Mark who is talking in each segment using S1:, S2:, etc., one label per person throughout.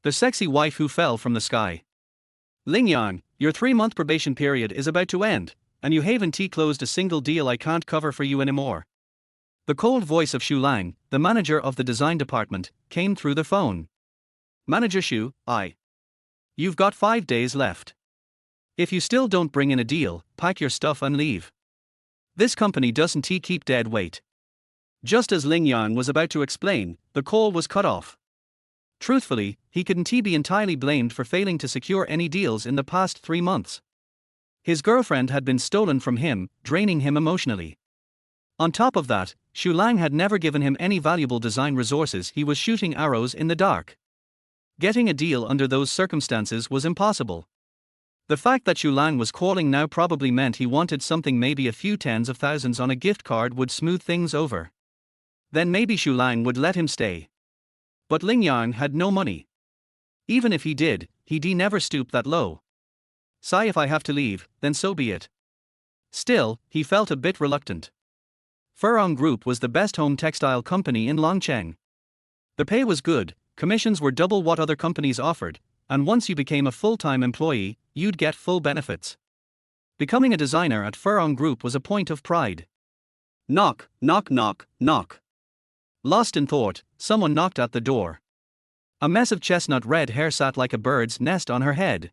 S1: The sexy wife who fell from the sky. Ling Yang, your 3-month probation period is about to end, and you haven't closed a single deal I can't cover for you anymore. The cold voice of Xu Lang, the manager of the design department, came through the phone. Manager Xu, You've got 5 days left. If you still don't bring in a deal, pack your stuff and leave. This company doesn't keep dead weight. Just as Ling Yang was about to explain, the call was cut off. Truthfully, he couldn't be entirely blamed for failing to secure any deals in the past 3 months. His girlfriend had been stolen from him, draining him emotionally. On top of that, Xu Lang had never given him any valuable design resources. He was shooting arrows in the dark. Getting a deal under those circumstances was impossible. The fact that Xu Lang was calling now probably meant he wanted something, maybe a few tens of thousands on a gift card would smooth things over. Then maybe Xu Lang would let him stay. But Ling Yang had no money. Even if he did, he'd never stoop that low. Sigh, if I have to leave, then so be it. Still, he felt a bit reluctant. Furong Group was the best home textile company in Longcheng. The pay was good, commissions were double what other companies offered, and once you became a full-time employee, you'd get full benefits. Becoming a designer at Furong Group was a point of pride. Knock, knock, knock, knock. Lost in thought, someone knocked at the door. A mess of chestnut red hair sat like a bird's nest on her head.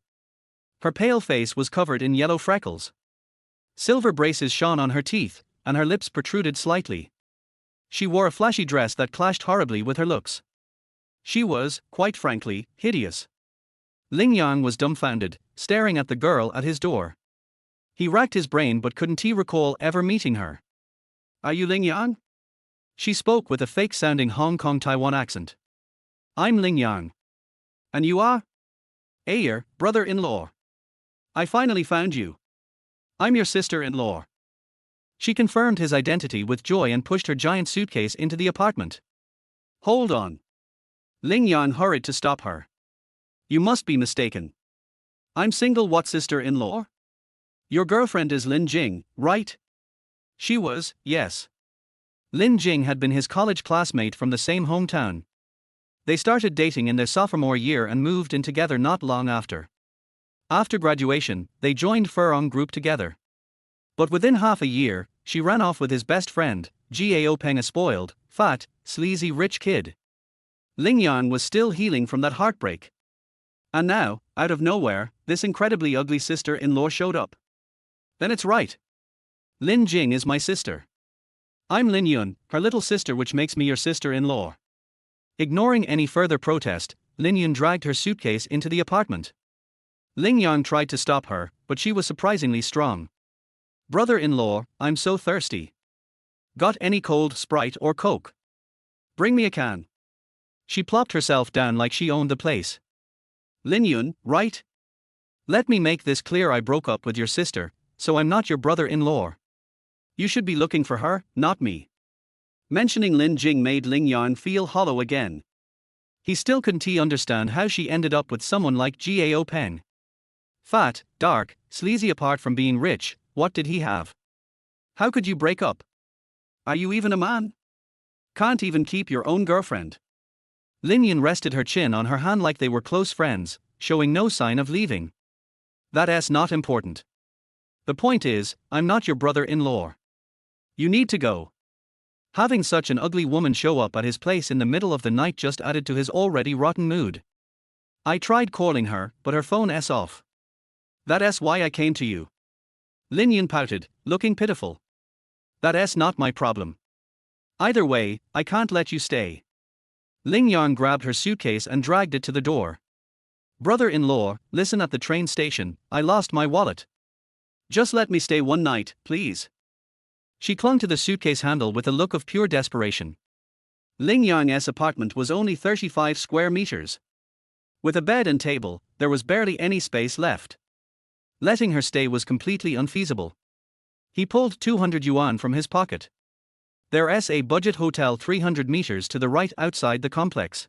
S1: Her pale face was covered in yellow freckles. Silver braces shone on her teeth, and her lips protruded slightly. She wore a flashy dress that clashed horribly with her looks. She was, quite frankly, hideous. Ling Yang was dumbfounded, staring at the girl at his door. He racked his brain but couldn't recall ever meeting her. Are you Ling Yang? She spoke with a fake-sounding Hong Kong Taiwan accent. I'm Ling Yang. And you are? Your brother-in-law. I finally found you. I'm your sister-in-law. She confirmed his identity with joy and pushed her giant suitcase into the apartment. Hold on. Ling Yang hurried to stop her. You must be mistaken. I'm single. What sister-in-law? Your girlfriend is Lin Jing, right? She was, yes. Lin Jing had been his college classmate from the same hometown. They started dating in their sophomore year and moved in together not long after. After graduation, they joined Furong Group together. But within half a year, she ran off with his best friend, Gao Peng, a spoiled, fat, sleazy rich kid. Ling Yang was still healing from that heartbreak. And now, out of nowhere, this incredibly ugly sister-in-law showed up. Then it's right. Lin Jing is my sister. I'm Lin Yun, her little sister, which makes me your sister-in-law. Ignoring any further protest, Lin Yun dragged her suitcase into the apartment. Ling Yang tried to stop her, but she was surprisingly strong. Brother-in-law, I'm so thirsty. Got any cold Sprite or Coke? Bring me a can. She plopped herself down like she owned the place. Lin Yun, right? Let me make this clear. I broke up with your sister, so I'm not your brother-in-law. You should be looking for her, not me. Mentioning Lin Jing made Ling Yang feel hollow again. He still couldn't understand how she ended up with someone like Gao Peng. Fat, dark, sleazy. Apart from being rich, what did he have? How could you break up? Are you even a man? Can't even keep your own girlfriend. Lin Yun rested her chin on her hand like they were close friends, showing no sign of leaving. That's not important. The point is, I'm not your brother-in-law. You need to go. Having such an ugly woman show up at his place in the middle of the night just added to his already rotten mood. I tried calling her, but her phone's off. That's why I came to you. Lin Yun pouted, looking pitiful. That's not my problem. Either way, I can't let you stay. Ling Yang grabbed her suitcase and dragged it to the door. Brother-in-law, listen, at the train station, I lost my wallet. Just let me stay one night, please. She clung to the suitcase handle with a look of pure desperation. Ling Yang's apartment was only 35 square meters. With a bed and table, there was barely any space left. Letting her stay was completely unfeasible. He pulled 200 yuan from his pocket. There's a budget hotel 300 meters to the right outside the complex.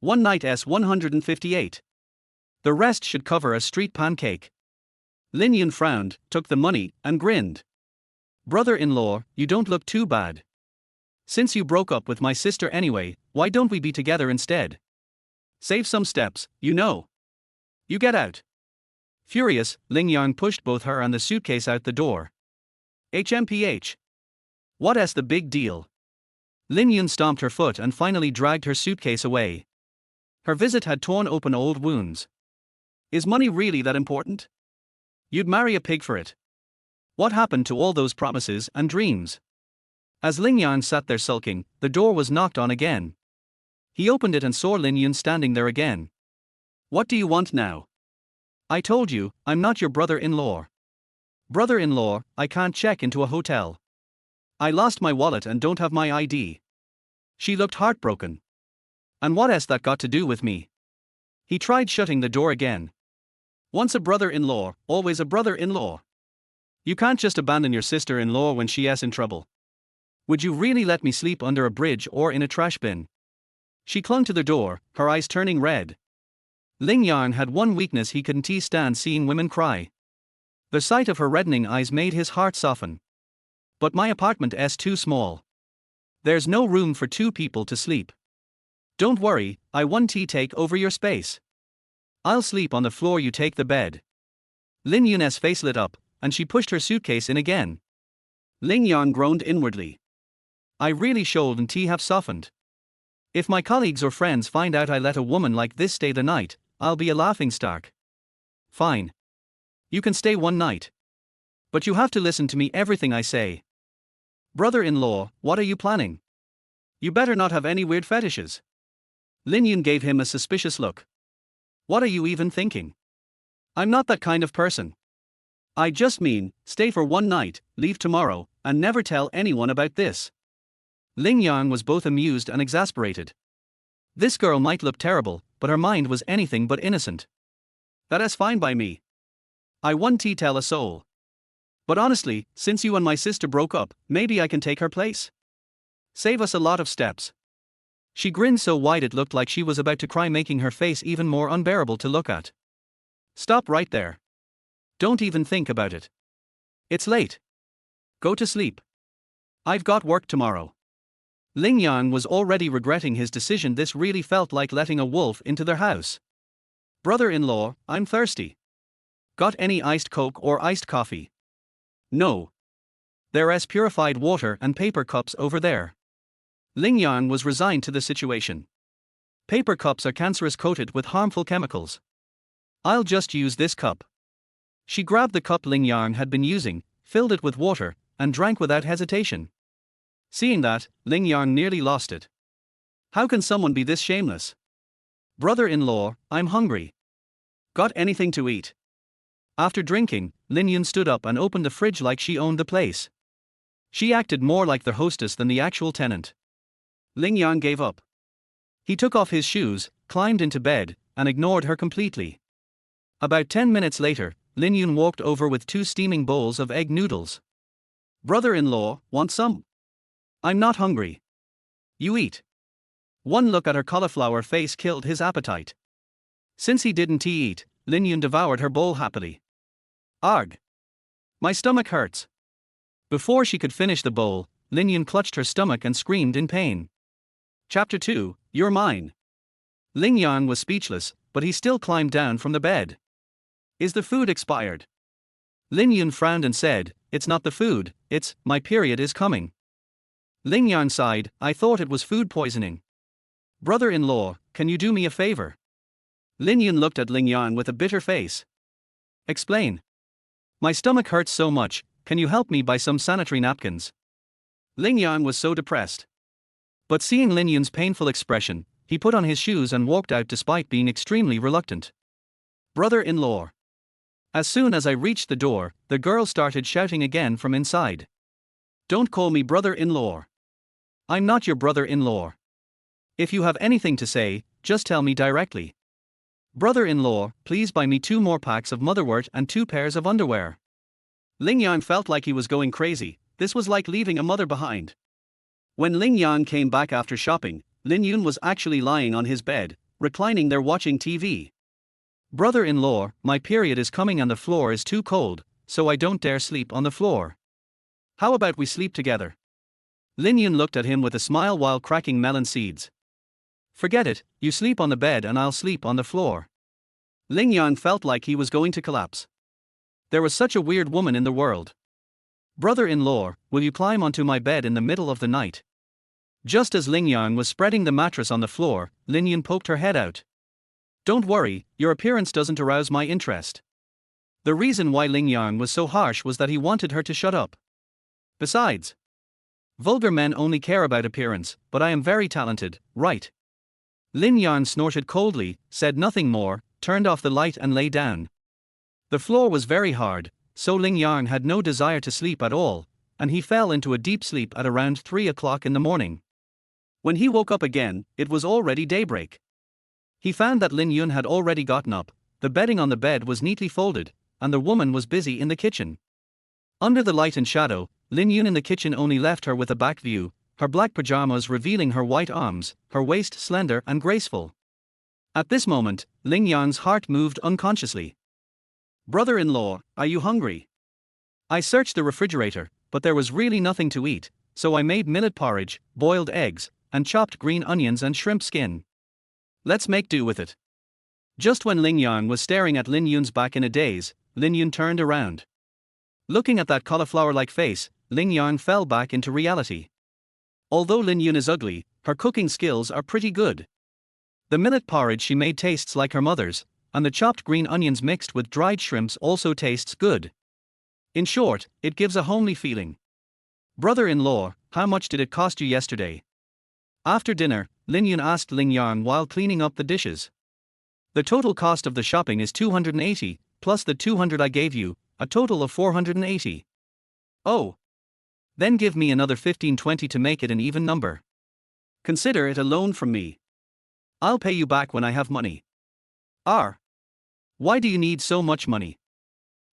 S1: One night's 158. The rest should cover a street pancake. Lin Yun frowned, took the money, and grinned. Brother-in-law, you don't look too bad. Since you broke up with my sister anyway, why don't we be together instead? Save some steps, you know. You get out. Furious, Ling Yang pushed both her and the suitcase out the door. HMPH. What's the big deal? Lin Yun stomped her foot and finally dragged her suitcase away. Her visit had torn open old wounds. Is money really that important? You'd marry a pig for it. What happened to all those promises and dreams? As Ling Yang sat there sulking, the door was knocked on again. He opened it and saw Lin Yun standing there again. What do you want now? I told you, I'm not your brother-in-law. Brother-in-law, I can't check into a hotel. I lost my wallet and don't have my ID. She looked heartbroken. And what has that got to do with me? He tried shutting the door again. Once a brother-in-law, always a brother-in-law. You can't just abandon your sister-in-law when she's in trouble. Would you really let me sleep under a bridge or in a trash bin? She clung to the door, her eyes turning red. Ling Yang had one weakness: he couldn't stand seeing women cry. The sight of her reddening eyes made his heart soften. But my apartment's too small. There's no room for two people to sleep. Don't worry, I won't take over your space. I'll sleep on the floor, you take the bed. Lin Yun's face lit up, and she pushed her suitcase in again. Ling Yang groaned inwardly. I really shouldn't have softened. If my colleagues or friends find out I let a woman like this stay the night, I'll be a laughingstock. Fine. You can stay one night. But you have to listen to me everything I say. Brother-in-law, what are you planning? You better not have any weird fetishes. Lin Yun gave him a suspicious look. What are you even thinking? I'm not that kind of person. I just mean, stay for one night, leave tomorrow, and never tell anyone about this. Ling Yang was both amused and exasperated. This girl might look terrible, but her mind was anything but innocent. That is fine by me. I won't tell a soul. But honestly, since you and my sister broke up, maybe I can take her place? Save us a lot of steps. She grinned so wide it looked like she was about to cry, making her face even more unbearable to look at. Stop right there. Don't even think about it. It's late. Go to sleep. I've got work tomorrow. Ling Yang was already regretting his decision. This really felt like letting a wolf into their house. Brother-in-law, I'm thirsty. Got any iced Coke or iced coffee? No. There's purified water and paper cups over there. Ling Yang was resigned to the situation. Paper cups are cancerous, coated with harmful chemicals. I'll just use this cup. She grabbed the cup Ling Yang had been using, filled it with water, and drank without hesitation. Seeing that, Ling Yang nearly lost it. How can someone be this shameless? Brother-in-law, I'm hungry. Got anything to eat? After drinking, Lin Yun stood up and opened the fridge like she owned the place. She acted more like the hostess than the actual tenant. Ling Yang gave up. He took off his shoes, climbed into bed, and ignored her completely. About 10 minutes later, Lin Yun walked over with 2 steaming bowls of egg noodles. Brother-in-law, want some? I'm not hungry. You eat. One look at her cauliflower face killed his appetite. Since he didn't eat, Lin Yun devoured her bowl happily. Arg! My stomach hurts. Before she could finish the bowl, Lin Yun clutched her stomach and screamed in pain. Chapter 2, You're Mine. Ling Yang was speechless, but he still climbed down from the bed. Is the food expired? Lin Yun frowned and said, It's not the food, it's, my period is coming. Ling Yang sighed, I thought it was food poisoning. Brother-in-law, can you do me a favor? Lin Yun looked at Ling Yang with a bitter face. Explain. My stomach hurts so much, can you help me buy some sanitary napkins? Ling Yang was so depressed. But seeing Lin Yun's painful expression, he put on his shoes and walked out despite being extremely reluctant. Brother-in-law. As soon as I reached the door, the girl started shouting again from inside. Don't call me brother-in-law. I'm not your brother-in-law. If you have anything to say, just tell me directly. Brother-in-law, please buy me 2 more packs of motherwort and 2 pairs of underwear. Ling Yang felt like he was going crazy. This was like leaving a mother behind. When Ling Yang came back after shopping, Lin Yun was actually lying on his bed, reclining there watching TV. Brother-in-law, my period is coming and the floor is too cold, so I don't dare sleep on the floor. How about we sleep together? Lin Yun looked at him with a smile while cracking melon seeds. Forget it, you sleep on the bed and I'll sleep on the floor. Ling Yang felt like he was going to collapse. There was such a weird woman in the world. Brother-in-law, will you climb onto my bed in the middle of the night? Just as Ling Yang was spreading the mattress on the floor, Lin Yun poked her head out. Don't worry, your appearance doesn't arouse my interest. The reason why Ling Yang was so harsh was that he wanted her to shut up. Besides, vulgar men only care about appearance, but I am very talented, right? Lin Yang snorted coldly, said nothing more, turned off the light and lay down. The floor was very hard, so Ling Yang had no desire to sleep at all, and he fell into a deep sleep at around 3 o'clock in the morning. When he woke up again, it was already daybreak. He found that Lin Yun had already gotten up, the bedding on the bed was neatly folded, and the woman was busy in the kitchen. Under the light and shadow, Lin Yun in the kitchen only left her with a back view, her black pajamas revealing her white arms, her waist slender and graceful. At this moment, Ling Yang's heart moved unconsciously. Brother-in-law, are you hungry? I searched the refrigerator, but there was really nothing to eat, so I made millet porridge, boiled eggs, and chopped green onions and shrimp skin. Let's make do with it. Just when Ling Yang was staring at Lin Yun's back in a daze, Lin Yun turned around. Looking at that cauliflower-like face, Ling Yang fell back into reality. Although Lin Yun is ugly, her cooking skills are pretty good. The millet porridge she made tastes like her mother's, and the chopped green onions mixed with dried shrimps also tastes good. In short, it gives a homely feeling. Brother-in-law, how much did it cost you yesterday? After dinner, Lin Yun asked Ling Yang while cleaning up the dishes. The total cost of the shopping is 280, plus the 200 I gave you, a total of 480. Oh. Then give me another 15-20 to make it an even number. Consider it a loan from me. I'll pay you back when I have money. Why do you need so much money?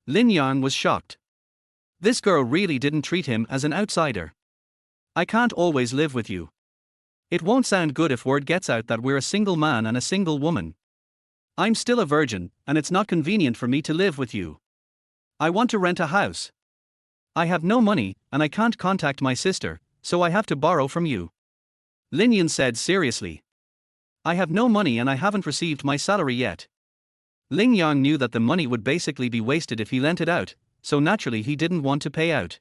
S1: Lin Yang was shocked. This girl really didn't treat him as an outsider. I can't always live with you. It won't sound good if word gets out that we're a single man and a single woman. I'm still a virgin, and it's not convenient for me to live with you. I want to rent a house. I have no money, and I can't contact my sister, so I have to borrow from you. Lin Yun said seriously. I have no money and I haven't received my salary yet. Ling Yang knew that the money would basically be wasted if he lent it out, so naturally he didn't want to pay out.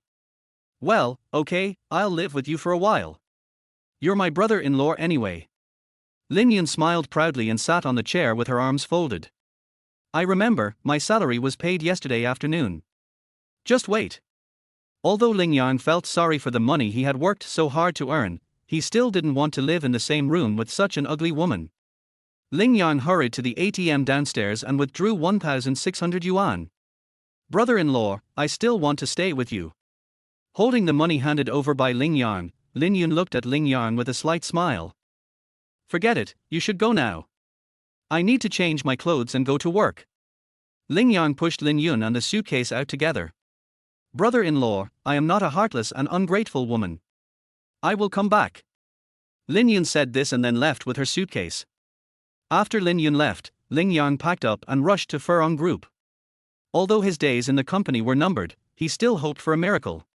S1: Well, okay, I'll live with you for a while. You're my brother-in-law anyway. Lin Yun smiled proudly and sat on the chair with her arms folded. I remember, my salary was paid yesterday afternoon. Just wait. Although Ling Yang felt sorry for the money he had worked so hard to earn, he still didn't want to live in the same room with such an ugly woman. Ling Yang hurried to the ATM downstairs and withdrew 1,600 yuan. Brother-in-law, I still want to stay with you. Holding the money handed over by Ling Yang, Lin Yun looked at Ling Yang with a slight smile. Forget it, you should go now. I need to change my clothes and go to work. Ling Yang pushed Lin Yun and the suitcase out together. Brother-in-law, I am not a heartless and ungrateful woman. I will come back. Lin Yun said this and then left with her suitcase. After Lin Yun left, Ling Yang packed up and rushed to Furong Group. Although his days in the company were numbered, he still hoped for a miracle.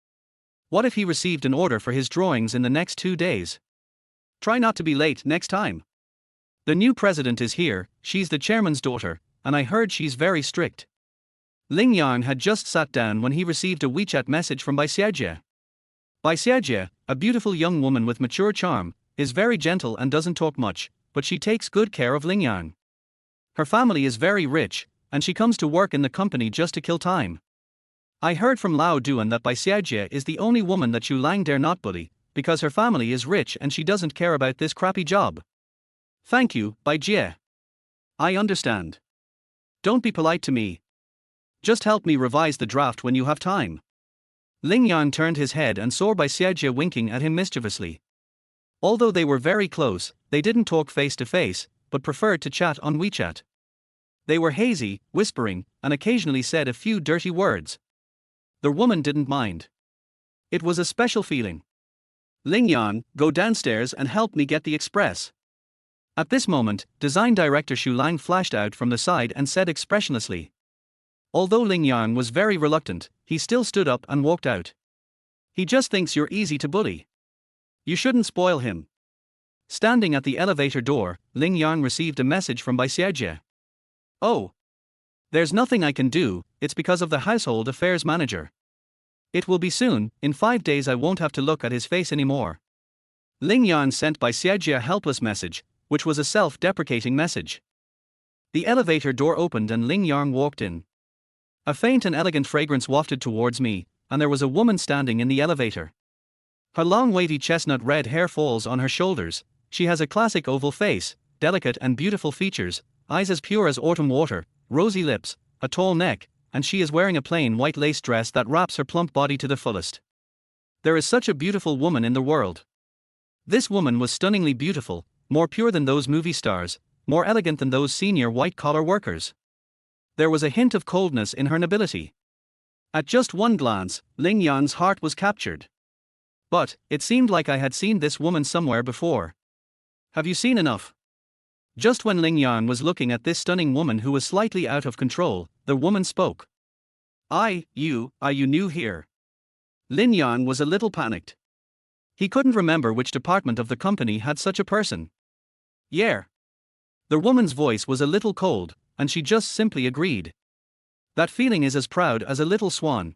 S1: What if he received an order for his drawings in the next 2 days? Try not to be late next time. The new president is here, she's the chairman's daughter, and I heard she's very strict. Ling Yang had just sat down when he received a WeChat message from Bai Xiaojie. Bai Xiaojie, a beautiful young woman with mature charm, is very gentle and doesn't talk much, but she takes good care of Ling Yang. Her family is very rich, and she comes to work in the company just to kill time. I heard from Lao Duan that Bai Xiaojie is the only woman that Xu Lang dare not bully, because her family is rich and she doesn't care about this crappy job. Thank you, Bai Jie. I understand. Don't be polite to me. Just help me revise the draft when you have time. Ling Yang turned his head and saw Bai Xiaojie winking at him mischievously. Although they were very close, they didn't talk face to face, but preferred to chat on WeChat. They were hazy, whispering, and occasionally said a few dirty words. The woman didn't mind. It was a special feeling. Ling Yang, go downstairs and help me get the express. At this moment, design director Xu Lang flashed out from the side and said expressionlessly. Although Ling Yang was very reluctant, he still stood up and walked out. He just thinks you're easy to bully. You shouldn't spoil him. Standing at the elevator door, Ling Yang received a message from Bai Xiaojie. Oh. There's nothing I can do, it's because of the household affairs manager. It will be soon, in 5 days I won't have to look at his face anymore. Ling Yang sent Bai Xiaojie a helpless message, which was a self-deprecating message. The elevator door opened and Ling Yang walked in. A faint and elegant fragrance wafted towards me, and there was a woman standing in the elevator. Her long wavy chestnut red hair falls on her shoulders. She has a classic oval face, delicate and beautiful features, eyes as pure as autumn water, rosy lips, a tall neck, and she is wearing a plain white lace dress that wraps her plump body to the fullest. There is such a beautiful woman in the world. This woman was stunningly beautiful, more pure than those movie stars, more elegant than those senior white-collar workers. There was a hint of coldness in her nobility. At just one glance, Ling Yang's heart was captured. But, it seemed like I had seen this woman somewhere before. Have you seen enough? Just when Ling Yang was looking at this stunning woman who was slightly out of control, the woman spoke. Are you new here? Ling Yang was a little panicked. He couldn't remember which department of the company had such a person. Yeah. The woman's voice was a little cold, and she just simply agreed. That feeling is as proud as a little swan.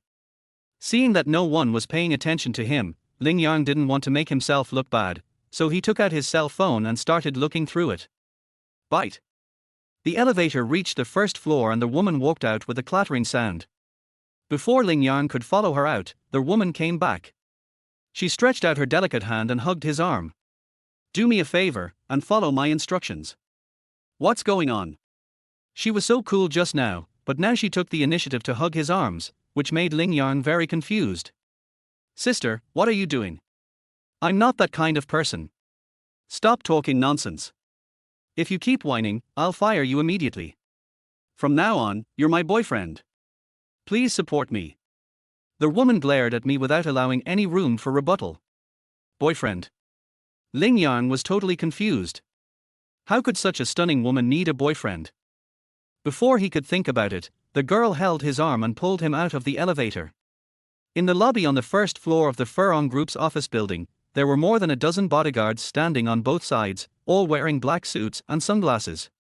S1: Seeing that no one was paying attention to him, Ling Yang didn't want to make himself look bad, so he took out his cell phone and started looking through it. Bite. The elevator reached the first floor and the woman walked out with a clattering sound. Before Ling Yang could follow her out, the woman came back. She stretched out her delicate hand and hugged his arm. Do me a favor, and follow my instructions. What's going on? She was so cool just now, but now she took the initiative to hug his arms, which made Ling Yang very confused. Sister, what are you doing? I'm not that kind of person. Stop talking nonsense. If you keep whining, I'll fire you immediately. From now on, you're my boyfriend. Please support me. The woman glared at me without allowing any room for rebuttal. Boyfriend? Ling Yang was totally confused. How could such a stunning woman need a boyfriend? Before he could think about it, the girl held his arm and pulled him out of the elevator. In the lobby on the first floor of the Furong Group's office building, there were more than a dozen bodyguards standing on both sides, all wearing black suits and sunglasses.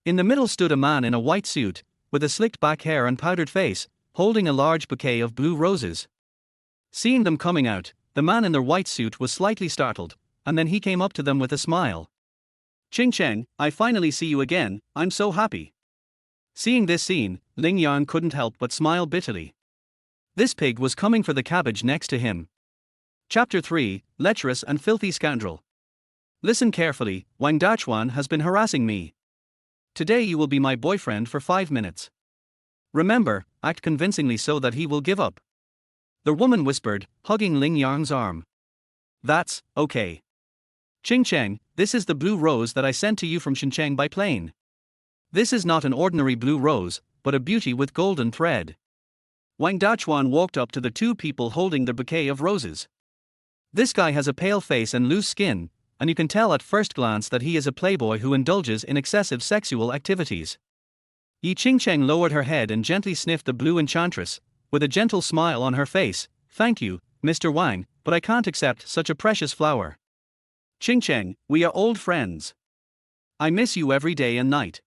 S1: In the middle stood a man in a white suit, with a slicked back hair and powdered face, holding a large bouquet of blue roses. Seeing them coming out, the man in the white suit was slightly startled, and then he came up to them with a smile. Ching Cheng, I finally see you again, I'm so happy. Seeing this scene, Ling Yang couldn't help but smile bitterly. This pig was coming for the cabbage next to him. Chapter 3, Lecherous and Filthy Scoundrel. Listen carefully, Wang Dachuan has been harassing me. Today you will be my boyfriend for 5 minutes. Remember, act convincingly so that he will give up. The woman whispered, hugging Ling Yang's arm. That's okay. Ching Cheng, this is the blue rose that I sent to you from Xinjiang by plane. This is not an ordinary blue rose, but a beauty with golden thread. Wang Dachuan walked up to the two people holding the bouquet of roses. This guy has a pale face and loose skin, and you can tell at first glance that he is a playboy who indulges in excessive sexual activities. Yi Qingcheng lowered her head and gently sniffed the blue enchantress, with a gentle smile on her face. Thank you, Mr. Wang, but I can't accept such a precious flower. Qingcheng, we are old friends. I miss you every day and night.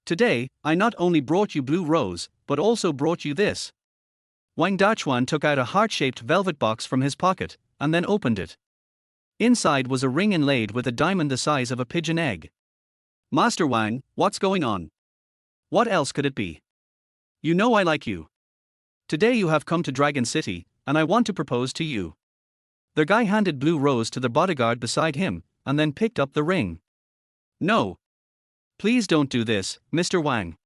S1: Today, I not only brought you blue rose, but also brought you this. Wang Dachuan took out a heart-shaped velvet box from his pocket, and then opened it. Inside was a ring inlaid with a diamond the size of a pigeon egg. Master Wang, what's going on? What else could it be? You know I like you. Today you have come to Dragon City, and I want to propose to you. The guy handed blue rose to the bodyguard beside him, and then picked up the ring. No. Please don't do this, Mr. Wang.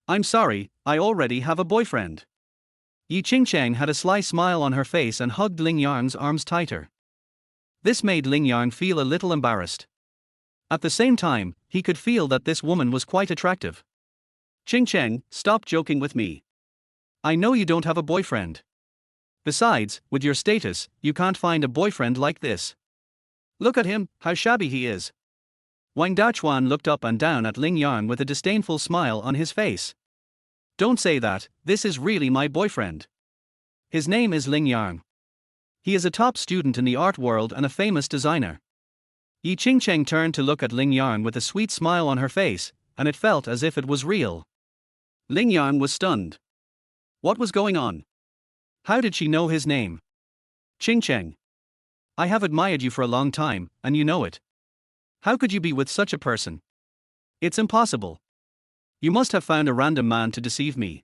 S1: I'm sorry, I already have a boyfriend. Yi Qingcheng had a sly smile on her face and hugged Ling Yang's arms tighter. This made Ling Yang feel a little embarrassed. At the same time, he could feel that this woman was quite attractive. Qingcheng, stop joking with me. I know you don't have a boyfriend. Besides, with your status, you can't find a boyfriend like this. Look at him, how shabby he is. Wang Dachuan looked up and down at Ling Yang with a disdainful smile on his face. Don't say that, this is really my boyfriend. His name is Ling Yang. He is a top student in the art world and a famous designer. Yi Ching-cheng turned to look at Ling Yang with a sweet smile on her face, and it felt as if it was real. Ling Yang was stunned. What was going on? How did she know his name? Ching-cheng. I have admired you for a long time, and you know it. How could you be with such a person? It's impossible. You must have found a random man to deceive me.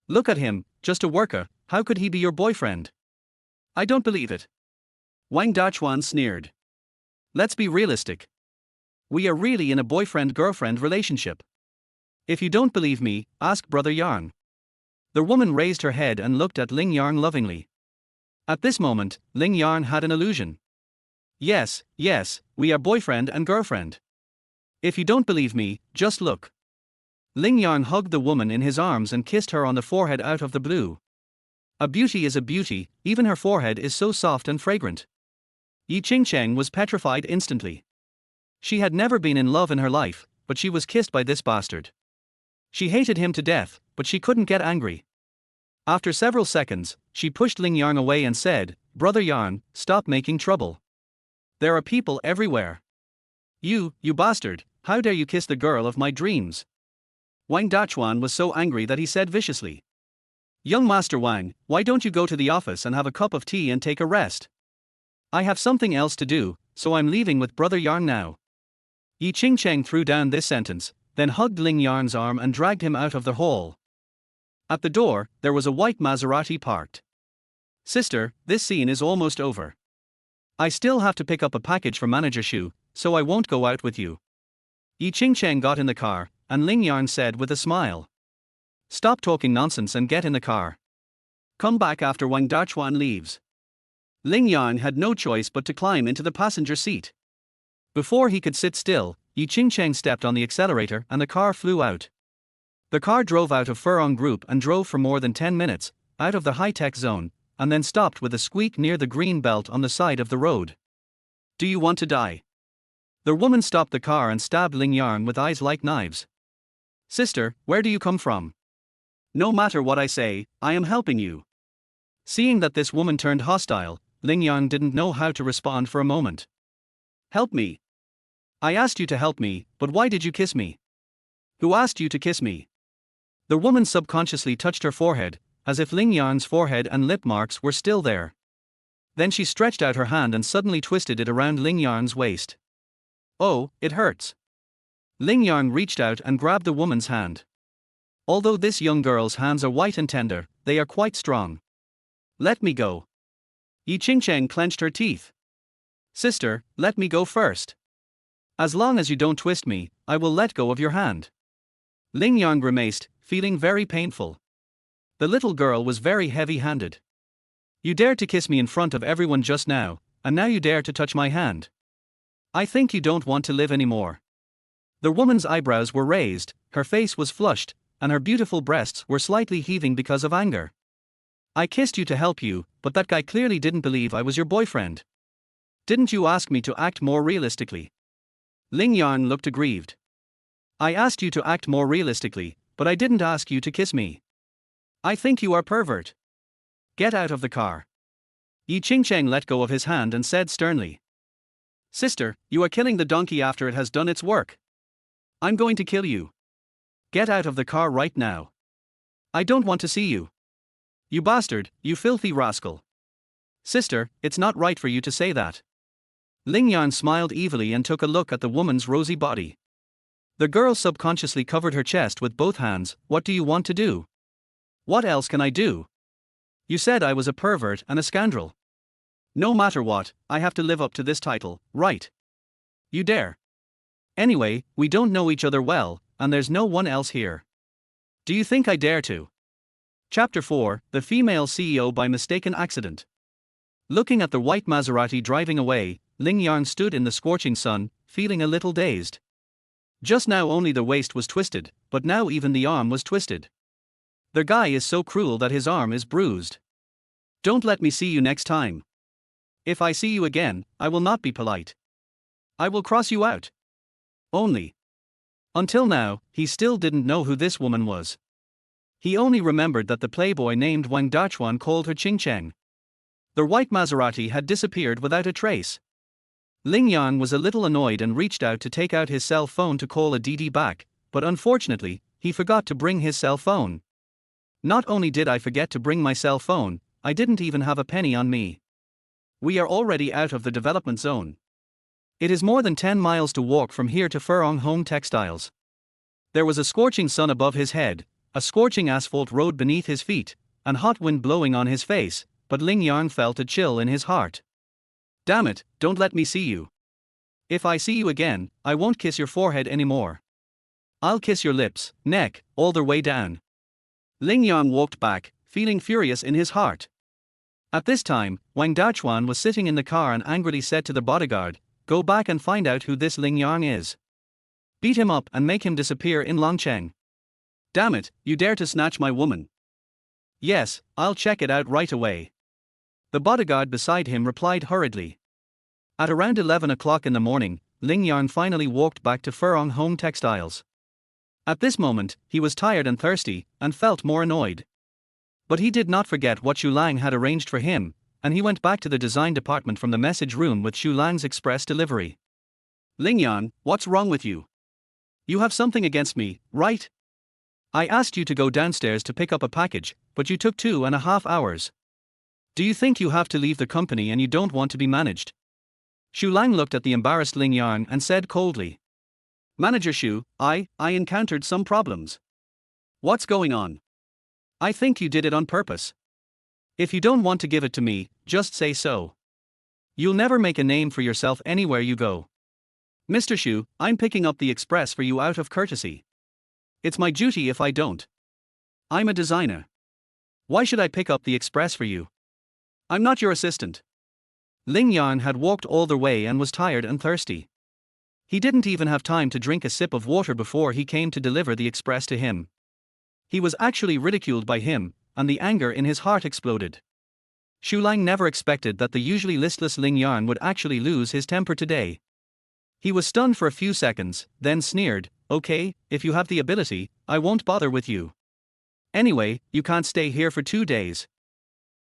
S1: Look at him, just a worker, how could he be your boyfriend? I don't believe it. Wang Dachuan sneered. Let's be realistic. We are really in a boyfriend-girlfriend relationship. If you don't believe me, ask Brother Yang. The woman raised her head and looked at Ling Yang lovingly. At this moment, Ling Yang had an illusion. Yes, we are boyfriend and girlfriend. If you don't believe me, just look. Ling Yang hugged the woman in his arms and kissed her on the forehead out of the blue. A beauty is a beauty, even her forehead is so soft and fragrant. Yi Ching-cheng was petrified instantly. She had never been in love in her life, but she was kissed by this bastard. She hated him to death, but she couldn't get angry. After several seconds, she pushed Ling Yang away and said, Brother Yang, stop making trouble. There are people everywhere. You bastard, how dare you kiss the girl of my dreams? Wang Dachuan was so angry that he said viciously. Young Master Wang, why don't you go to the office and have a cup of tea and take a rest? I have something else to do, so I'm leaving with Brother Yang now. Yi Ching-cheng threw down this sentence, then hugged Ling Yang's arm and dragged him out of the hall. At the door, there was a white Maserati parked. Sister, this scene is almost over. I still have to pick up a package for Manager Shu, so I won't go out with you. Yi Ching-cheng got in the car, and Ling Yang said with a smile. Stop talking nonsense and get in the car. Come back after Wang Dachuan leaves. Ling Yang had no choice but to climb into the passenger seat. Before he could sit still, Yi Ching-cheng stepped on the accelerator and the car flew out. The car drove out of Furong Group and drove for more than 10 minutes, out of the high-tech zone, and then stopped with a squeak near the green belt on the side of the road. Do you want to die? The woman stopped the car and stabbed Ling Yang with eyes like knives. Sister, where do you come from? No matter what I say, I am helping you. Seeing that this woman turned hostile, Ling Yang didn't know how to respond for a moment. Help me. I asked you to help me, but why did you kiss me? Who asked you to kiss me? The woman subconsciously touched her forehead, as if Ling Yang's forehead and lip marks were still there. Then she stretched out her hand and suddenly twisted it around Ling Yang's waist. Oh, it hurts. Ling Yang reached out and grabbed the woman's hand. Although this young girl's hands are white and tender, they are quite strong. Let me go. Yi Ching-cheng clenched her teeth. Sister, let me go first. As long as you don't twist me, I will let go of your hand. Ling Yang grimaced, feeling very painful. The little girl was very heavy-handed. You dared to kiss me in front of everyone just now, and now you dare to touch my hand. I think you don't want to live anymore. The woman's eyebrows were raised, her face was flushed, and her beautiful breasts were slightly heaving because of anger. I kissed you to help you, but that guy clearly didn't believe I was your boyfriend. Didn't you ask me to act more realistically? Ling Yang looked aggrieved. I asked you to act more realistically, but I didn't ask you to kiss me. I think you are pervert. Get out of the car. Yi Ching-cheng let go of his hand and said sternly. Sister, you are killing the donkey after it has done its work. I'm going to kill you. Get out of the car right now. I don't want to see you. You bastard, you filthy rascal. Sister, it's not right for you to say that. Ling Yan smiled evilly and took a look at the woman's rosy body. The girl subconsciously covered her chest with both hands. What do you want to do? What else can I do? You said I was a pervert and a scoundrel. No matter what, I have to live up to this title, right? You dare. Anyway, we don't know each other well, and there's no one else here. Do you think I dare to? Chapter 4, The Female CEO by Mistaken Accident. Looking at the white Maserati driving away, Ling Yang stood in the scorching sun, feeling a little dazed. Just now only the waist was twisted, but now even the arm was twisted. The guy is so cruel that his arm is bruised. Don't let me see you next time. If I see you again, I will not be polite. I will cross you out. Only. Until now, he still didn't know who this woman was. He only remembered that the playboy named Wang Dachuan called her Ching-cheng. The white Maserati had disappeared without a trace. Ling Yang was a little annoyed and reached out to take out his cell phone to call a DD back, but unfortunately, he forgot to bring his cell phone. Not only did I forget to bring my cell phone, I didn't even have a penny on me. We are already out of the development zone. It is more than 10 miles to walk from here to Furong Home Textiles. There was a scorching sun above his head, a scorching asphalt road beneath his feet, and hot wind blowing on his face, but Ling Yang felt a chill in his heart. Damn it, don't let me see you. If I see you again, I won't kiss your forehead anymore. I'll kiss your lips, neck, all the way down. Ling Yang walked back, feeling furious in his heart. At this time, Wang Dachuan was sitting in the car and angrily said to the bodyguard, "Go back and find out who this Ling Yang is. Beat him up and make him disappear in Longcheng. Damn it, you dare to snatch my woman." "Yes, I'll check it out right away." The bodyguard beside him replied hurriedly. At around 11 o'clock in the morning, Ling Yang finally walked back to Furong Home Textiles. At this moment, he was tired and thirsty, and felt more annoyed. But he did not forget what Xu Lang had arranged for him, and he went back to the design department from the message room with Xu Lang's express delivery. "Ling Yang, what's wrong with you? You have something against me, right? I asked you to go downstairs to pick up a package, but you took 2.5 hours. Do you think you have to leave the company and you don't want to be managed?" Xu Lang looked at the embarrassed Ling Yang and said coldly, "Manager Xu, I encountered some problems." "What's going on?" "I think you did it on purpose. If you don't want to give it to me, just say so. You'll never make a name for yourself anywhere you go." "Mr. Xu, I'm picking up the express for you out of courtesy. It's my duty if I don't. I'm a designer. Why should I pick up the express for you? I'm not your assistant." Ling Yang had walked all the way and was tired and thirsty. He didn't even have time to drink a sip of water before he came to deliver the express to him. He was actually ridiculed by him, and the anger in his heart exploded. Xu Lang never expected that the usually listless Ling Yang would actually lose his temper today. He was stunned for a few seconds, then sneered, "Okay, if you have the ability, I won't bother with you. Anyway, you can't stay here for 2 days.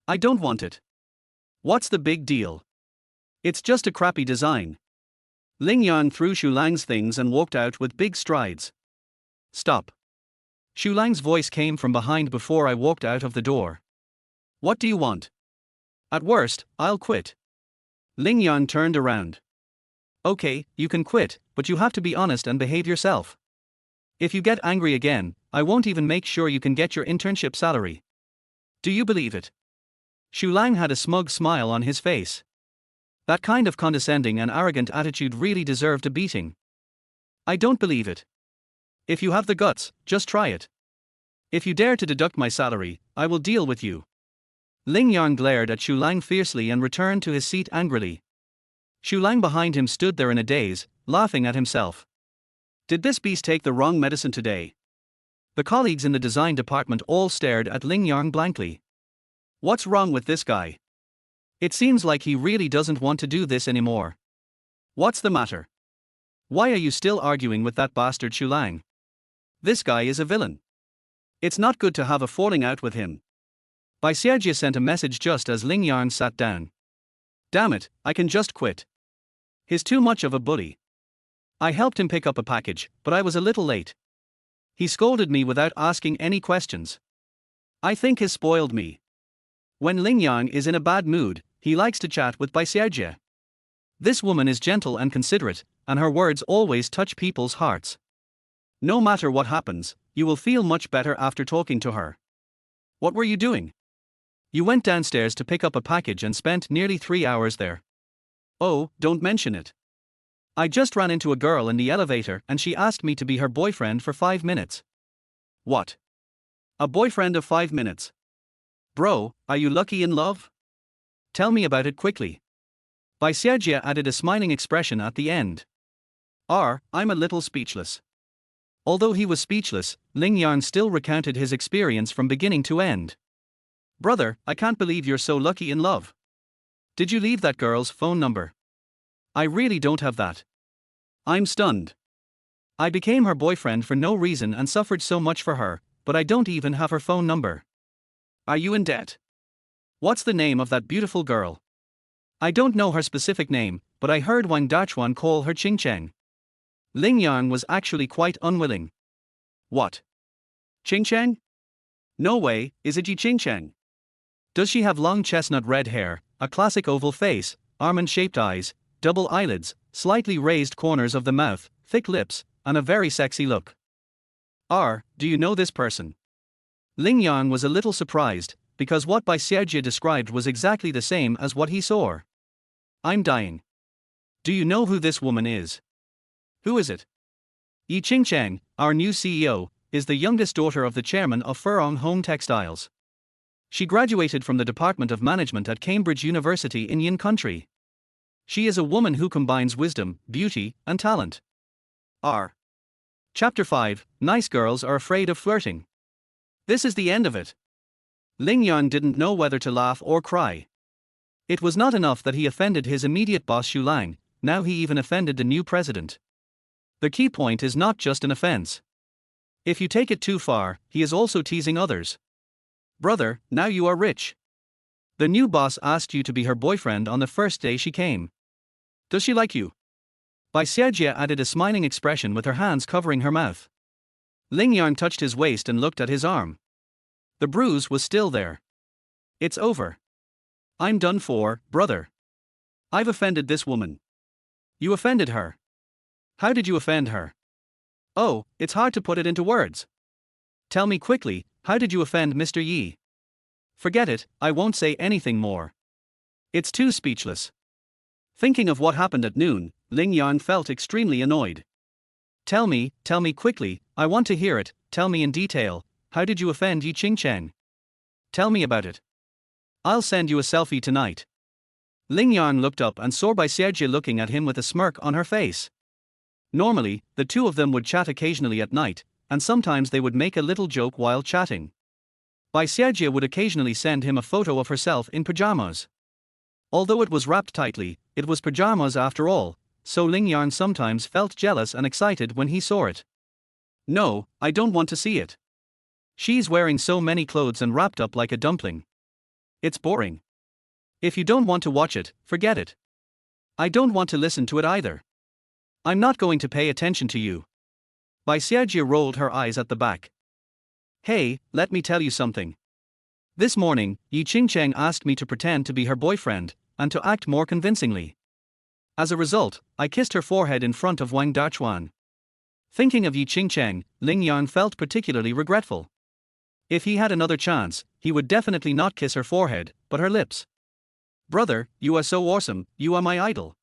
S1: I don't want it. What's the big deal? It's just a crappy design." Ling Yang threw Xu Lang's things and walked out with big strides. "Stop." Xu Lang's voice came from behind before I walked out of the door. "What do you want? At worst, I'll quit." Ling Yang turned around. "Okay, you can quit, but you have to be honest and behave yourself. If you get angry again, I won't even make sure you can get your internship salary. Do you believe it?" Xu Lang had a smug smile on his face. That kind of condescending and arrogant attitude really deserved a beating. "I don't believe it. If you have the guts, just try it. If you dare to deduct my salary, I will deal with you." Ling Yang glared at Xu Lang fiercely and returned to his seat angrily. Xu Lang behind him stood there in a daze, laughing at himself. Did this beast take the wrong medicine today? The colleagues in the design department all stared at Ling Yang blankly. What's wrong with this guy? It seems like he really doesn't want to do this anymore. What's the matter? Why are you still arguing with that bastard Xu Lang? This guy is a villain. It's not good to have a falling out with him. Bai Xiaojie sent a message just as Ling Yang sat down. Damn it, I can just quit. He's too much of a bully. I helped him pick up a package, but I was a little late. He scolded me without asking any questions. I think he's spoiled me. When Ling Yang is in a bad mood, he likes to chat with Bai Xiaojie. This woman is gentle and considerate, and her words always touch people's hearts. No matter what happens, you will feel much better after talking to her. What were you doing? You went downstairs to pick up a package and spent nearly 3 hours there. Oh, don't mention it. I just ran into a girl in the elevator and she asked me to be her boyfriend for 5 minutes. What? A boyfriend of 5 minutes? Bro, are you lucky in love? Tell me about it quickly. Bai Xiaojie added a smiling expression at the end. I'm a little speechless. Although he was speechless, Ling Yang still recounted his experience from beginning to end. Brother, I can't believe you're so lucky in love. Did you leave that girl's phone number? I really don't have that. I'm stunned. I became her boyfriend for no reason and suffered so much for her, but I don't even have her phone number. Are you in debt? What's the name of that beautiful girl? I don't know her specific name, but I heard Wang Dachuan call her Ching Cheng. Ling Yang was actually quite unwilling. What? Ching Cheng? No way, is it Yi Ching Cheng? Does she have long chestnut red hair, a classic oval face, almond-shaped eyes, double eyelids, slightly raised corners of the mouth, thick lips, and a very sexy look? Do you know this person? Ling Yang was a little surprised, because what Bai Xiaojie described was exactly the same as what he saw. I'm dying. Do you know who this woman is? Who is it? Yi Qingcheng, our new CEO, is the youngest daughter of the chairman of Furong Home Textiles. She graduated from the Department of Management at Cambridge University in Yin Country. She is a woman who combines wisdom, beauty, and talent. Chapter 5, Nice Girls Are Afraid of Flirting. This is the end of it. Ling Yang didn't know whether to laugh or cry. It was not enough that he offended his immediate boss Xu Lang, now he even offended the new president. The key point is not just an offense. If you take it too far, he is also teasing others. Brother, now you are rich. The new boss asked you to be her boyfriend on the first day she came. Does she like you? Bai Xiaojie added a smiling expression with her hands covering her mouth. Ling Yang touched his waist and looked at his arm. The bruise was still there. It's over. I'm done for, brother. I've offended this woman. You offended her. How did you offend her? Oh, it's hard to put it into words. Tell me quickly, how did you offend Mr. Yi? Forget it, I won't say anything more. It's too speechless. Thinking of what happened at noon, Ling Yang felt extremely annoyed. Tell me quickly, I want to hear it, tell me in detail, how did you offend Yi Qingcheng? Tell me about it. I'll send you a selfie tonight. Ling Yang looked up and saw Bai Xiaojie looking at him with a smirk on her face. Normally, the two of them would chat occasionally at night, and sometimes they would make a little joke while chatting. Bai Xiaojie would occasionally send him a photo of herself in pajamas. Although it was wrapped tightly, it was pajamas after all, so Ling Yang sometimes felt jealous and excited when he saw it. No, I don't want to see it. She's wearing so many clothes and wrapped up like a dumpling. It's boring. If you don't want to watch it, forget it. I don't want to listen to it either. I'm not going to pay attention to you. Bai Xiaojie rolled her eyes at the back. Hey, let me tell you something. This morning, Yi Qingcheng asked me to pretend to be her boyfriend, and to act more convincingly. As a result, I kissed her forehead in front of Wang Dachuan. Thinking of Yi Qingcheng, Ling Yang felt particularly regretful. If he had another chance, he would definitely not kiss her forehead, but her lips. Brother, you are so awesome, you are my idol.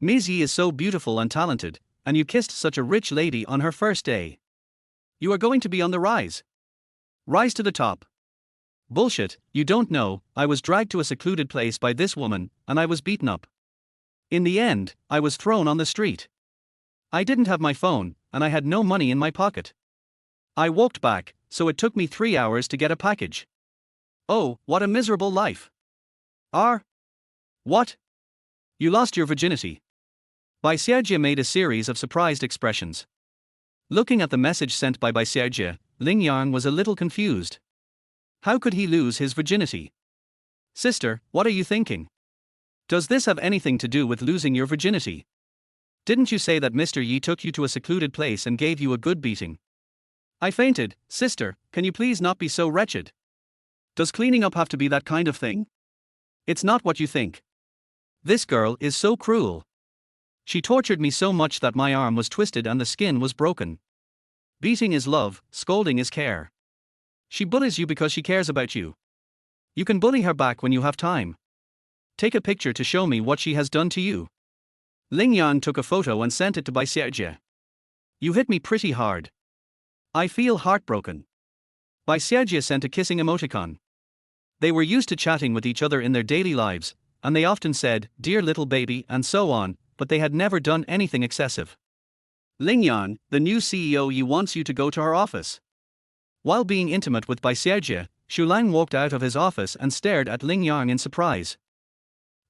S1: Ms. Yi is so beautiful and talented, and you kissed such a rich lady on her first day. You are going to be on the rise. Rise to the top. Bullshit, you don't know, I was dragged to a secluded place by this woman, and I was beaten up. In the end, I was thrown on the street. I didn't have my phone, and I had no money in my pocket. I walked back, so it took me 3 hours to get a package. Oh, what a miserable life. What? You lost your virginity. Bai Xiaojie made a series of surprised expressions. Looking at the message sent by Bai Xiaojie, Ling Yang was a little confused. How could he lose his virginity? Sister, what are you thinking? Does this have anything to do with losing your virginity? Didn't you say that Mr. Yi took you to a secluded place and gave you a good beating? I fainted, sister, can you please not be so wretched? Does cleaning up have to be that kind of thing? It's not what you think. This girl is so cruel. She tortured me so much that my arm was twisted and the skin was broken. Beating is love, scolding is care. She bullies you because she cares about you. You can bully her back when you have time. Take a picture to show me what she has done to you. Ling Yang took a photo and sent it to Bai Xiaojie. You hit me pretty hard. I feel heartbroken. Bai Xiaojie sent a kissing emoticon. They were used to chatting with each other in their daily lives, and they often said, "Dear little baby," and so on, but they had never done anything excessive. Ling Yang, the new CEO, Yi wants you to go to her office. While being intimate with Bai Xiaojie, Xu Lang walked out of his office and stared at Ling Yang in surprise.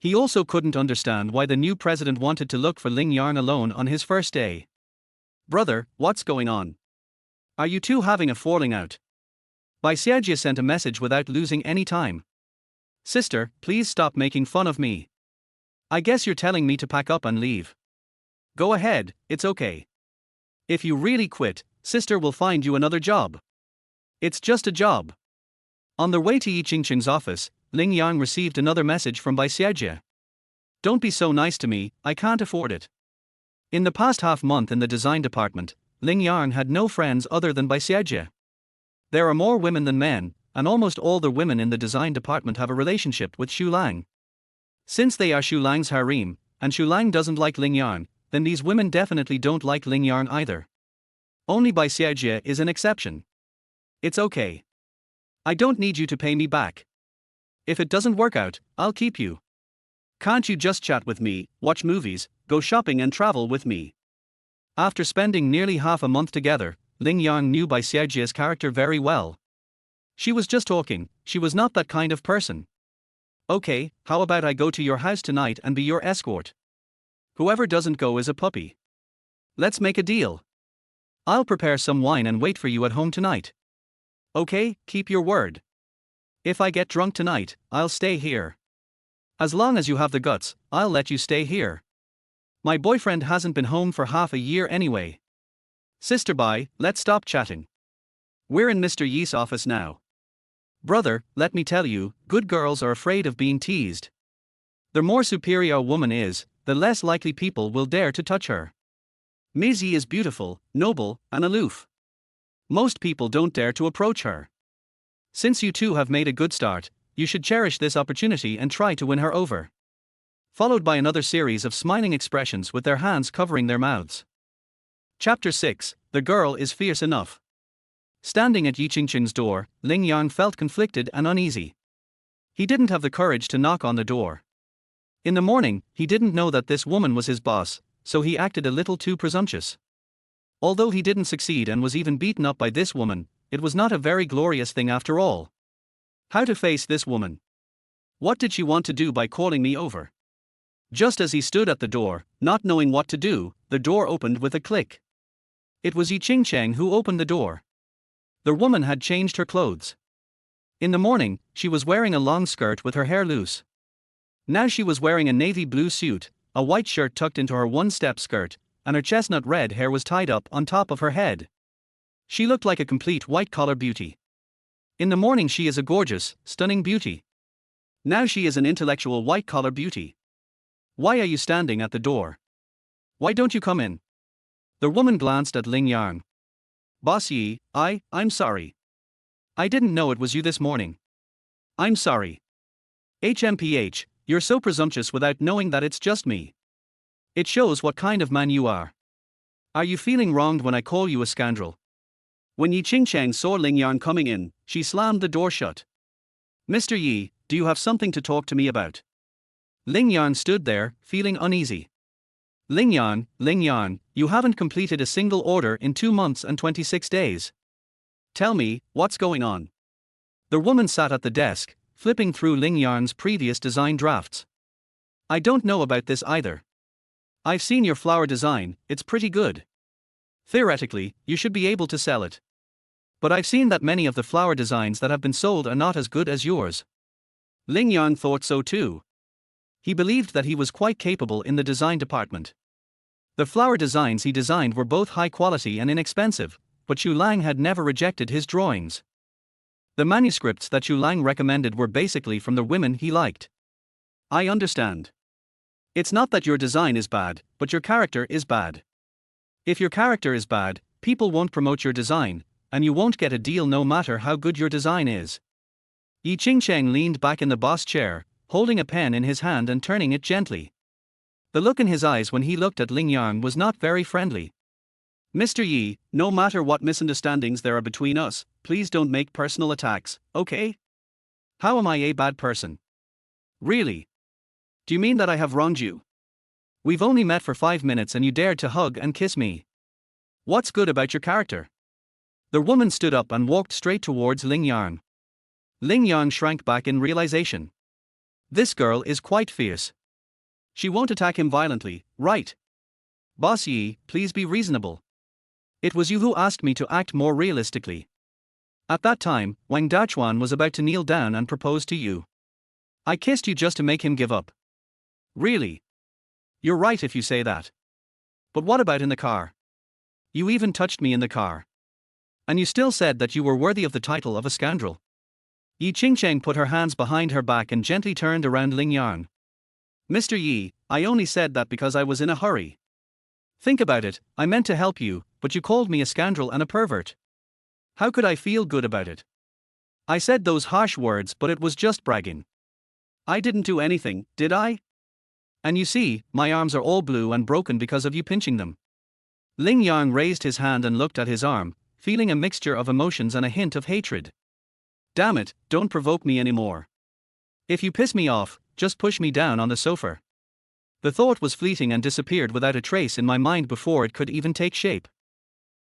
S1: He also couldn't understand why the new president wanted to look for Ling Yang alone on his first day. Brother, what's going on? Are you two having a falling out? Bai Xiaojie sent a message without losing any time. Sister, please stop making fun of me. I guess you're telling me to pack up and leave. Go ahead, it's okay. If you really quit, sister will find you another job. It's just a job. On their way to Yi Qingqing's office, Ling Yang received another message from Bai Xiajie. Don't be so nice to me, I can't afford it. In the past half month in the design department, Ling Yang had no friends other than Bai Xiajie. There are more women than men, and almost all the women in the design department have a relationship with Xu Lang. Since they are Xu Lang's harem, and Xu Lang doesn't like Ling Yang, then these women definitely don't like Ling Yang either. Only Bai Xiajie is an exception. It's okay. I don't need you to pay me back. If it doesn't work out, I'll keep you. Can't you just chat with me, watch movies, go shopping and travel with me? After spending nearly half a month together, Ling Yang knew Bai Xiajie's character very well. She was just talking, she was not that kind of person. Okay, how about I go to your house tonight and be your escort? Whoever doesn't go is a puppy. Let's make a deal. I'll prepare some wine and wait for you at home tonight. Okay, keep your word. If I get drunk tonight, I'll stay here. As long as you have the guts, I'll let you stay here. My boyfriend hasn't been home for half a year anyway. Sister Bai, let's stop chatting. We're in Mr. Yi's office now. Brother, let me tell you, good girls are afraid of being teased. The more superior a woman is, the less likely people will dare to touch her. Ms. Yi is beautiful, noble, and aloof. Most people don't dare to approach her. Since you two have made a good start, you should cherish this opportunity and try to win her over. Followed by another series of smiling expressions with their hands covering their mouths. Chapter 6, The Girl is Fierce Enough. Standing at Yi Qingqing's door, Ling Yang felt conflicted and uneasy. He didn't have the courage to knock on the door. In the morning, he didn't know that this woman was his boss, so he acted a little too presumptuous. Although he didn't succeed and was even beaten up by this woman, it was not a very glorious thing after all. How to face this woman? What did she want to do by calling me over? Just as he stood at the door, not knowing what to do, the door opened with a click. It was Yi Qingqing who opened the door. The woman had changed her clothes. In the morning, she was wearing a long skirt with her hair loose. Now she was wearing a navy blue suit, a white shirt tucked into her one-step skirt, and her chestnut red hair was tied up on top of her head. She looked like a complete white-collar beauty. In the morning she is a gorgeous, stunning beauty. Now she is an intellectual white-collar beauty. Why are you standing at the door? Why don't you come in? The woman glanced at Ling Yang. Boss Yi, I'm sorry. I didn't know it was you this morning. I'm sorry. HMPH, you're so presumptuous without knowing that it's just me. It shows what kind of man you are. Are you feeling wronged when I call you a scoundrel? When Yi Qingqing saw Ling Yang coming in, she slammed the door shut. Mr. Yi, do you have something to talk to me about? Ling Yang stood there, feeling uneasy. Ling Yang, you haven't completed a single order in 2 months and 26 days. Tell me, what's going on? The woman sat at the desk, flipping through Ling Yang's previous design drafts. I don't know about this either. I've seen your flower design, it's pretty good. Theoretically, you should be able to sell it. But I've seen that many of the flower designs that have been sold are not as good as yours. Ling Yang thought so too. He believed that he was quite capable in the design department. The flower designs he designed were both high quality and inexpensive, but Xu Lang had never rejected his drawings. The manuscripts that Xu Lang recommended were basically from the women he liked. I understand. It's not that your design is bad, but your character is bad. If your character is bad, people won't promote your design, and you won't get a deal no matter how good your design is. Yi Qingqing leaned back in the boss chair, holding a pen in his hand and turning it gently. The look in his eyes when he looked at Ling Yang was not very friendly. Mr. Yi, no matter what misunderstandings there are between us, please don't make personal attacks, okay? How am I a bad person? Really? Do you mean that I have wronged you? We've only met for 5 minutes and you dared to hug and kiss me. What's good about your character? The woman stood up and walked straight towards Ling Yang. Ling Yang shrank back in realization. This girl is quite fierce. She won't attack him violently, right? Boss Yi, please be reasonable. It was you who asked me to act more realistically. At that time, Wang Dachuan was about to kneel down and propose to you. I kissed you just to make him give up. Really? You're right if you say that. But what about in the car? You even touched me in the car. And you still said that you were worthy of the title of a scoundrel. Yi Qingcheng put her hands behind her back and gently turned around Ling Yang. Mr. Yi, I only said that because I was in a hurry. Think about it, I meant to help you, but you called me a scoundrel and a pervert. How could I feel good about it? I said those harsh words, but it was just bragging. I didn't do anything, did I? And you see, my arms are all blue and broken because of you pinching them. Ling Yang raised his hand and looked at his arm, feeling a mixture of emotions and a hint of hatred. Damn it, don't provoke me anymore. If you piss me off, just push me down on the sofa. The thought was fleeting and disappeared without a trace in my mind before it could even take shape.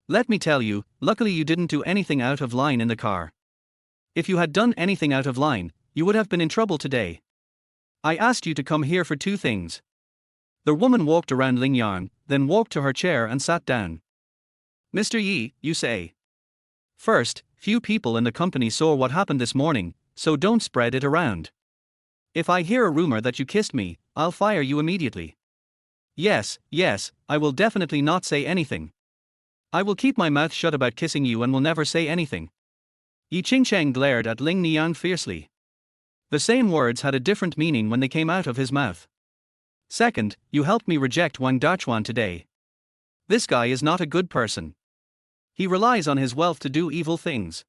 S1: Let me tell you, luckily you didn't do anything out of line in the car. If you had done anything out of line, you would have been in trouble today. I asked you to come here for two things. The woman walked around Ling Yang, then walked to her chair and sat down. Mr. Yi, you say. First, few people in the company saw what happened this morning, so don't spread it around. If I hear a rumor that you kissed me, I'll fire you immediately. Yes, I will definitely not say anything. I will keep my mouth shut about kissing you and will never say anything. Yi Qingcheng glared at Ling Yang fiercely. The same words had a different meaning when they came out of his mouth. Second, you helped me reject Wang Dachuan today. This guy is not a good person. He relies on his wealth to do evil things.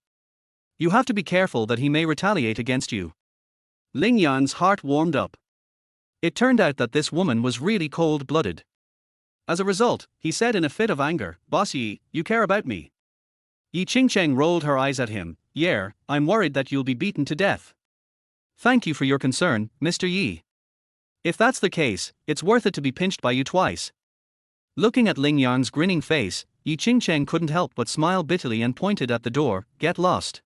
S1: You have to be careful that he may retaliate against you. Ling Yan's heart warmed up. It turned out that this woman was really cold-blooded. As a result, he said in a fit of anger, Boss Yi, you care about me. Yi Qingcheng rolled her eyes at him. Yeah, I'm worried that you'll be beaten to death. Thank you for your concern, Mr. Yi. If that's the case, it's worth it to be pinched by you twice. Looking at Ling Yang's grinning face, Yi Qingcheng couldn't help but smile bitterly and pointed at the door, get lost.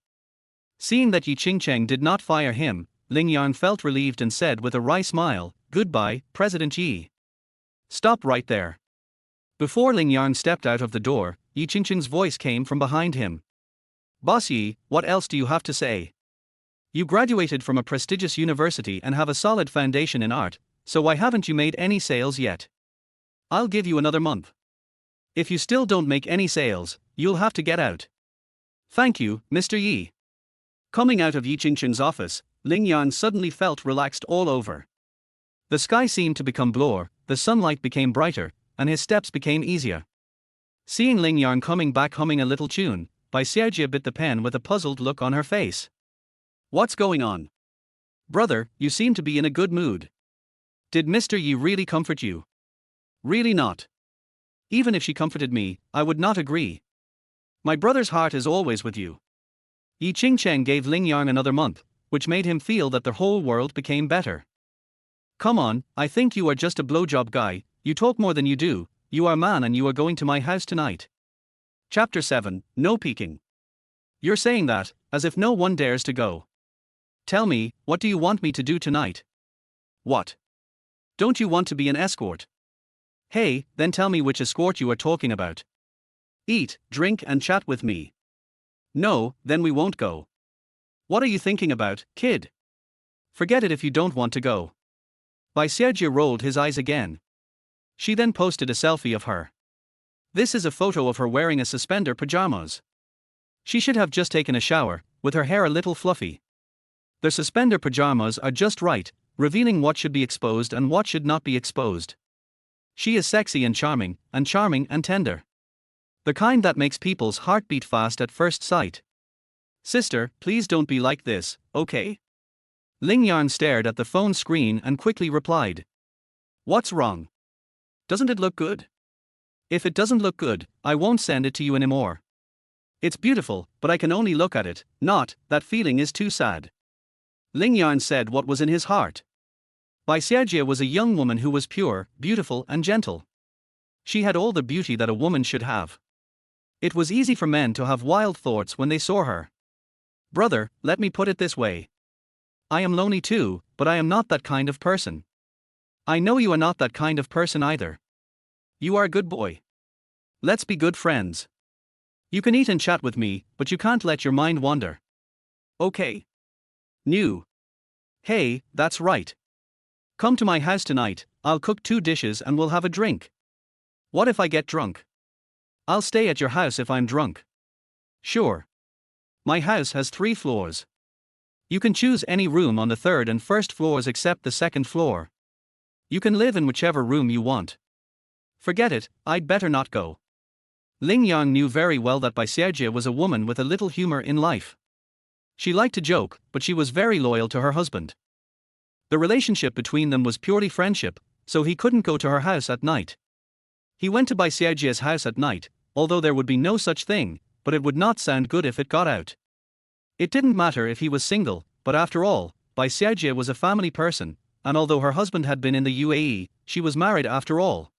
S1: Seeing that Yi Qingcheng did not fire him, Ling Yang felt relieved and said with a wry smile, Goodbye, President Yi. Stop right there. Before Ling Yang stepped out of the door, Yi Qingcheng's voice came from behind him. Boss Yi, what else do you have to say? You graduated from a prestigious university and have a solid foundation in art, so why haven't you made any sales yet? I'll give you another month. If you still don't make any sales, you'll have to get out. Thank you, Mr. Yi. Coming out of Yi Qingcheng's office, Ling Yang suddenly felt relaxed all over. The sky seemed to become bluer, the sunlight became brighter, and his steps became easier. Seeing Ling Yang coming back humming a little tune, Bai Xiaojie bit the pen with a puzzled look on her face. What's going on? Brother, you seem to be in a good mood. Did Mr. Yi really comfort you? Really not. Even if she comforted me, I would not agree. My brother's heart is always with you. Yi Qingcheng gave Ling Yang another month, which made him feel that the whole world became better. Come on, I think you are just a blowjob guy, you talk more than you do, you are a man and you are going to my house tonight. Chapter 7, No Peeking. You're saying that, as if no one dares to go. Tell me, what do you want me to do tonight? What? Don't you want to be an escort? Hey, then tell me which escort you are talking about. Eat, drink and chat with me. No, then we won't go. What are you thinking about, kid? Forget it if you don't want to go. Bai Xiaojie rolled his eyes again. She then posted a selfie of her. This is a photo of her wearing a suspender pajamas. She should have just taken a shower, with her hair a little fluffy. The suspender pajamas are just right, revealing what should be exposed and what should not be exposed. She is sexy and charming and tender. The kind that makes people's heart beat fast at first sight. Sister, please don't be like this, okay? Ling Yang stared at the phone screen and quickly replied. What's wrong? Doesn't it look good? If it doesn't look good, I won't send it to you anymore. It's beautiful, but I can only look at it, not, that feeling is too sad. Ling Yang said what was in his heart. Bai Xiaojie was a young woman who was pure, beautiful and gentle. She had all the beauty that a woman should have. It was easy for men to have wild thoughts when they saw her. Brother, let me put it this way. I am lonely too, but I am not that kind of person. I know you are not that kind of person either. You are a good boy. Let's be good friends. You can eat and chat with me, but you can't let your mind wander. Okay. New. Hey, that's right. Come to my house tonight, I'll cook 2 dishes and we'll have a drink. What if I get drunk? I'll stay at your house if I'm drunk. Sure. My house has 3 floors. You can choose any room on the third and first floors except the second floor. You can live in whichever room you want. Forget it, I'd better not go. Ling Yang knew very well that Baisejia was a woman with a little humor in life. She liked to joke, but she was very loyal to her husband. The relationship between them was purely friendship, so he couldn't go to her house at night. He went to Baisejia's house at night, although there would be no such thing, but it would not sound good if it got out. It didn't matter if he was single, but after all, Baisejia was a family person, and although her husband had been in the UAE, she was married after all.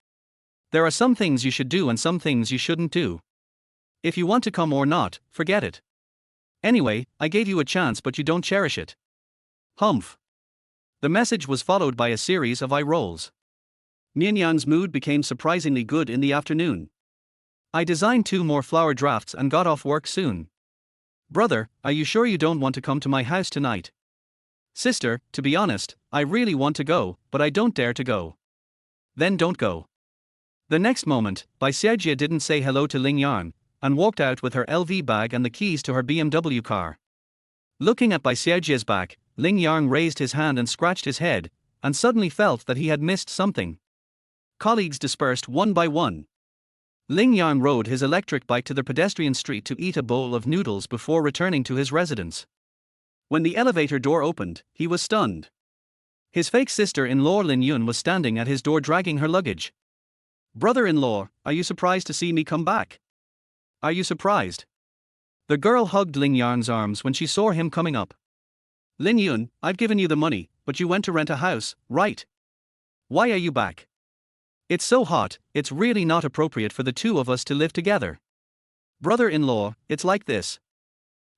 S1: There are some things you should do and some things you shouldn't do. If you want to come or not, forget it. Anyway, I gave you a chance but you don't cherish it. Humph. The message was followed by a series of eye rolls. Ling Yang's mood became surprisingly good in the afternoon. I designed 2 more flower drafts and got off work soon. Brother, are you sure you don't want to come to my house tonight? Sister, to be honest, I really want to go, but I don't dare to go. Then don't go. The next moment, Baisejia didn't say hello to Ling Yang, and walked out with her LV bag and the keys to her BMW car. Looking at Baisejia's back, Ling Yang raised his hand and scratched his head, and suddenly felt that he had missed something. Colleagues dispersed one by one. Ling Yang rode his electric bike to the pedestrian street to eat a bowl of noodles before returning to his residence. When the elevator door opened, he was stunned. His fake sister-in-law Lin Yun was standing at his door dragging her luggage. Brother-in-law, are you surprised to see me come back? Are you surprised? The girl hugged Ling Yang's arms when she saw him coming up. Lin Yun, I've given you the money, but you went to rent a house, right? Why are you back? It's so hot, it's really not appropriate for the 2 of us to live together. Brother-in-law, it's like this.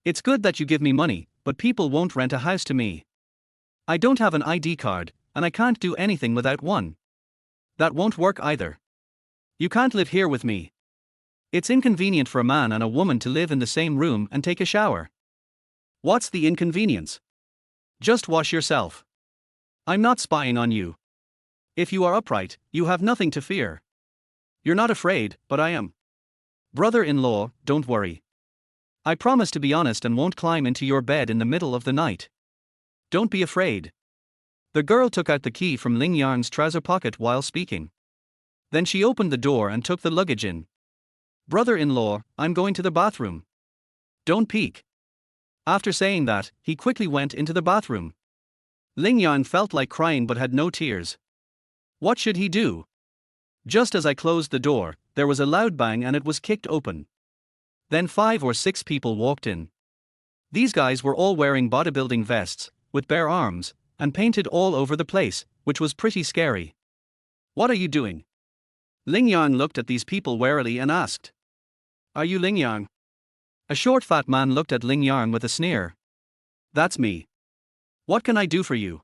S1: It's good that you give me money, but people won't rent a house to me. I don't have an ID card, and I can't do anything without one. That won't work either. You can't live here with me. It's inconvenient for a man and a woman to live in the same room and take a shower. What's the inconvenience? Just wash yourself. I'm not spying on you. If you are upright, you have nothing to fear. You're not afraid, but I am. Brother-in-law, don't worry. I promise to be honest and won't climb into your bed in the middle of the night. Don't be afraid. The girl took out the key from Ling Yang's trouser pocket while speaking. Then she opened the door and took the luggage in. Brother-in-law, I'm going to the bathroom. Don't peek. After saying that, he quickly went into the bathroom. Ling Yang felt like crying but had no tears. What should he do? Just as I closed the door, there was a loud bang and it was kicked open. Then 5 or 6 people walked in. These guys were all wearing bodybuilding vests, with bare arms, and painted all over the place, which was pretty scary. What are you doing? Ling Yang looked at these people warily and asked. Are you Ling Yang? A short fat man looked at Ling Yang with a sneer. That's me. What can I do for you?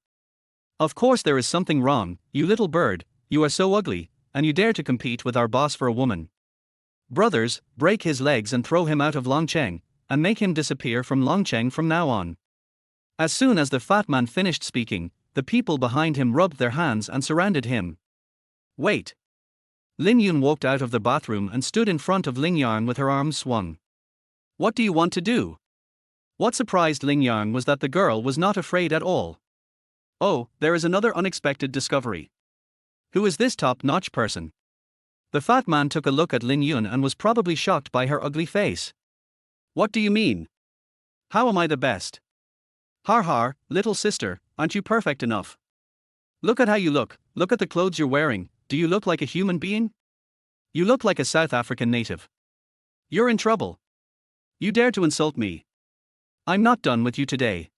S1: Of course there is something wrong, you little bird, you are so ugly, and you dare to compete with our boss for a woman. Brothers, break his legs and throw him out of Longcheng, and make him disappear from Longcheng from now on. As soon as the fat man finished speaking, the people behind him rubbed their hands and surrounded him. Wait. Lin Yun walked out of the bathroom and stood in front of Ling Yang with her arms swung. What do you want to do? What surprised Ling Yang was that the girl was not afraid at all. Oh, there is another unexpected discovery. Who is this top-notch person? The fat man took a look at Lin Yun and was probably shocked by her ugly face. What do you mean? How am I the best? Har har, little sister, aren't you perfect enough? Look at how you look at the clothes you're wearing, do you look like a human being? You look like a South African native. You're in trouble. You dare to insult me. I'm not done with you today.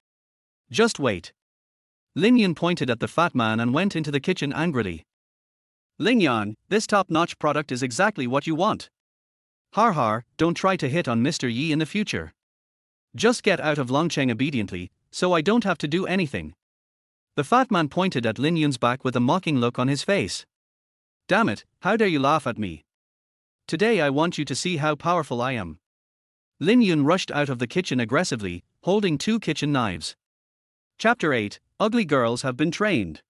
S1: Just wait. Lin Yun pointed at the fat man and went into the kitchen angrily. Ling Yang, this top-notch product is exactly what you want. Har har, don't try to hit on Mr. Yi in the future. Just get out of Longcheng obediently, so I don't have to do anything. The fat man pointed at Lin Yun's back with a mocking look on his face. Damn it, how dare you laugh at me? Today I want you to see how powerful I am. Lin Yun rushed out of the kitchen aggressively, holding 2 kitchen knives. Chapter 8, Ugly Girls Have Been Trained.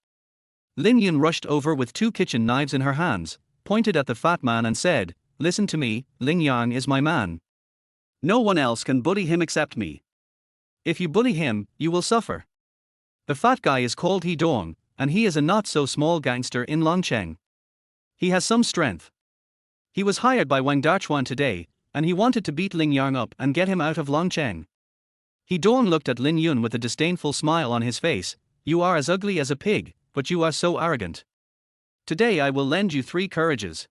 S1: Lin Yun rushed over with two kitchen knives in her hands, pointed at the fat man and said, "Listen to me, Ling Yang is my man. No one else can bully him except me. If you bully him, you will suffer." The fat guy is called He Dong, and he is a not-so-small gangster in Longcheng. He has some strength. He was hired by Wang Dachuan today, and he wanted to beat Ling Yang up and get him out of Longcheng. He Dong looked at Lin Yun with a disdainful smile on his face. "You are as ugly as a pig, but you are so arrogant. Today I will lend you 3 courages.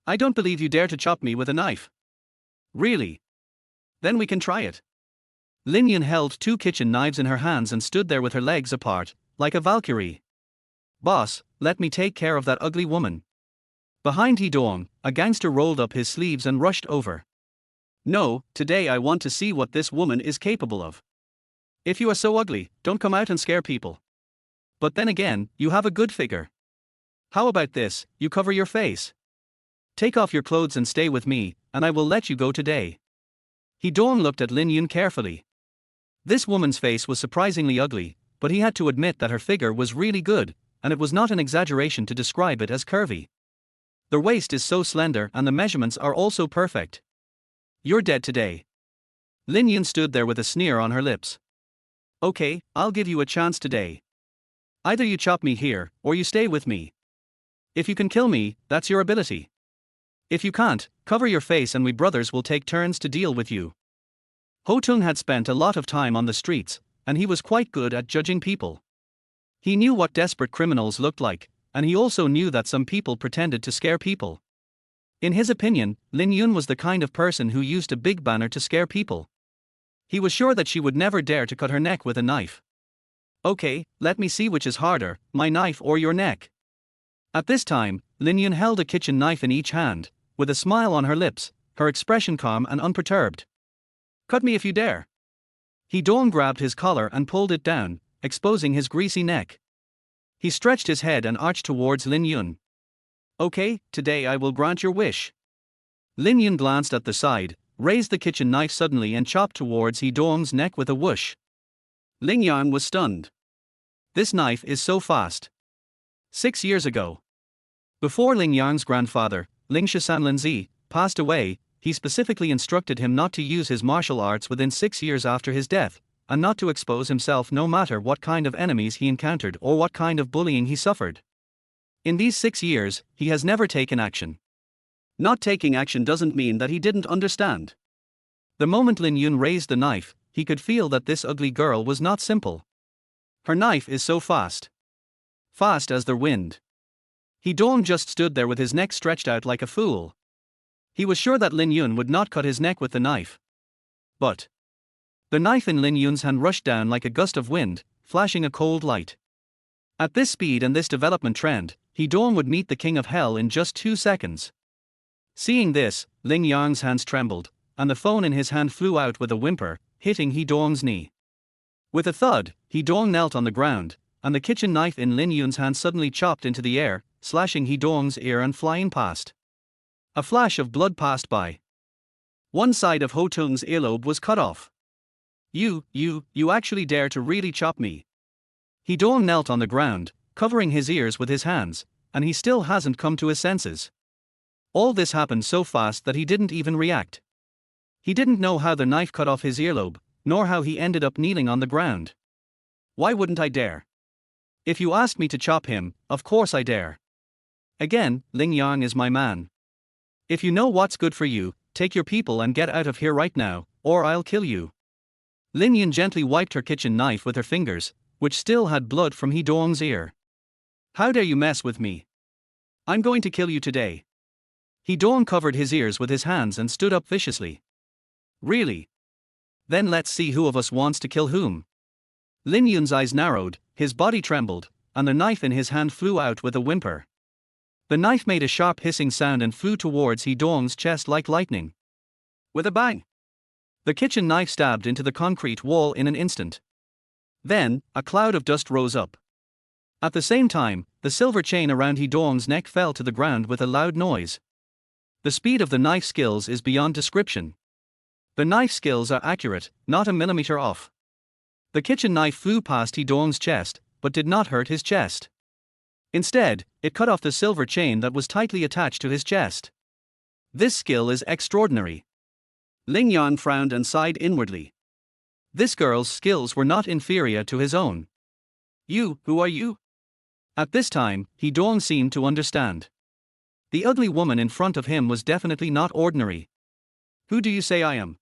S1: I don't believe you dare to chop me with a knife." "Really? Then we can try it." Lin Yun held 2 kitchen knives in her hands and stood there with her legs apart, like a Valkyrie. "Boss, let me take care of that ugly woman." Behind He Dong, a gangster rolled up his sleeves and rushed over. "No, today I want to see what this woman is capable of. If you are so ugly, don't come out and scare people. But then again, you have a good figure. How about this, you cover your face? Take off your clothes and stay with me, and I will let you go today." He Dong looked at Lin Yun carefully. This woman's face was surprisingly ugly, but he had to admit that her figure was really good, and it was not an exaggeration to describe it as curvy. The waist is so slender and the measurements are also perfect. "You're dead today." Lin Yun stood there with a sneer on her lips. "Okay, I'll give you a chance today. Either you chop me here, or you stay with me. If you can kill me, that's your ability. If you can't, cover your face and we brothers will take turns to deal with you." Ho Tung had spent a lot of time on the streets, and he was quite good at judging people. He knew what desperate criminals looked like, and he also knew that some people pretended to scare people. In his opinion, Lin Yun was the kind of person who used a big banner to scare people. He was sure that she would never dare to cut her neck with a knife. "Okay, let me see which is harder, my knife or your neck." At this time, Lin Yun held a kitchen knife in each hand, with a smile on her lips, her expression calm and unperturbed. "Cut me if you dare." He Dong grabbed his collar and pulled it down, exposing his greasy neck. He stretched his head and arched towards Lin Yun. "Okay, today I will grant your wish." Lin Yun glanced at the side, raised the kitchen knife suddenly and chopped towards He Dong's neck with a whoosh. Ling Yang was stunned. This knife is so fast. 6 years ago, before Ling Yang's grandfather, Ling Shisanlinzi, passed away, he specifically instructed him not to use his martial arts within 6 years after his death, and not to expose himself no matter what kind of enemies he encountered or what kind of bullying he suffered. In these 6 years, he has never taken action. Not taking action doesn't mean that he didn't understand. The moment Lin Yun raised the knife, he could feel that this ugly girl was not simple. Her knife is so fast. Fast as the wind. He Dong just stood there with his neck stretched out like a fool. He was sure that Lin Yun would not cut his neck with the knife. But the knife in Lin Yun's hand rushed down like a gust of wind, flashing a cold light. At this speed and this development trend, He Dong would meet the king of hell in just 2 seconds. Seeing this, Ling Yang's hands trembled, and the phone in his hand flew out with a whimper, hitting He Dong's knee. With a thud, He Dong knelt on the ground, and the kitchen knife in Lin Yun's hand suddenly chopped into the air, slashing He Dong's ear and flying past. A flash of blood passed by. One side of Ho Tung's earlobe was cut off. You actually dare to really chop me?" He Dong knelt on the ground, covering his ears with his hands, and he still hasn't come to his senses. All this happened so fast that he didn't even react. He didn't know how the knife cut off his earlobe, nor how he ended up kneeling on the ground. "Why wouldn't I dare? If you ask me to chop him, of course I dare. Again, Ling Yang is my man. If you know what's good for you, take your people and get out of here right now, or I'll kill you." Lin Yun gently wiped her kitchen knife with her fingers, which still had blood from He Dong's ear. "How dare you mess with me? I'm going to kill you today." He Dong covered his ears with his hands and stood up viciously. "Really? Then let's see who of us wants to kill whom." Lin Yun's eyes narrowed, his body trembled, and the knife in his hand flew out with a whimper. The knife made a sharp hissing sound and flew towards He Dong's chest like lightning. With a bang, the kitchen knife stabbed into the concrete wall in an instant. Then, a cloud of dust rose up. At the same time, the silver chain around He Dong's neck fell to the ground with a loud noise. The speed of the knife skills is beyond description. The knife skills are accurate, not a millimeter off. The kitchen knife flew past He Dong's chest, but did not hurt his chest. Instead, it cut off the silver chain that was tightly attached to his chest. This skill is extraordinary. Ling Yang frowned and sighed inwardly. This girl's skills were not inferior to his own. Who are you? At this time, He Dong seemed to understand. The ugly woman in front of him was definitely not ordinary. Who do you say I am?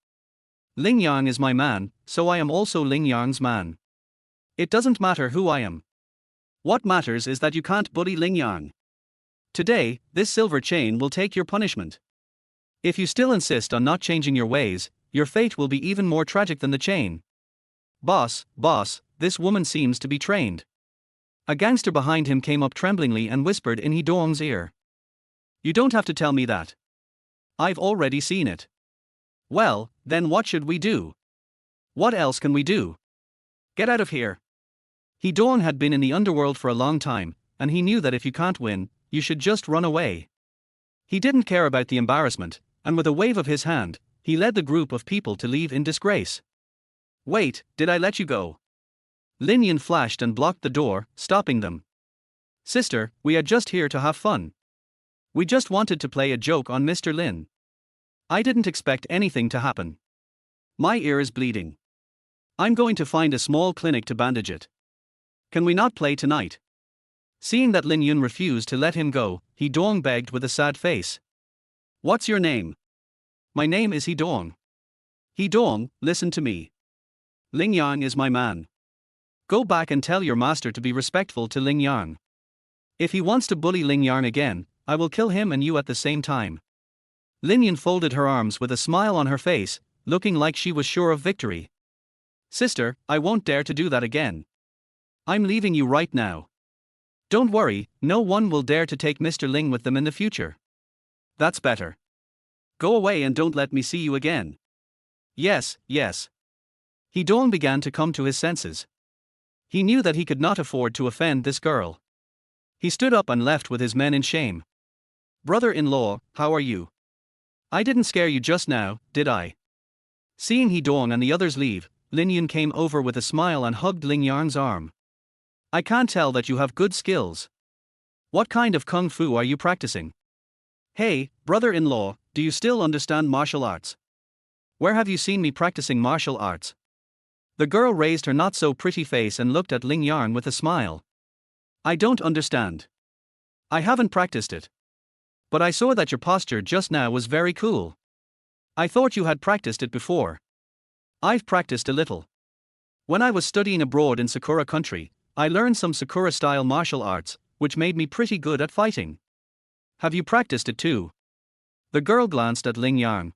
S1: Ling Yang is my man, so I am also Ling Yang's man. It doesn't matter who I am. What matters is that you can't bully Ling Yang. Today, this silver chain will take your punishment. If you still insist on not changing your ways, your fate will be even more tragic than the chain. Boss, this woman seems to be trained. A gangster behind him came up tremblingly and whispered in He Dong's ear. You don't have to tell me that. I've already seen it. Well, then what should we do? What else can we do? Get out of here. He Dong had been in the underworld for a long time, and he knew that if you can't win, you should just run away. He didn't care about the embarrassment, and with a wave of his hand, he led the group of people to leave in disgrace. Wait, did I let you go? Lin Yan flashed and blocked the door, stopping them. Sister, we are just here to have fun. We just wanted to play a joke on Mr. Lin. I didn't expect anything to happen. My ear is bleeding. I'm going to find a small clinic to bandage it. Can we not play tonight? Seeing that Lin Yun refused to let him go, He Dong begged with a sad face. What's your name? My name is He Dong. He Dong, listen to me. Ling Yang is my man. Go back and tell your master to be respectful to Ling Yang. If he wants to bully Ling Yang again, I will kill him and you at the same time. Lin Yan folded her arms with a smile on her face, looking like she was sure of victory. Sister, I won't dare to do that again. I'm leaving you right now. Don't worry, no one will dare to take Mr. Ling with them in the future. That's better. Go away and don't let me see you again. Yes. He Dong began to come to his senses. He knew that he could not afford to offend this girl. He stood up and left with his men in shame. Brother-in-law, how are you? I didn't scare you just now, did I? Seeing He Dong and the others leave, Lin Yun came over with a smile and hugged Ling Yang's arm. I can't tell that you have good skills. What kind of kung fu are you practicing? Hey, brother-in-law, do you still understand martial arts? Where have you seen me practicing martial arts? The girl raised her not-so-pretty face and looked at Ling Yang with a smile. I don't understand. I haven't practiced it. But I saw that your posture just now was very cool. I thought you had practiced it before. I've practiced a little. When I was studying abroad in Sakura country, I learned some Sakura-style martial arts, which made me pretty good at fighting. Have you practiced it too? The girl glanced at Ling Yang.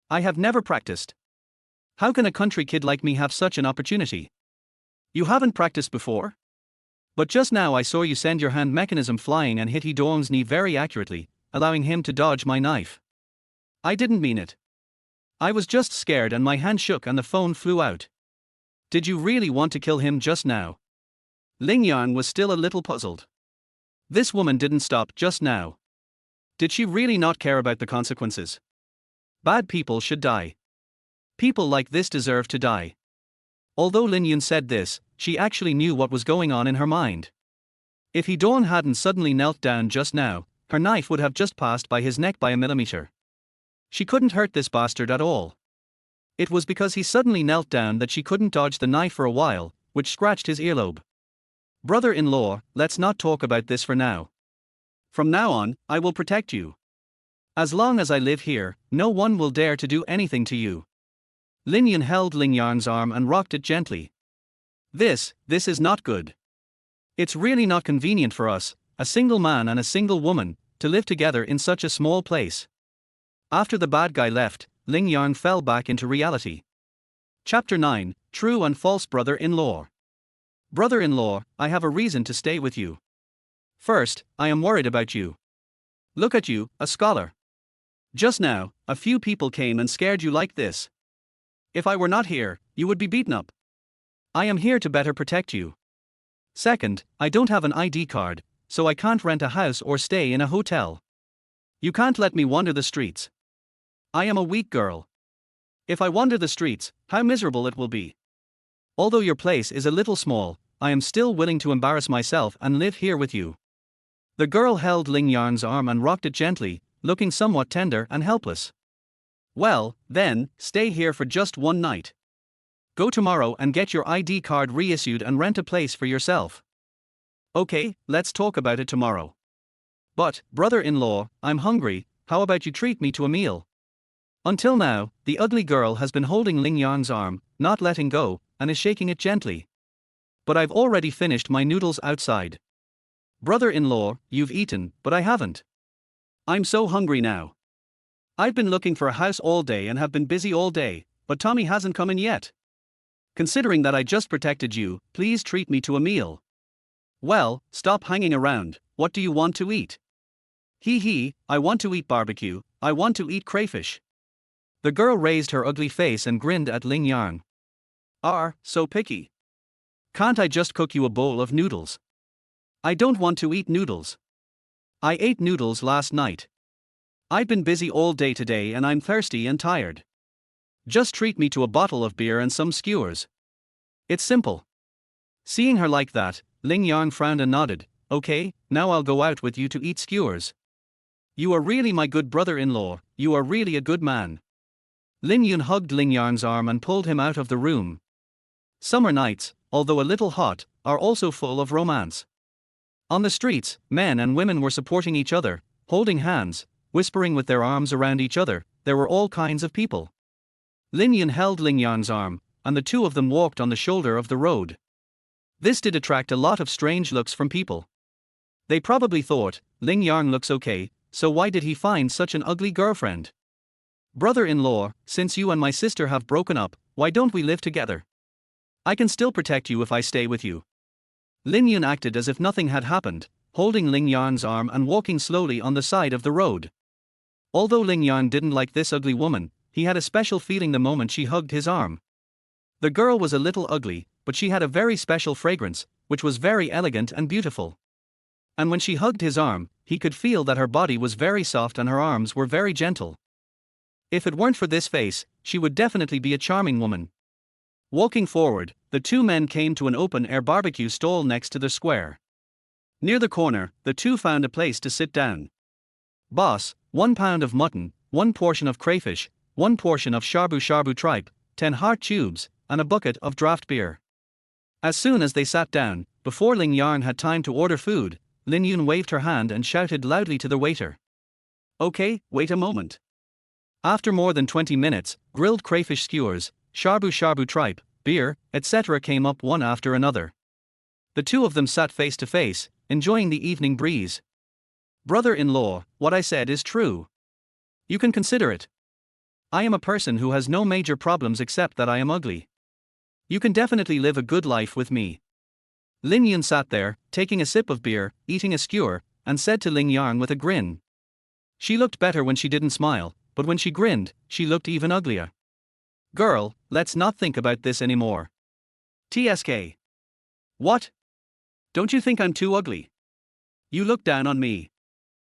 S1: I have never practiced. How can a country kid like me have such an opportunity? You haven't practiced before? But just now I saw you send your hand mechanism flying and hit He Dong's knee very accurately, allowing him to dodge my knife. I didn't mean it. I was just scared and my hand shook and the phone flew out. Did you really want to kill him just now? Ling Yang was still a little puzzled. This woman didn't stop just now. Did she really not care about the consequences? Bad people should die. People like this deserve to die. Although Lin Yun said this, she actually knew what was going on in her mind. If He Dong hadn't suddenly knelt down just now, her knife would have just passed by his neck by a millimeter. She couldn't hurt this bastard at all. It was because he suddenly knelt down that she couldn't dodge the knife for a while, which scratched his earlobe. Brother-in-law, let's not talk about this for now. From now on, I will protect you. As long as I live here, no one will dare to do anything to you. Lin Yun held Ling Yang's arm and rocked it gently. This is not good. It's really not convenient for us, a single man and a single woman, to live together in such a small place. After the bad guy left, Ling Yang fell back into reality. Chapter 9, True and False Brother-in-Law. Brother-in-law, I have a reason to stay with you. First, I am worried about you. Look at you, a scholar. Just now, a few people came and scared you like this. If I were not here, you would be beaten up. I am here to better protect you. Second, I don't have an ID card, so I can't rent a house or stay in a hotel. You can't let me wander the streets. I am a weak girl. If I wander the streets, how miserable it will be. Although your place is a little small, I am still willing to embarrass myself and live here with you. The girl held Ling Yang's arm and rocked it gently, looking somewhat tender and helpless. Well, then, stay here for just one night. Go tomorrow and get your ID card reissued and rent a place for yourself. Okay, let's talk about it tomorrow. But, brother-in-law, I'm hungry, how about you treat me to a meal? Until now, the ugly girl has been holding Ling Yang's arm, not letting go, and is shaking it gently. But I've already finished my noodles outside. Brother-in-law, you've eaten, but I haven't. I'm so hungry now. I've been looking for a house all day and have been busy all day, but Tommy hasn't come in yet. Considering that I just protected you, please treat me to a meal. Well, stop hanging around, what do you want to eat? Hee, I want to eat barbecue, I want to eat crayfish. The girl raised her ugly face and grinned at Ling Yang. So picky. Can't I just cook you a bowl of noodles? I don't want to eat noodles. I ate noodles last night. I've been busy all day today and I'm thirsty and tired. Just treat me to a bottle of beer and some skewers. It's simple. Seeing her like that, Ling Yang frowned and nodded. Okay, now I'll go out with you to eat skewers. You are really my good brother-in-law, you are really a good man. Lin Yun hugged Ling Yang's arm and pulled him out of the room. Summer nights, although a little hot, are also full of romance. On the streets, men and women were supporting each other, holding hands, whispering with their arms around each other. There were all kinds of people. Lin Yun held Ling Yang's arm, and the two of them walked on the shoulder of the road. This did attract a lot of strange looks from people. They probably thought, Ling Yang looks okay, so why did he find such an ugly girlfriend? Brother-in-law, since you and my sister have broken up, why don't we live together? I can still protect you if I stay with you. Lin Yun acted as if nothing had happened, holding Ling Yang's arm and walking slowly on the side of the road. Although Ling Yang didn't like this ugly woman, he had a special feeling the moment she hugged his arm. The girl was a little ugly, but she had a very special fragrance, which was very elegant and beautiful. And when she hugged his arm, he could feel that her body was very soft and her arms were very gentle. If it weren't for this face, she would definitely be a charming woman. Walking forward, the two men came to an open-air barbecue stall next to the square. Near the corner, the two found a place to sit down. Boss, 1 pound of mutton, 1 portion of crayfish, 1 portion of shabu tripe, 10 heart tubes, and a bucket of draft beer. As soon as they sat down, before Ling Yang had time to order food, Lin Yun waved her hand and shouted loudly to the waiter. Okay, wait a moment. After more than 20 minutes, grilled crayfish skewers, shabu tripe, beer, etc. came up one after another. The two of them sat face to face, enjoying the evening breeze. Brother-in-law, what I said is true. You can consider it. I am a person who has no major problems except that I am ugly. You can definitely live a good life with me. Lin Yun sat there, taking a sip of beer, eating a skewer, and said to Ling Yang with a grin. She looked better when she didn't smile, but when she grinned, she looked even uglier. Girl, let's not think about this anymore. TSK. What? Don't you think I'm too ugly? You look down on me.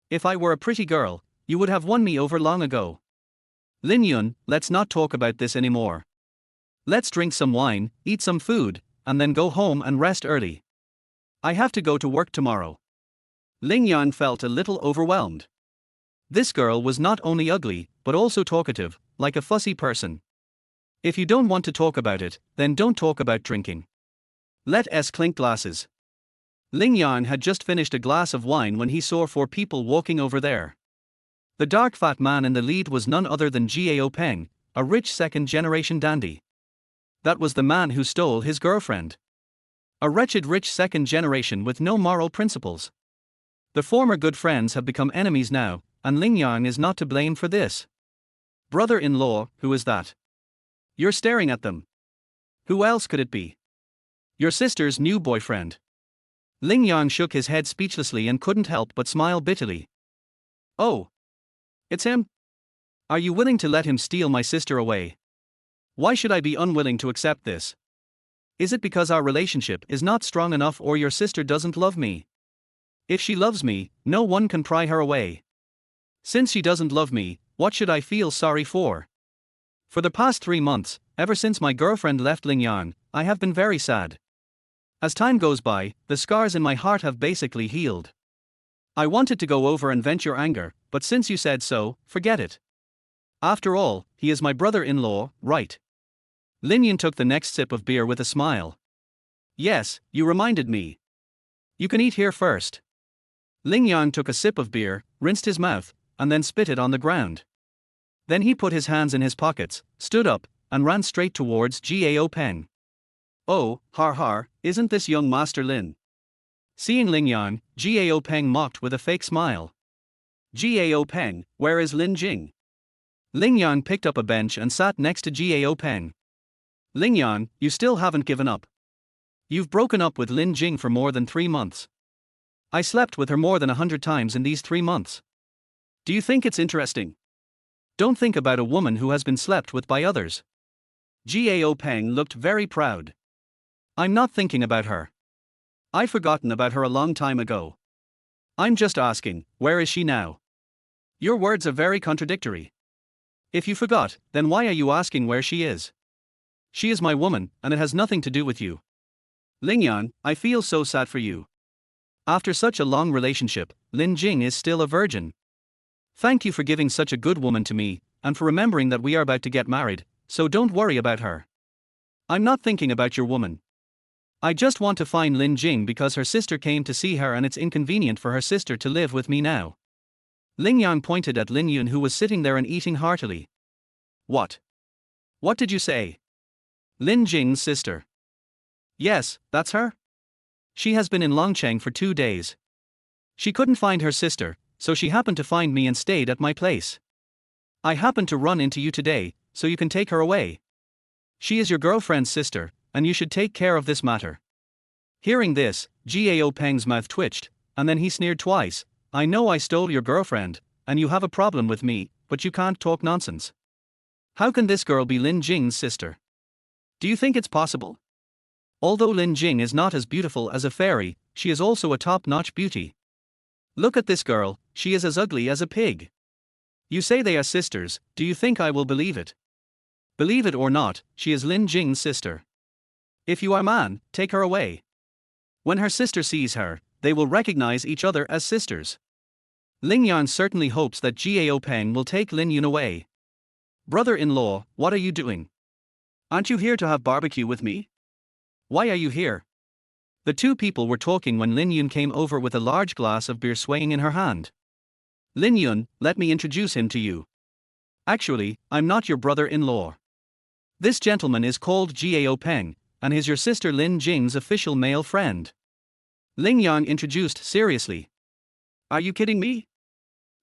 S1: If I were a pretty girl, you would have won me over long ago. Lin Yun, let's not talk about this anymore. Let's drink some wine, eat some food, and then go home and rest early. I have to go to work tomorrow. Ling Yang felt a little overwhelmed. This girl was not only ugly, but also talkative, like a fussy person. If you don't want to talk about it, then don't talk about drinking. Let us clink glasses. Ling Yang had just finished a glass of wine when he saw 4 people walking over there. The dark fat man in the lead was none other than Gao Peng, a rich second-generation dandy. That was the man who stole his girlfriend. A wretched rich second generation with no moral principles. The former good friends have become enemies now, and Ling Yang is not to blame for this. Brother-in-law, who is that? You're staring at them. Who else could it be? Your sister's new boyfriend. Ling Yang shook his head speechlessly and couldn't help but smile bitterly. Oh. It's him? Are you willing to let him steal my sister away? Why should I be unwilling to accept this? Is it because our relationship is not strong enough or your sister doesn't love me? If she loves me, no one can pry her away. Since she doesn't love me, what should I feel sorry for? For the past 3 months, ever since my girlfriend left Ling Yang, I have been very sad. As time goes by, the scars in my heart have basically healed. I wanted to go over and vent your anger, but since you said so, forget it. After all, he is my brother-in-law, right? Ling Yang took the next sip of beer with a smile. Yes, you reminded me. You can eat here first. Ling Yang took a sip of beer, rinsed his mouth, and then spit it on the ground. Then he put his hands in his pockets, stood up, and ran straight towards Gao Peng. Oh, har har, isn't this young Master Lin? Seeing Ling Yang, Gao Peng mocked with a fake smile. Gao Peng, where is Lin Jing? Ling Yang picked up a bench and sat next to Gao Peng. Ling Yang, you still haven't given up. You've broken up with Lin Jing for more than 3 months. I slept with her more than 100 times in these 3 months. Do you think it's interesting? Don't think about a woman who has been slept with by others. Gao Peng looked very proud. I'm not thinking about her. I've forgotten about her a long time ago. I'm just asking, where is she now? Your words are very contradictory. If you forgot, then why are you asking where she is? She is my woman, and it has nothing to do with you. Ling Yang, I feel so sad for you. After such a long relationship, Lin Jing is still a virgin. Thank you for giving such a good woman to me, and for remembering that we are about to get married, so don't worry about her. I'm not thinking about your woman. I just want to find Lin Jing because her sister came to see her and it's inconvenient for her sister to live with me now. Ling Yang pointed at Lin Yun, who was sitting there and eating heartily. What? What did you say? Lin Jing's sister. Yes, that's her. She has been in Longcheng for 2 days. She couldn't find her sister, so she happened to find me and stayed at my place. I happened to run into you today, so you can take her away. She is your girlfriend's sister, and you should take care of this matter. Hearing this, Gao Peng's mouth twitched, and then he sneered twice. I know I stole your girlfriend, and you have a problem with me, but you can't talk nonsense. How can this girl be Lin Jing's sister? Do you think it's possible? Although Lin Jing is not as beautiful as a fairy, she is also a top-notch beauty. Look at this girl, she is as ugly as a pig. You say they are sisters, do you think I will believe it? Believe it or not, she is Lin Jing's sister. If you are man, take her away. When her sister sees her, they will recognize each other as sisters. Ling Yan certainly hopes that Gao Peng will take Lin Yun away. Brother-in-law, what are you doing? Aren't you here to have barbecue with me? Why are you here? The two people were talking when Lin Yun came over with a large glass of beer swaying in her hand. Lin Yun, let me introduce him to you. Actually, I'm not your brother-in-law. This gentleman is called Gao Peng, and is your sister Lin Jing's official male friend. Ling Yang introduced seriously. Are you kidding me?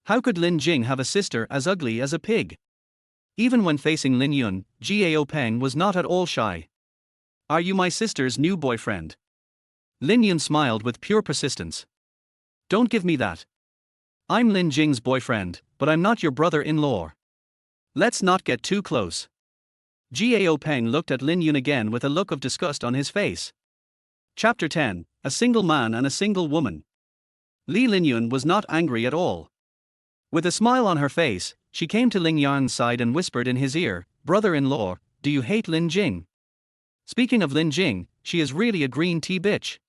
S1: How could Lin Jing have a sister as ugly as a pig? Even when facing Lin Yun, Gao Peng was not at all shy. Are you my sister's new boyfriend? Lin Yun smiled with pure persistence. Don't give me that. I'm Lin Jing's boyfriend, but I'm not your brother-in-law. Let's not get too close. Gao Peng looked at Lin Yun again with a look of disgust on his face. Chapter 10, A Single Man and a Single Woman. Lin Yun was not angry at all. With a smile on her face, she came to Ling Yang's side and whispered in his ear, Brother-in-law, do you hate Lin Jing? Speaking of Lin Jing, she is really a green tea bitch.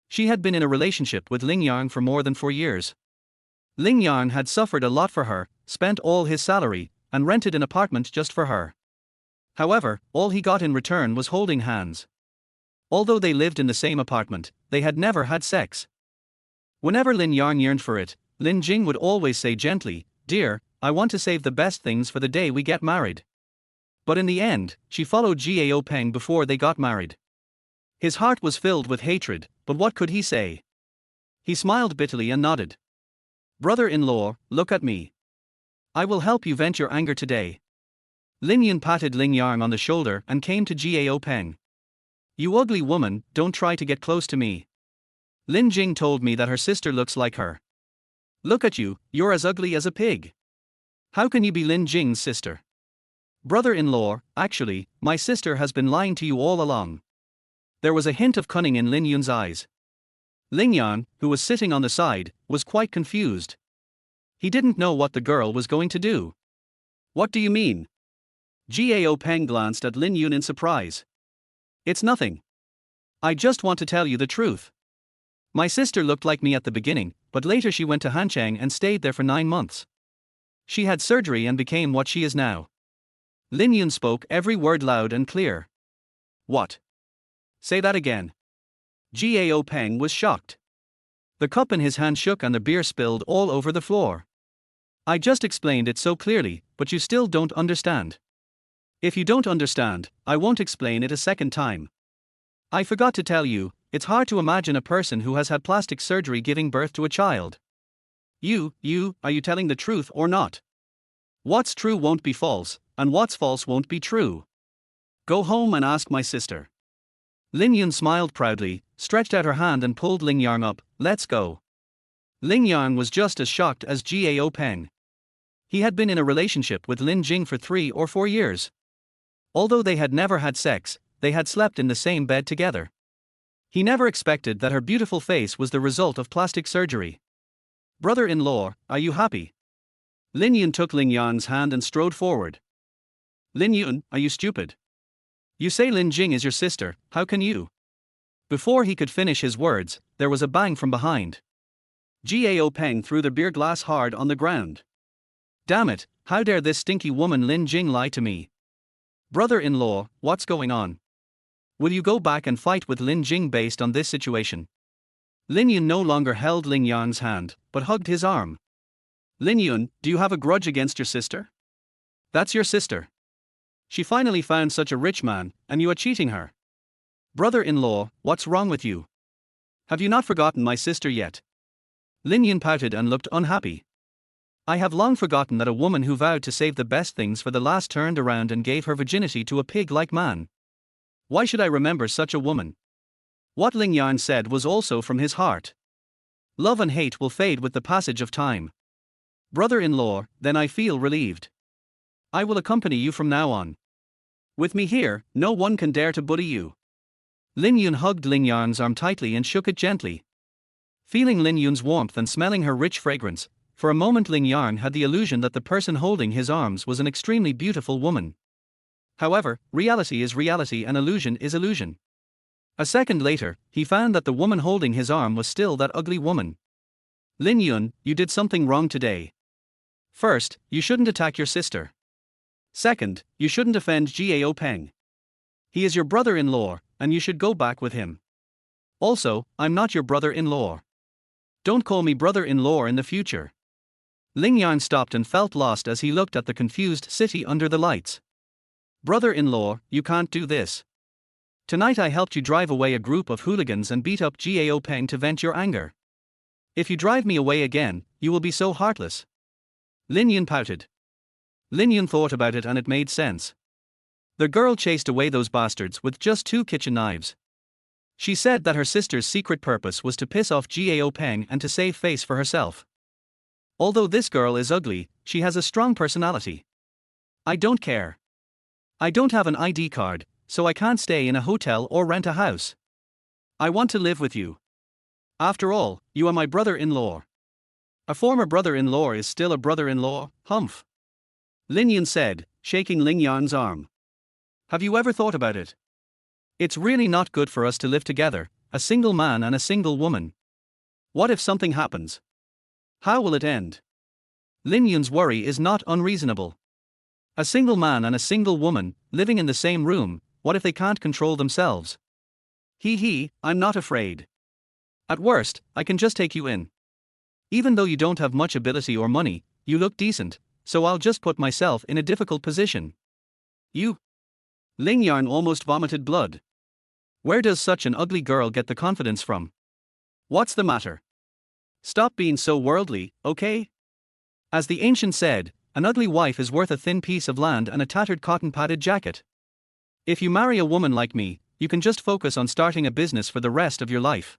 S1: She had been in a relationship with Ling Yang for more than 4 years. Ling Yang had suffered a lot for her, spent all his salary, and rented an apartment just for her. However, all he got in return was holding hands. Although they lived in the same apartment, they had never had sex. Whenever Lin Yang yearned for it, Lin Jing would always say gently, Dear, I want to save the best things for the day we get married. But in the end, she followed Gao Peng before they got married. His heart was filled with hatred, but what could he say? He smiled bitterly and nodded. Brother-in-law, look at me. I will help you vent your anger today. Lin Yun patted Ling Yang on the shoulder and came to Gao Peng. You ugly woman, don't try to get close to me. Lin Jing told me that her sister looks like her. Look at you, you're as ugly as a pig. How can you be Lin Jing's sister? Brother-in-law, actually, my sister has been lying to you all along. There was a hint of cunning in Lin Yun's eyes. Ling Yang, who was sitting on the side, was quite confused. He didn't know what the girl was going to do. What do you mean? Gao Peng glanced at Lin Yun in surprise. It's nothing. I just want to tell you the truth. My sister looked like me at the beginning, but later she went to Hanchang and stayed there for 9 months. She had surgery and became what she is now. Lin Yun spoke every word loud and clear. What? Say that again. Gao Peng was shocked. The cup in his hand shook and the beer spilled all over the floor. I just explained it so clearly, but you still don't understand. If you don't understand, I won't explain it a second time. I forgot to tell you, it's hard to imagine a person who has had plastic surgery giving birth to a child. Are you telling the truth or not? What's true won't be false, and what's false won't be true. Go home and ask my sister. Lin Yun smiled proudly, stretched out her hand and pulled Ling Yang up. Let's go. Ling Yang was just as shocked as Gao Peng. He had been in a relationship with Lin Jing for 3 or 4 years. Although they had never had sex, they had slept in the same bed together. He never expected that her beautiful face was the result of plastic surgery. Brother-in-law, are you happy? Lin Yun took Ling Yang's hand and strode forward. Lin Yun, are you stupid? You say Lin Jing is your sister, how can you? Before he could finish his words, there was a bang from behind. Gao Peng threw the beer glass hard on the ground. Damn it, how dare this stinky woman Lin Jing lie to me? Brother-in-law, what's going on? Will you go back and fight with Lin Jing based on this situation? Lin Yun no longer held Ling Yang's hand, but hugged his arm. Lin Yun, do you have a grudge against your sister? That's your sister. She finally found such a rich man, and you are cheating her. Brother-in-law, what's wrong with you? Have you not forgotten my sister yet? Lin Yun pouted and looked unhappy. I have long forgotten that a woman who vowed to save the best things for the last turned around and gave her virginity to a pig-like man. Why should I remember such a woman? What Ling Yang said was also from his heart. Love and hate will fade with the passage of time. Brother-in-law, then I feel relieved. I will accompany you from now on. With me here, no one can dare to bully you. Lin Yun hugged Ling Yang's arm tightly and shook it gently. Feeling Lin Yun's warmth and smelling her rich fragrance, for a moment Ling Yang had the illusion that the person holding his arms was an extremely beautiful woman. However, reality is reality and illusion is illusion. A second later, he found that the woman holding his arm was still that ugly woman. Lin Yun, you did something wrong today. First, you shouldn't attack your sister. Second, you shouldn't offend Gao Peng. He is your brother-in-law, and you should go back with him. Also, I'm not your brother-in-law. Don't call me brother-in-law in the future. Ling Yang stopped and felt lost as he looked at the confused city under the lights. Brother-in-law, you can't do this. Tonight I helped you drive away a group of hooligans and beat up Gao Peng to vent your anger. If you drive me away again, you will be so heartless. Lin Yun pouted. Lin Yun thought about it and it made sense. The girl chased away those bastards with just 2 kitchen knives. She said that her sister's secret purpose was to piss off Gao Peng and to save face for herself. Although this girl is ugly, she has a strong personality. I don't care. I don't have an ID card, so I can't stay in a hotel or rent a house. I want to live with you. After all, you are my brother-in-law. A former brother-in-law is still a brother-in-law, humph. Lin Yun said, shaking Ling Yang's arm. Have you ever thought about it? It's really not good for us to live together, a single man and a single woman. What if something happens? How will it end? Lin Yun's worry is not unreasonable. A single man and a single woman, living in the same room, what if they can't control themselves? I'm not afraid. At worst, I can just take you in. Even though you don't have much ability or money, you look decent, so I'll just put myself in a difficult position. You? Ling Yang almost vomited blood. Where does such an ugly girl get the confidence from? What's the matter? Stop being so worldly, okay? As the ancient said, an ugly wife is worth a thin piece of land and a tattered cotton-padded jacket. If you marry a woman like me, you can just focus on starting a business for the rest of your life.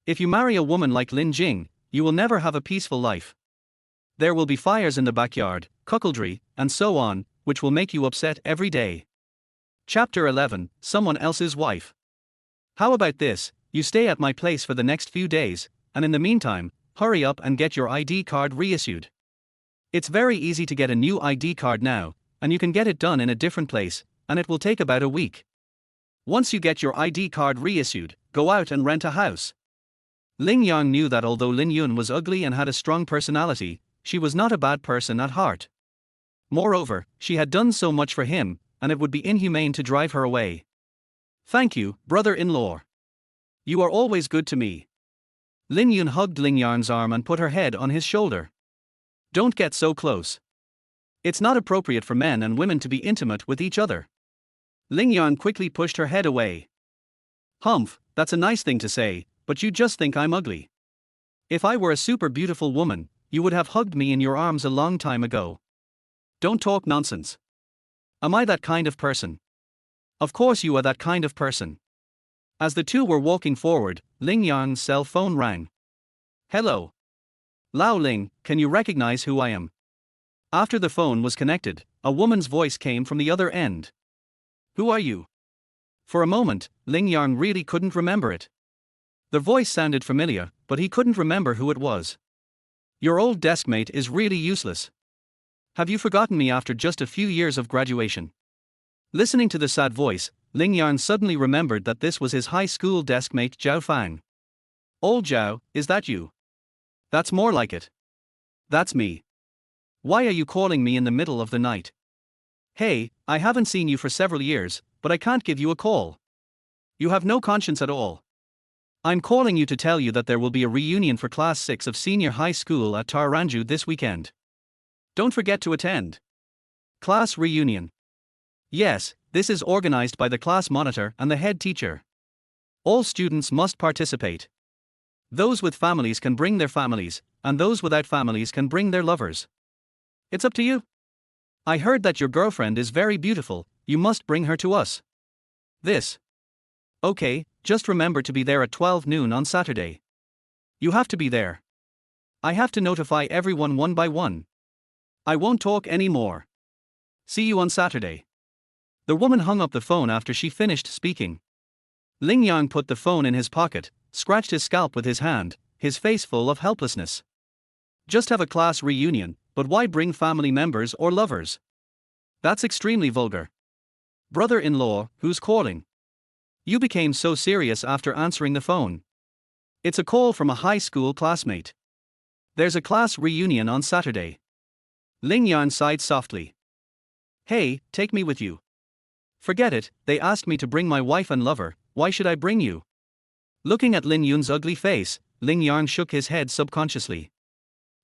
S1: If you marry a woman like Lin Jing, you will never have a peaceful life. There will be fires in the backyard, cuckoldry, and so on, which will make you upset every day. Chapter 11, Someone Else's Wife. How about this, you stay at my place for the next few days, and in the meantime, hurry up and get your ID card reissued. It's very easy to get a new ID card now, and you can get it done in a different place, and it will take about a week. Once you get your ID card reissued, go out and rent a house. Ling Yang knew that although Lin Yun was ugly and had a strong personality, she was not a bad person at heart. Moreover, she had done so much for him, and it would be inhumane to drive her away. Thank you, brother-in-law. You are always good to me. Lin Yun hugged Ling Yang's arm and put her head on his shoulder. Don't get so close. It's not appropriate for men and women to be intimate with each other. Ling Yang quickly pushed her head away. Humph, that's a nice thing to say, but you just think I'm ugly. If I were a super beautiful woman, you would have hugged me in your arms a long time ago. Don't talk nonsense. Am I that kind of person? Of course you are that kind of person. As the two were walking forward, Ling Yang's cell phone rang. Hello. Lao Ling, can you recognize who I am? After the phone was connected, a woman's voice came from the other end. Who are you? For a moment, Ling Yang really couldn't remember it. The voice sounded familiar, but he couldn't remember who it was. Your old deskmate is really useless. Have you forgotten me after just a few years of graduation? Listening to the sad voice, Ling Yang suddenly remembered that this was his high school deskmate Zhao Fang. Old Zhao, is that you? That's more like it. That's me. Why are you calling me in the middle of the night? Hey, I haven't seen you for several years, but I can't give you a call. You have no conscience at all. I'm calling you to tell you that there will be a reunion for Class 6 of senior high school at Taranju this weekend. Don't forget to attend. Class reunion. Yes, this is organized by the class monitor and the head teacher. All students must participate. Those with families can bring their families, and those without families can bring their lovers. It's up to you. I heard that your girlfriend is very beautiful, you must bring her to us. This. Okay, just remember to be there at 12 noon on Saturday. You have to be there. I have to notify everyone one by one. I won't talk anymore. See you on Saturday. The woman hung up the phone after she finished speaking. Ling Yang put the phone in his pocket, scratched his scalp with his hand, his face full of helplessness. Just have a class reunion, but why bring family members or lovers? That's extremely vulgar. Brother-in-law, who's calling? You became so serious after answering the phone. It's a call from a high school classmate. There's a class reunion on Saturday. Ling Yan sighed softly. Hey, take me with you. Forget it, they asked me to bring my wife and lover, why should I bring you? Looking at Lin Yun's ugly face, Ling Yang shook his head subconsciously.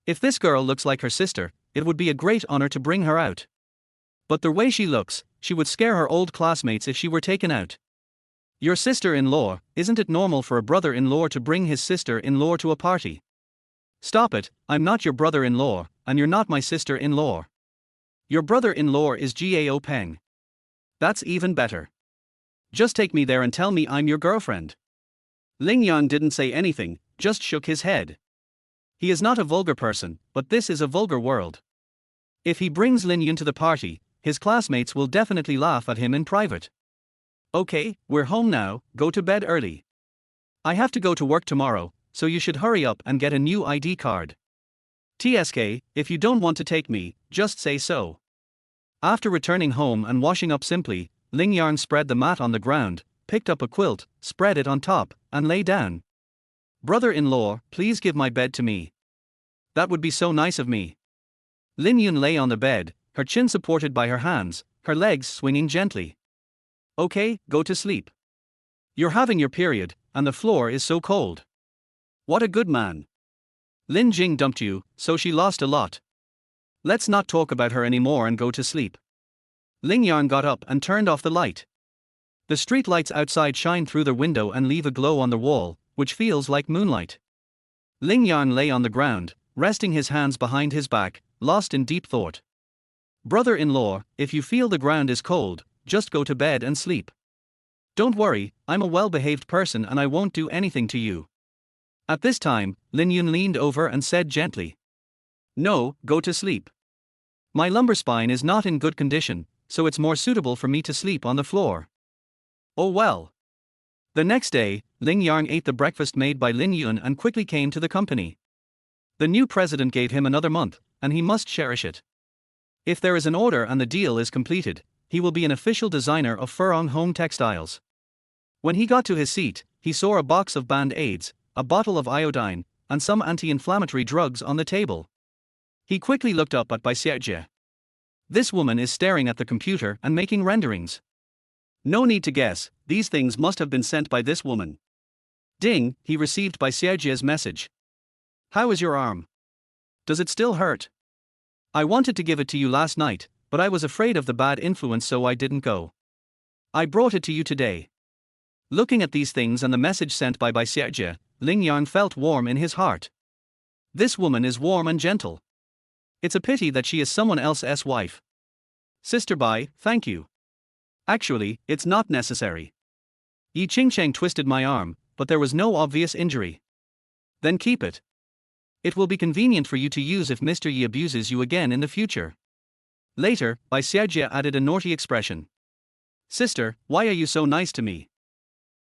S1: If this girl looks like her sister, it would be a great honor to bring her out. But the way she looks, she would scare her old classmates if she were taken out. Your sister-in-law, isn't it normal for a brother-in-law to bring his sister-in-law to a party? Stop it, I'm not your brother-in-law, and you're not my sister-in-law. Your brother-in-law is Gao Peng. That's even better. Just take me there and tell me I'm your girlfriend. Ling Yang didn't say anything, just shook his head. He is not a vulgar person, but this is a vulgar world. If he brings Lin Yun to the party, his classmates will definitely laugh at him in private. Okay, we're home now, go to bed early. I have to go to work tomorrow, so you should hurry up and get a new ID card. TSK, if you don't want to take me, just say so. After returning home and washing up simply, Ling Yang spread the mat on the ground, picked up a quilt, spread it on top, and lay down. Brother-in-law, please give my bed to me. That would be so nice of me. Lin Yun lay on the bed, her chin supported by her hands, her legs swinging gently. Okay, go to sleep. You're having your period, and the floor is so cold. What a good man. Lin Jing dumped you, so she lost a lot. Let's not talk about her anymore and go to sleep. Ling Yang got up and turned off the light. The street lights outside shine through the window and leave a glow on the wall, which feels like moonlight. Ling Yang lay on the ground, resting his hands behind his back, lost in deep thought. Brother-in-law, if you feel the ground is cold, just go to bed and sleep. Don't worry, I'm a well-behaved person and I won't do anything to you. At this time, Lin Yun leaned over and said gently. No, go to sleep. My lumbar spine is not in good condition, so it's more suitable for me to sleep on the floor. Oh well. The next day, Ling Yang ate the breakfast made by Lin Yun and quickly came to the company. The new president gave him another month, and he must cherish it. If there is an order and the deal is completed, he will be an official designer of Furong Home Textiles. When he got to his seat, he saw a box of band-aids, a bottle of iodine, and some anti-inflammatory drugs on the table. He quickly looked up at Bai Xiaojie. This woman is staring at the computer and making renderings. No need to guess, these things must have been sent by this woman. Ding, he received Bai Xiaojie's message. How is your arm? Does it still hurt? I wanted to give it to you last night, but I was afraid of the bad influence, so I didn't go. I brought it to you today. Looking at these things and the message sent by Bai Xiaojie, Ling Yang felt warm in his heart. This woman is warm and gentle. It's a pity that she is someone else's wife. Sister Bai, thank you. Actually, it's not necessary. Yi Qingcheng twisted my arm, but there was no obvious injury. Then keep it. It will be convenient for you to use if Mr. Yi abuses you again in the future. Later, Bai Xiaojie added a naughty expression. Sister, why are you so nice to me?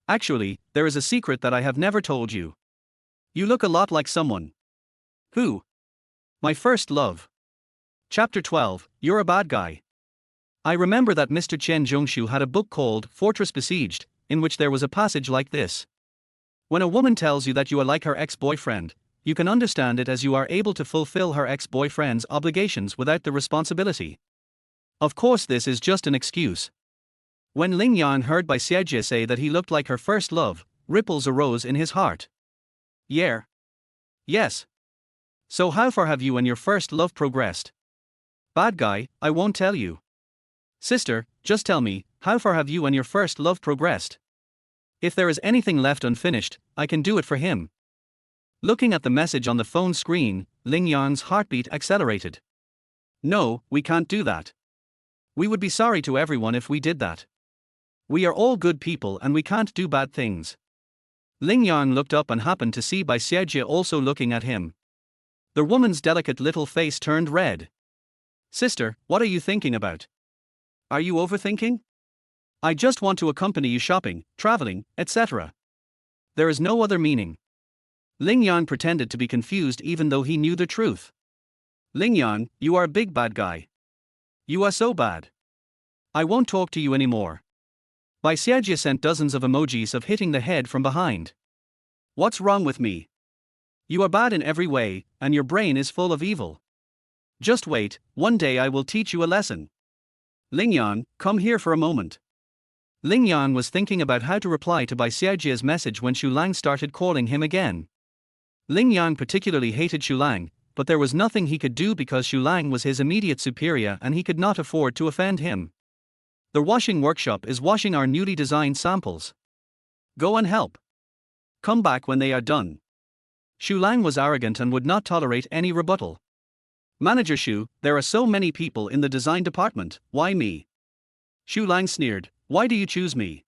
S1: Actually, there is a secret that I have never told you. You look a lot like someone. Who? My first love. Chapter 12, You're a Bad Guy. I remember that Mr. Chen Zhongshu had a book called Fortress Besieged, in which there was a passage like this. When a woman tells you that you are like her ex-boyfriend, you can understand it as you are able to fulfill her ex-boyfriend's obligations without the responsibility. Of course, this is just an excuse. When Ling Yang heard Bai Xiaojie say that he looked like her first love, ripples arose in his heart. Yeah. Yes. So how far have you and your first love progressed? Bad guy, I won't tell you. Sister, just tell me, how far have you and your first love progressed? If there is anything left unfinished, I can do it for him. Looking at the message on the phone screen, Ling Yang's heartbeat accelerated. No, we can't do that. We would be sorry to everyone if we did that. We are all good people and we can't do bad things. Ling Yang looked up and happened to see Bai Xiaojie also looking at him. The woman's delicate little face turned red. Sister, what are you thinking about? Are you overthinking? I just want to accompany you shopping, traveling, etc. There is no other meaning. Ling Yang pretended to be confused even though he knew the truth. Ling Yang, you are a big bad guy. You are so bad. I won't talk to you anymore. Bai Xiaojie sent dozens of emojis of hitting the head from behind. What's wrong with me? You are bad in every way, and your brain is full of evil. Just wait, one day I will teach you a lesson. Ling Yang, come here for a moment. Ling Yang was thinking about how to reply to Bai Xiaojie's message when Xu Lang started calling him again. Ling Yang particularly hated Xu Lang, but there was nothing he could do because Xu Lang was his immediate superior and he could not afford to offend him. The washing workshop is washing our newly designed samples. Go and help. Come back when they are done. Xu Lang was arrogant and would not tolerate any rebuttal. Manager Xu, there are so many people in the design department, why me? Xu Lang sneered, why do you choose me?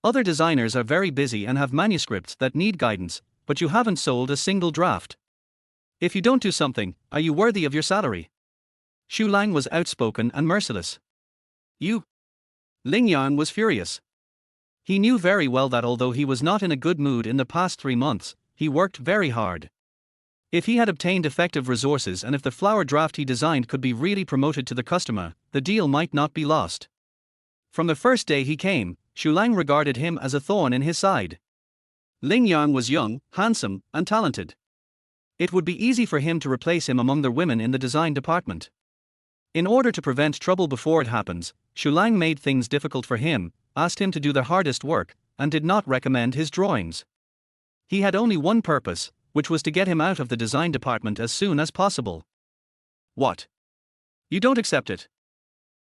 S1: Other designers are very busy and have manuscripts that need guidance, but you haven't sold a single draft. If you don't do something, are you worthy of your salary? Xu Lang was outspoken and merciless. You? Ling Yang was furious. He knew very well that although he was not in a good mood in the past 3 months, he worked very hard. If he had obtained effective resources and if the flower draft he designed could be really promoted to the customer, the deal might not be lost. From the first day he came, Xu Lang regarded him as a thorn in his side. Ling Yang was young, handsome, and talented. It would be easy for him to replace him among the women in the design department. In order to prevent trouble before it happens, Xu Lang made things difficult for him, asked him to do the hardest work, and did not recommend his drawings. He had only one purpose, which was to get him out of the design department as soon as possible. What? You don't accept it?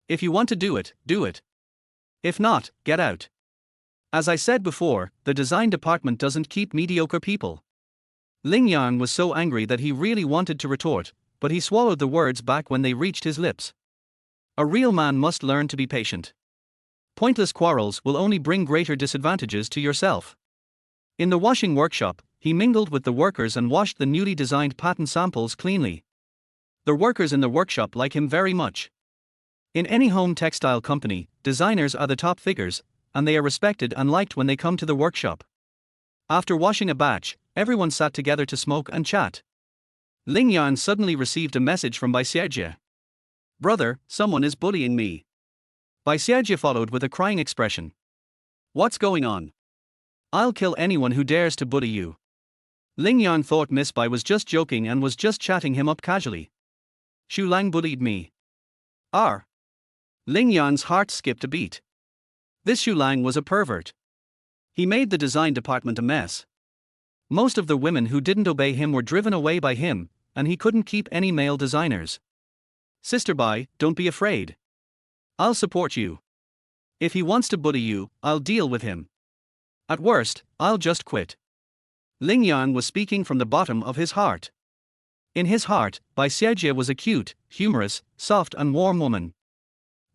S1: If you want to do it, do it. If not, get out. As I said before, the design department doesn't keep mediocre people. Ling Yang was so angry that he really wanted to retort, but he swallowed the words back when they reached his lips. A real man must learn to be patient. Pointless quarrels will only bring greater disadvantages to yourself. In the washing workshop, he mingled with the workers and washed the newly designed pattern samples cleanly. The workers in the workshop like him very much. In any home textile company, designers are the top figures, and they are respected and liked when they come to the workshop. After washing a batch, everyone sat together to smoke and chat. Ling Yang suddenly received a message from Bai Xiaojie. Brother, someone is bullying me. Bai Xiaojie followed with a crying expression. What's going on? I'll kill anyone who dares to bully you. Ling Yang thought Miss Bai was just joking and was just chatting him up casually. Xu Lang bullied me. R. Ling Yang's heart skipped a beat. This Xu Lang was a pervert. He made the design department a mess. Most of the women who didn't obey him were driven away by him, and he couldn't keep any male designers. Sister Bai, don't be afraid. I'll support you. If he wants to bully you, I'll deal with him. At worst, I'll just quit. Ling Yang was speaking from the bottom of his heart. In his heart, Bai Xiaojie was a cute, humorous, soft and warm woman.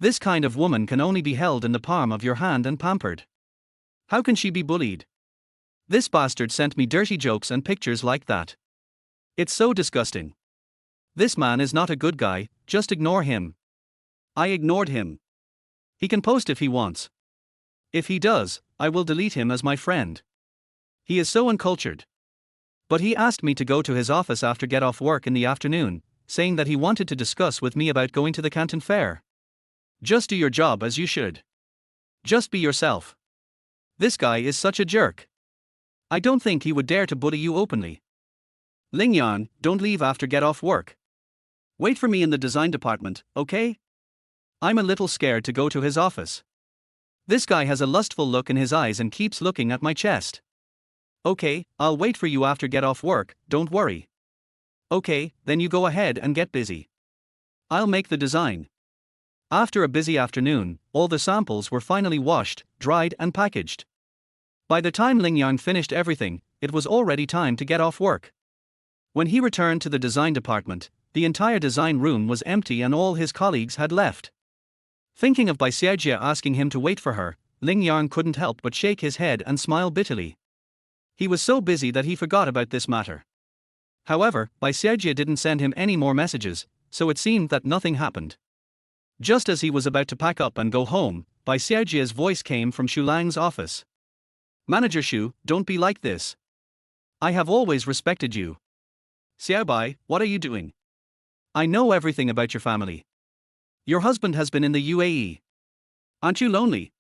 S1: This kind of woman can only be held in the palm of your hand and pampered. How can she be bullied? This bastard sent me dirty jokes and pictures like that. It's so disgusting. This man is not a good guy, just ignore him. I ignored him. He can post if he wants. If he does, I will delete him as my friend. He is so uncultured. But he asked me to go to his office after get off work in the afternoon, saying that he wanted to discuss with me about going to the Canton Fair. Just do your job as you should. Just be yourself. This guy is such a jerk. I don't think he would dare to bully you openly. Ling Yan, don't leave after get off work. Wait for me in the design department, okay? I'm a little scared to go to his office. This guy has a lustful look in his eyes and keeps looking at my chest. Okay, I'll wait for you after get off work, don't worry. Okay, then you go ahead and get busy. I'll make the design. After a busy afternoon, all the samples were finally washed, dried and packaged. By the time Ling Yang finished everything, it was already time to get off work. When he returned to the design department, the entire design room was empty and all his colleagues had left. Thinking of Bai Xiaojie asking him to wait for her, Ling Yang couldn't help but shake his head and smile bitterly. He was so busy that he forgot about this matter. However, Bai Xiaojie didn't send him any more messages, so it seemed that nothing happened. Just as he was about to pack up and go home, Bai Xiaojie's voice came from Xu Lang's office. Manager Xu, don't be like this. I have always respected you. Xiao Bai, what are you doing? I know everything about your family. Your husband has been in the UAE. Aren't you lonely?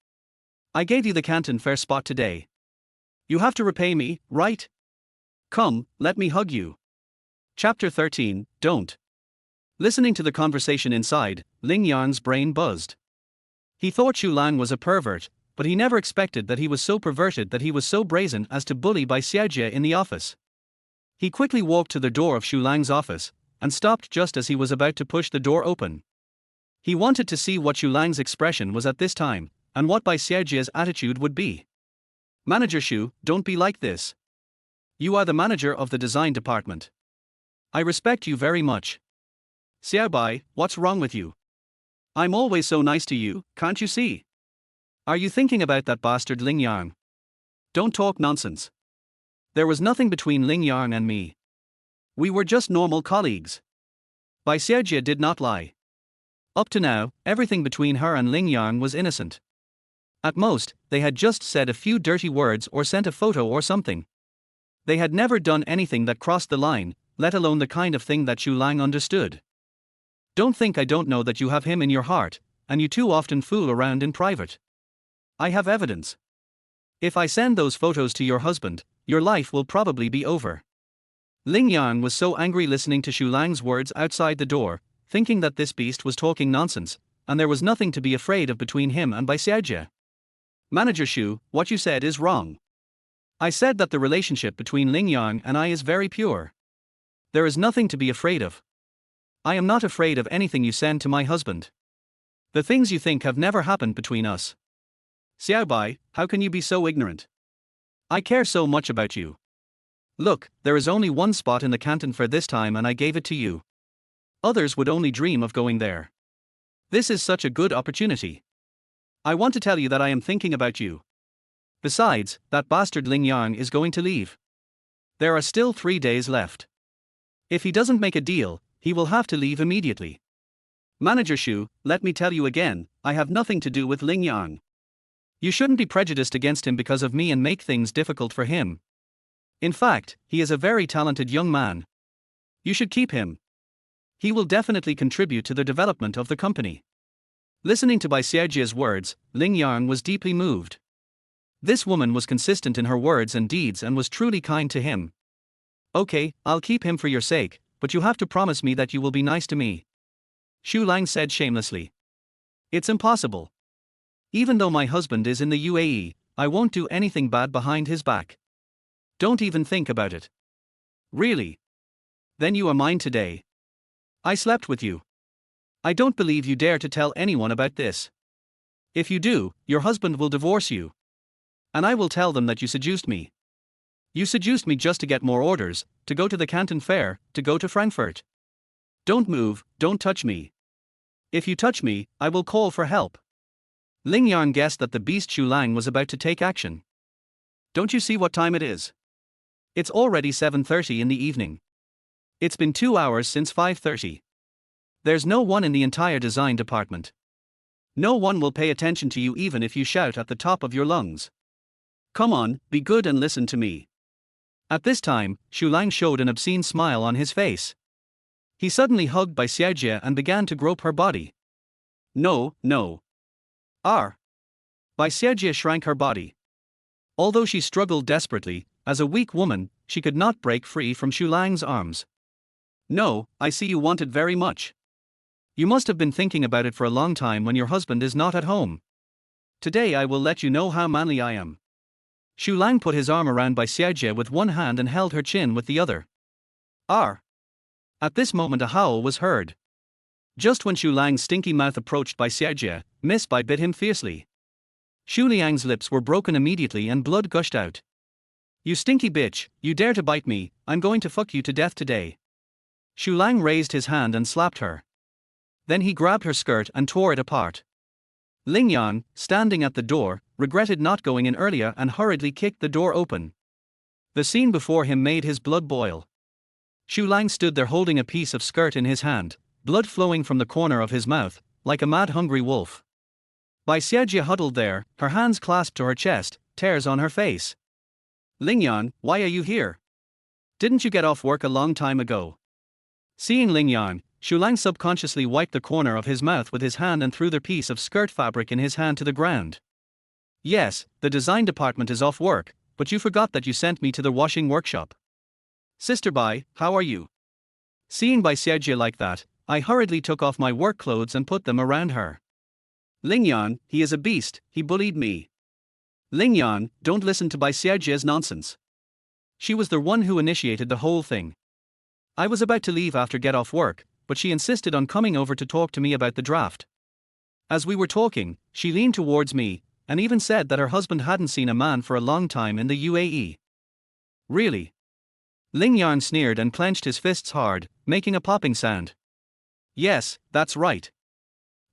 S1: I gave you the Canton Fair spot today. You have to repay me, right? Come, let me hug you. Chapter 13, Don't. Listening to the conversation inside, Ling Yang's brain buzzed. He thought Xu Lang was a pervert, but he never expected that he was so perverted that he was so brazen as to bully Bai Xiaojie in the office. He quickly walked to the door of Xu Lang's office, and stopped just as he was about to push the door open. He wanted to see what Xu Lang's expression was at this time, and what Bai Xiaojie's attitude would be. Manager Xu, don't be like this. You are the manager of the design department. I respect you very much. Xiao Bai, what's wrong with you? I'm always so nice to you, can't you see? Are you thinking about that bastard Ling Yang? Don't talk nonsense. There was nothing between Ling Yang and me. We were just normal colleagues. Bai Xiaojie did not lie. Up to now, everything between her and Ling Yang was innocent. At most, they had just said a few dirty words or sent a photo or something. They had never done anything that crossed the line, let alone the kind of thing that Xu Lang understood. Don't think I don't know that you have him in your heart, and you too often fool around in private. I have evidence. If I send those photos to your husband, your life will probably be over. Ling Yang was so angry listening to Xu Lang's words outside the door, thinking that this beast was talking nonsense, and there was nothing to be afraid of between him and Bai Xiaojie. Manager Xu, what you said is wrong. I said that the relationship between Ling Yang and I is very pure. There is nothing to be afraid of. I am not afraid of anything you send to my husband. The things you think have never happened between us. Xiao Bai, how can you be so ignorant? I care so much about you. Look, there is only one spot in the Canton Fair this time and I gave it to you. Others would only dream of going there. This is such a good opportunity. I want to tell you that I am thinking about you. Besides, that bastard Ling Yang is going to leave. There are still 3 days left. If he doesn't make a deal, he will have to leave immediately. Manager Xu, let me tell you again, I have nothing to do with Ling Yang. You shouldn't be prejudiced against him because of me and make things difficult for him. In fact, he is a very talented young man. You should keep him. He will definitely contribute to the development of the company. Listening to Bai Xiaojie's words, Ling Yang was deeply moved. This woman was consistent in her words and deeds and was truly kind to him. Okay, I'll keep him for your sake, but you have to promise me that you will be nice to me. Shu Lang said shamelessly. It's impossible. Even though my husband is in the UAE, I won't do anything bad behind his back. Don't even think about it. Really? Then you are mine today. I slept with you. I don't believe you dare to tell anyone about this. If you do, your husband will divorce you. And I will tell them that you seduced me. You seduced me just to get more orders, to go to the Canton Fair, to go to Frankfurt. Don't move, don't touch me. If you touch me, I will call for help. Ling Yang guessed that the beast Shu Lang was about to take action. Don't you see what time it is? It's already 7:30 in the evening. It's been 2 hours since 5:30. There's no one in the entire design department. No one will pay attention to you even if you shout at the top of your lungs. Come on, be good and listen to me. At this time, Shu Lang showed an obscene smile on his face. He suddenly hugged Bai Xiaojie and began to grope her body. No, no. Bai Xiaojie shrank her body. Although she struggled desperately, as a weak woman, she could not break free from Shu Lang's arms. No, I see you want it very much. You must have been thinking about it for a long time when your husband is not at home. Today I will let you know how manly I am. Shu Lang put his arm around Bai Xiaojie with one hand and held her chin with the other. At this moment a howl was heard. Just when Shu Lang's stinky mouth approached Bai Xiaojie, Miss Bai bit him fiercely. Shu Liang's lips were broken immediately and blood gushed out. You stinky bitch, you dare to bite me, I'm going to fuck you to death today. Shu Lang raised his hand and slapped her. Then he grabbed her skirt and tore it apart. Ling Yang, standing at the door, regretted not going in earlier and hurriedly kicked the door open. The scene before him made his blood boil. Shu Lang stood there holding a piece of skirt in his hand, blood flowing from the corner of his mouth, like a mad hungry wolf. Bai Xiaojie huddled there, her hands clasped to her chest, tears on her face. Ling Yang, why are you here? Didn't you get off work a long time ago? Seeing Ling Yang, Shu Lang subconsciously wiped the corner of his mouth with his hand and threw the piece of skirt fabric in his hand to the ground. Yes, the design department is off work, but you forgot that you sent me to the washing workshop. Sister Bai, how are you? Seeing Bai Xiaojie like that, I hurriedly took off my work clothes and put them around her. Ling Yan, he is a beast, he bullied me. Ling Yan, don't listen to Bai Xiaojie's nonsense. She was the one who initiated the whole thing. I was about to leave after get off work, but she insisted on coming over to talk to me about the draft. As we were talking, she leaned towards me, and even said that her husband hadn't seen a man for a long time in the UAE. Really? Ling Yang sneered and clenched his fists hard, making a popping sound. Yes, that's right.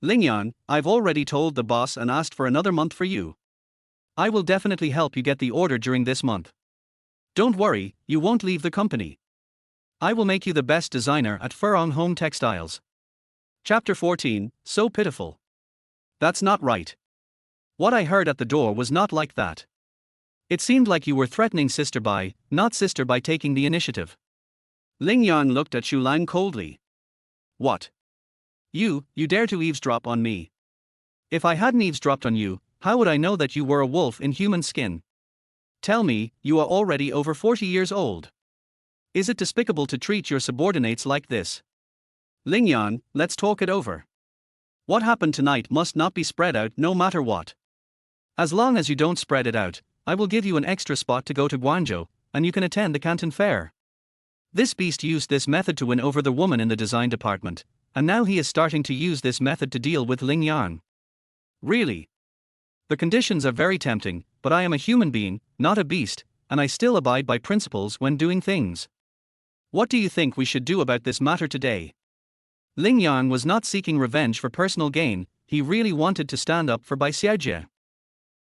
S1: Ling Yang, I've already told the boss and asked for another month for you. I will definitely help you get the order during this month. Don't worry, you won't leave the company. I will make you the best designer at Furong Home Textiles. Chapter 14, So Pitiful. That's not right. What I heard at the door was not like that. It seemed like you were threatening Sister Bai, not Sister Bai taking the initiative. Ling Yang looked at Shu Lang coldly. What? You dare to eavesdrop on me. If I hadn't eavesdropped on you, how would I know that you were a wolf in human skin? Tell me, you are already over 40 years old. Is it despicable to treat your subordinates like this? Ling Yan, let's talk it over. What happened tonight must not be spread out no matter what. As long as you don't spread it out, I will give you an extra spot to go to Guangzhou, and you can attend the Canton Fair. This beast used this method to win over the woman in the design department, and now he is starting to use this method to deal with Ling Yang. Really? The conditions are very tempting, but I am a human being, not a beast, and I still abide by principles when doing things. What do you think we should do about this matter today? Ling Yang was not seeking revenge for personal gain, he really wanted to stand up for Bai Xiaojie.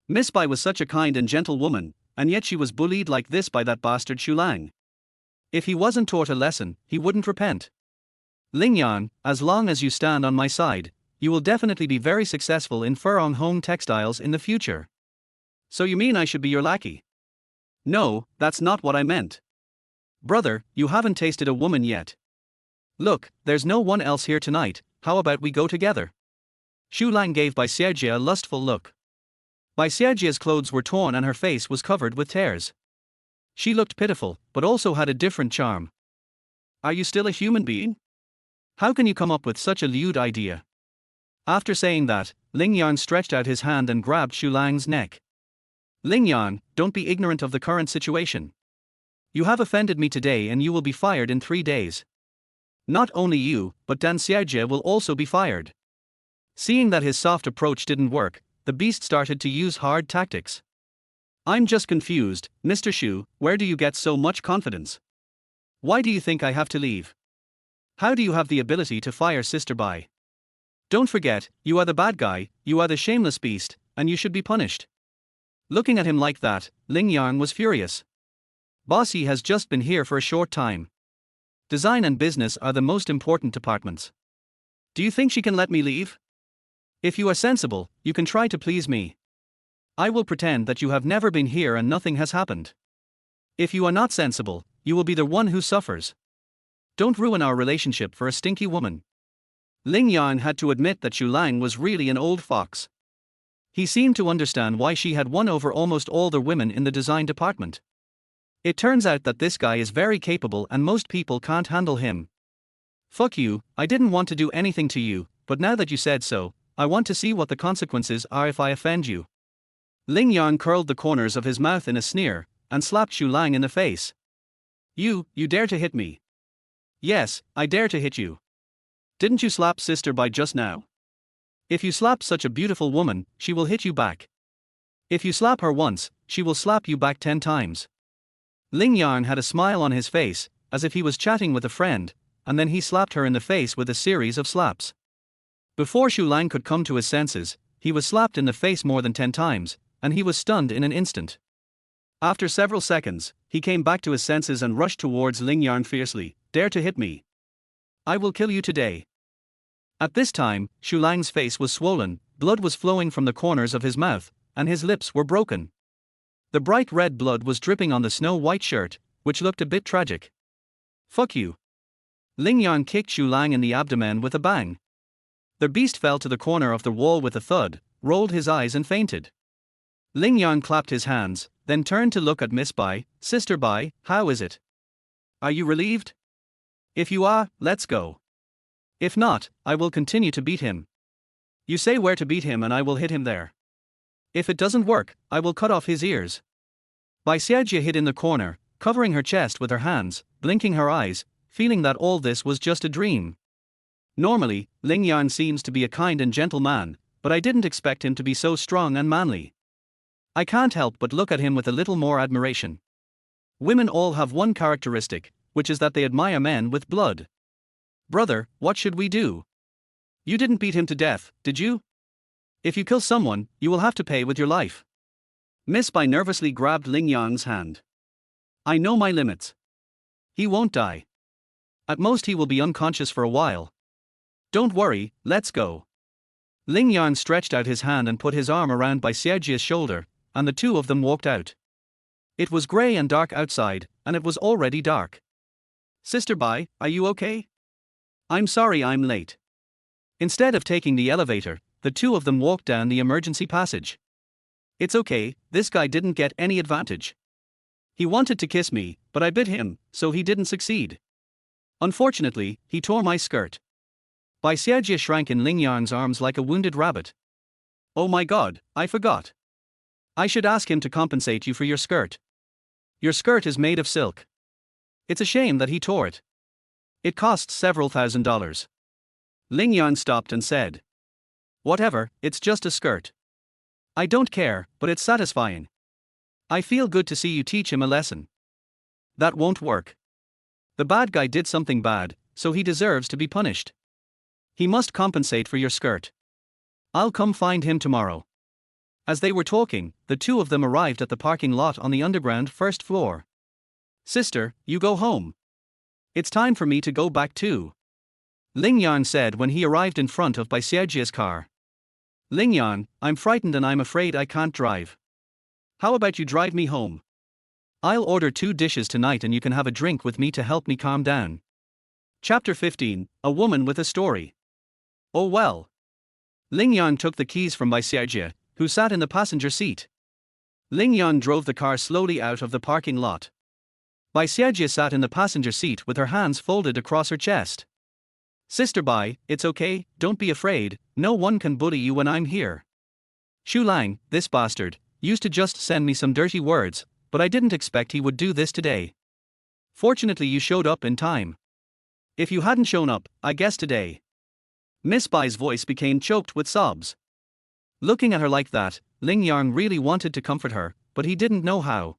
S1: Miss Bai was such a kind and gentle woman, and yet she was bullied like this by that bastard Shu Lang. If he wasn't taught a lesson, he wouldn't repent. Ling Yang, as long as you stand on my side, you will definitely be very successful in Furong Home Textiles in the future. So you mean I should be your lackey? No, that's not what I meant. Brother, you haven't tasted a woman yet. Look, there's no one else here tonight, how about we go together? Shu Lang gave Bai Xiaojie a lustful look. Bai Xiaojie's clothes were torn and her face was covered with tears. She looked pitiful, but also had a different charm. Are you still a human being? How can you come up with such a lewd idea? After saying that, Ling Yang stretched out his hand and grabbed Xu Lang's neck. Ling Yang, don't be ignorant of the current situation. You have offended me today and you will be fired in 3 days. Not only you, but Dan Xiaojie will also be fired. Seeing that his soft approach didn't work, the beast started to use hard tactics. I'm just confused, Mr. Xu, where do you get so much confidence? Why do you think I have to leave? How do you have the ability to fire Sister Bai? Don't forget, you are the bad guy, you are the shameless beast, and you should be punished. Looking at him like that, Ling Yang was furious. Bossy has just been here for a short time. Design and business are the most important departments. Do you think she can let me leave? If you are sensible, you can try to please me. I will pretend that you have never been here and nothing has happened. If you are not sensible, you will be the one who suffers. Don't ruin our relationship for a stinky woman. Ling Yang had to admit that Xu Lang was really an old fox. He seemed to understand why she had won over almost all the women in the design department. It turns out that this guy is very capable and most people can't handle him. Fuck you, I didn't want to do anything to you, but now that you said so, I want to see what the consequences are if I offend you. Ling Yang curled the corners of his mouth in a sneer, and slapped Xu Lang in the face. You dare to hit me? Yes, I dare to hit you. Didn't you slap Sister Bai just now? If you slap such a beautiful woman, she will hit you back. If you slap her once, she will slap you back 10 times. Ling Yang had a smile on his face, as if he was chatting with a friend, and then he slapped her in the face with a series of slaps. Before Xu Lang could come to his senses, he was slapped in the face more than 10 times, and he was stunned in an instant. After several seconds, he came back to his senses and rushed towards Ling Yang fiercely. Dare to hit me? I will kill you today. At this time, Xu Lang's face was swollen, blood was flowing from the corners of his mouth, and his lips were broken. The bright red blood was dripping on the snow-white shirt, which looked a bit tragic. Fuck you. Ling Yang kicked Xu Lang in the abdomen with a bang. The beast fell to the corner of the wall with a thud, rolled his eyes and fainted. Ling Yang clapped his hands, then turned to look at Miss Bai. Sister Bai, how is it? Are you relieved? If you are, let's go. If not, I will continue to beat him. You say where to beat him and I will hit him there. If it doesn't work, I will cut off his ears. Bai Xiaojie hid in the corner, covering her chest with her hands, blinking her eyes, feeling that all this was just a dream. Normally, Ling Yang seems to be a kind and gentle man, but I didn't expect him to be so strong and manly. I can't help but look at him with a little more admiration. Women all have one characteristic, which is that they admire men with blood. Brother, what should we do? You didn't beat him to death, did you? If you kill someone, you will have to pay with your life. Miss Bai nervously grabbed Ling Yang's hand. I know my limits. He won't die. At most he will be unconscious for a while. Don't worry, let's go. Ling Yang stretched out his hand and put his arm around Bai Xiaojie's shoulder, and the two of them walked out. It was grey and dark outside, and it was already dark. Sister Bai, are you okay? I'm sorry I'm late. Instead of taking the elevator, the two of them walked down the emergency passage. It's okay, this guy didn't get any advantage. He wanted to kiss me, but I bit him, so he didn't succeed. Unfortunately, he tore my skirt. Bai Xiaojie shrank in Ling Yang's arms like a wounded rabbit. Oh my god, I forgot. I should ask him to compensate you for your skirt. Your skirt is made of silk. It's a shame that he tore it. It costs several $1,000s. Ling Yang stopped and said. Whatever, it's just a skirt. I don't care, but it's satisfying. I feel good to see you teach him a lesson. That won't work. The bad guy did something bad, so he deserves to be punished. He must compensate for your skirt. I'll come find him tomorrow. As they were talking, the two of them arrived at the parking lot on the underground first floor. Sister, you go home. It's time for me to go back too. Ling Yang said when he arrived in front of Bai Xiaojie's car. Ling Yang, I'm frightened and I'm afraid I can't drive. How about you drive me home? I'll order 2 dishes tonight and you can have a drink with me to help me calm down. Chapter 15, A Woman with a Story. Oh well. Ling Yang took the keys from Bai Xiaojie, who sat in the passenger seat. Ling Yang drove the car slowly out of the parking lot. Bai Xiajie sat in the passenger seat with her hands folded across her chest. Sister Bai, it's okay, don't be afraid, no one can bully you when I'm here. Xu Lang, this bastard, used to just send me some dirty words, but I didn't expect he would do this today. Fortunately you showed up in time. If you hadn't shown up, I guess today. Miss Bai's voice became choked with sobs. Looking at her like that, Ling Yang really wanted to comfort her, but he didn't know how.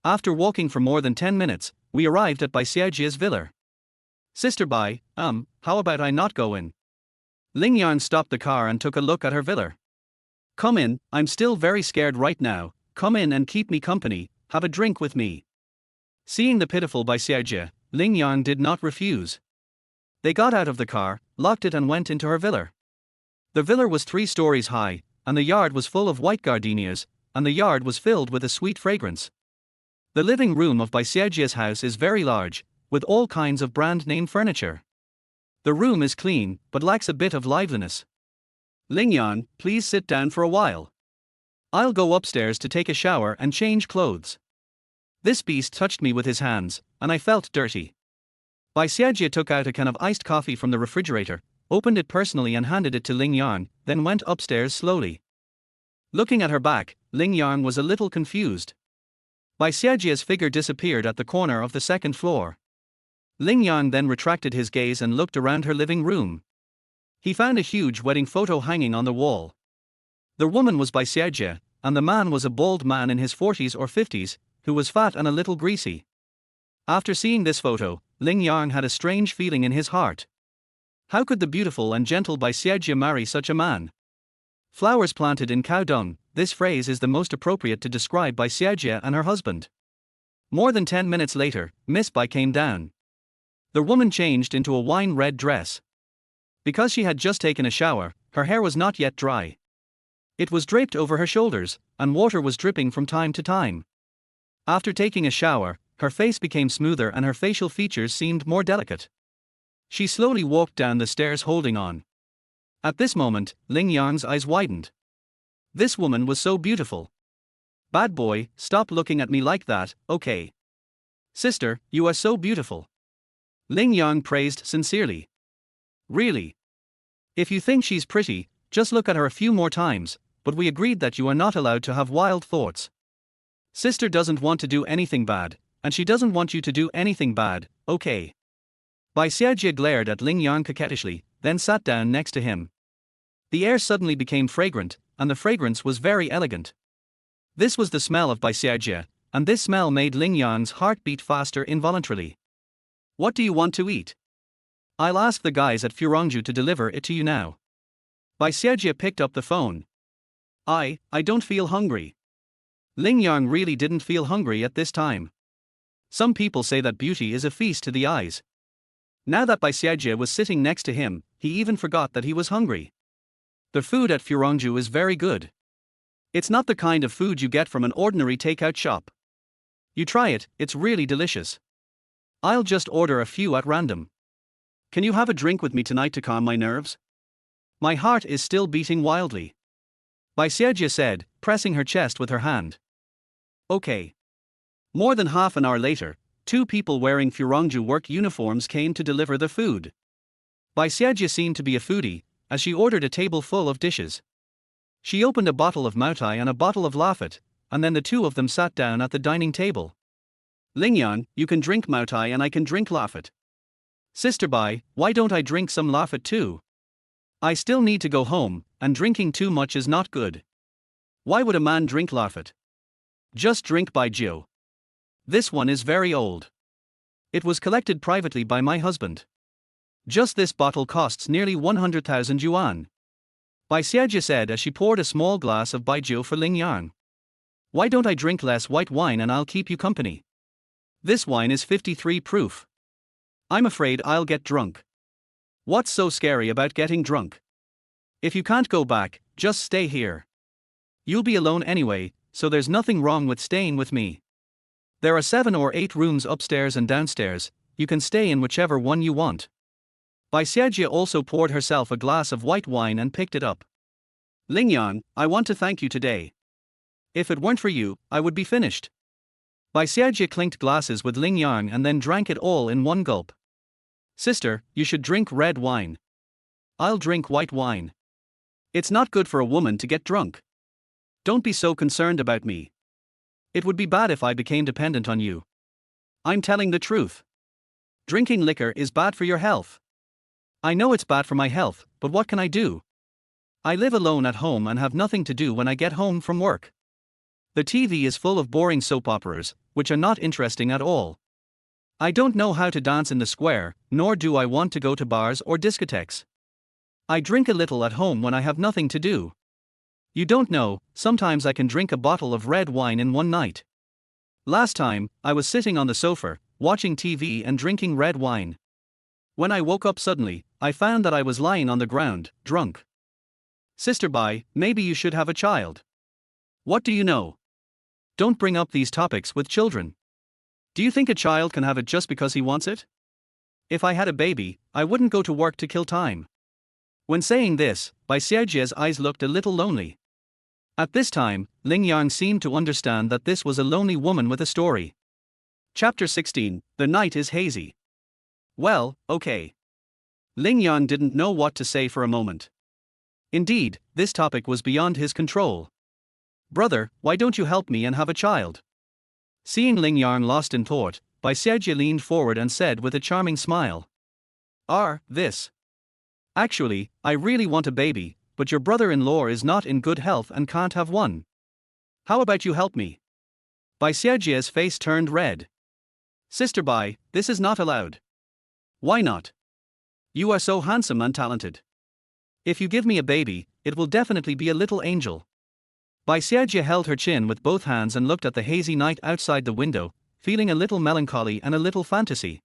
S1: After walking for more than 10 minutes, we arrived at Bai Xiajie's villa. Sister Bai, how about I not go in? Ling Yang stopped the car and took a look at her villa. Come in, I'm still very scared right now, come in and keep me company, have a drink with me. Seeing the pitiful Bai Xiajie, Ling Yang did not refuse. They got out of the car, locked it and went into her villa. The villa was 3 stories high, and the yard was full of white gardenias, and the yard was filled with a sweet fragrance. The living room of Bai Xiajie's house is very large, with all kinds of brand-name furniture. The room is clean, but lacks a bit of liveliness. Ling Yang, please sit down for a while. I'll go upstairs to take a shower and change clothes. This beast touched me with his hands, and I felt dirty. Bai Xiajie took out a can of iced coffee from the refrigerator, opened it personally and handed it to Ling Yang, then went upstairs slowly. Looking at her back, Ling Yang was a little confused. Bai Xiajie's figure disappeared at the corner of the 2nd floor. Ling Yang then retracted his gaze and looked around her living room. He found a huge wedding photo hanging on the wall. The woman was Bai Xiajie, and the man was a bald man in his 40s or 50s, who was fat and a little greasy. After seeing this photo, Ling Yang had a strange feeling in his heart. How could the beautiful and gentle Bai Xiajie marry such a man? Flowers planted in cow dung, this phrase is the most appropriate to describe Bai Xiajie and her husband. More than 10 minutes later, Miss Bai came down. The woman changed into a wine-red dress. Because she had just taken a shower, her hair was not yet dry. It was draped over her shoulders, and water was dripping from time to time. After taking a shower, her face became smoother and her facial features seemed more delicate. She slowly walked down the stairs holding on. At this moment, Ling Yang's eyes widened. This woman was so beautiful. Bad boy, stop looking at me like that, okay? Sister, you are so beautiful. Ling Yang praised sincerely. Really? If you think she's pretty, just look at her a few more times, but we agreed that you are not allowed to have wild thoughts. Sister doesn't want to do anything bad, and she doesn't want you to do anything bad, okay? Bai Xiajie glared at Ling Yang coquettishly, then sat down next to him. The air suddenly became fragrant, and the fragrance was very elegant. This was the smell of Bai Xiajie, and this smell made Ling Yang's heart beat faster involuntarily. What do you want to eat? I'll ask the guys at Furongju to deliver it to you now. Bai Xiajie picked up the phone. I don't feel hungry. Ling Yang really didn't feel hungry at this time. Some people say that beauty is a feast to the eyes. Now that Bai Xiajie was sitting next to him, he even forgot that he was hungry. The food at Furongju is very good. It's not the kind of food you get from an ordinary takeout shop. You try it, it's really delicious. I'll just order a few at random. Can you have a drink with me tonight to calm my nerves? My heart is still beating wildly. Bai Xiajie said, pressing her chest with her hand. Okay. More than half an hour later, 2 people wearing Furongju work uniforms came to deliver the food. Bai Xiajie seemed to be a foodie, as she ordered a table full of dishes. She opened a bottle of Moutai and a bottle of Lafite, and then the 2 of them sat down at the dining table. Ling Yang, you can drink Moutai and I can drink Lafite. Sister Bai, why don't I drink some Lafite too? I still need to go home, and drinking too much is not good. Why would a man drink Lafite? Just drink Baijiu. This one is very old. It was collected privately by my husband. Just this bottle costs nearly 100,000 yuan. Bai Xiajie said as she poured a small glass of Baijiu for Ling Yang. Why don't I drink less white wine and I'll keep you company? This wine is 53 proof. I'm afraid I'll get drunk. What's so scary about getting drunk? If you can't go back, just stay here. You'll be alone anyway, so there's nothing wrong with staying with me. There are 7 or 8 rooms upstairs and downstairs, you can stay in whichever one you want. Bai Xiajie also poured herself a glass of white wine and picked it up. Ling Yang, I want to thank you today. If it weren't for you, I would be finished. Bai Xiaojie clinked glasses with Ling Yang and then drank it all in one gulp. Sister, you should drink red wine. I'll drink white wine. It's not good for a woman to get drunk. Don't be so concerned about me. It would be bad if I became dependent on you. I'm telling the truth. Drinking liquor is bad for your health. I know it's bad for my health, but what can I do? I live alone at home and have nothing to do when I get home from work. The TV is full of boring soap operas, which are not interesting at all. I don't know how to dance in the square, nor do I want to go to bars or discotheques. I drink a little at home when I have nothing to do. You don't know, sometimes I can drink a bottle of red wine in one night. Last time, I was sitting on the sofa, watching TV and drinking red wine. When I woke up suddenly, I found that I was lying on the ground, drunk. Sister Bai, maybe you should have a child. What do you know? Don't bring up these topics with children. Do you think a child can have it just because he wants it? If I had a baby, I wouldn't go to work to kill time. When saying this, Bai Xiaojie's eyes looked a little lonely. At this time, Ling Yang seemed to understand that this was a lonely woman with a story. Chapter 16, The Night is Hazy. Well, okay. Ling Yang didn't know what to say for a moment. Indeed, this topic was beyond his control. Brother, why don't you help me and have a child? Seeing Ling Yang lost in thought, Bai Xiaojie leaned forward and said with a charming smile. This. Actually, I really want a baby, but your brother-in-law is not in good health and can't have one. How about you help me? Bai Xiaojie's face turned red. Sister Bai, this is not allowed. Why not? You are so handsome and talented. If you give me a baby, it will definitely be a little angel. Bai Xiaojie held her chin with both hands and looked at the hazy night outside the window, feeling a little melancholy and a little fantasy.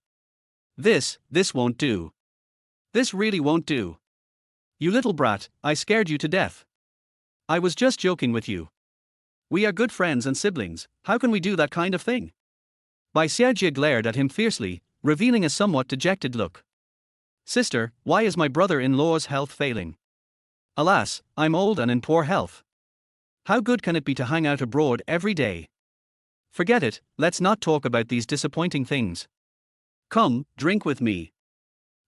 S1: This won't do. This really won't do. You little brat, I scared you to death. I was just joking with you. We are good friends and siblings, how can we do that kind of thing? Bai Xiaojie glared at him fiercely, revealing a somewhat dejected look. Sister, why is my brother-in-law's health failing? Alas, I'm old and in poor health. How good can it be to hang out abroad every day? Forget it, let's not talk about these disappointing things. Come, drink with me.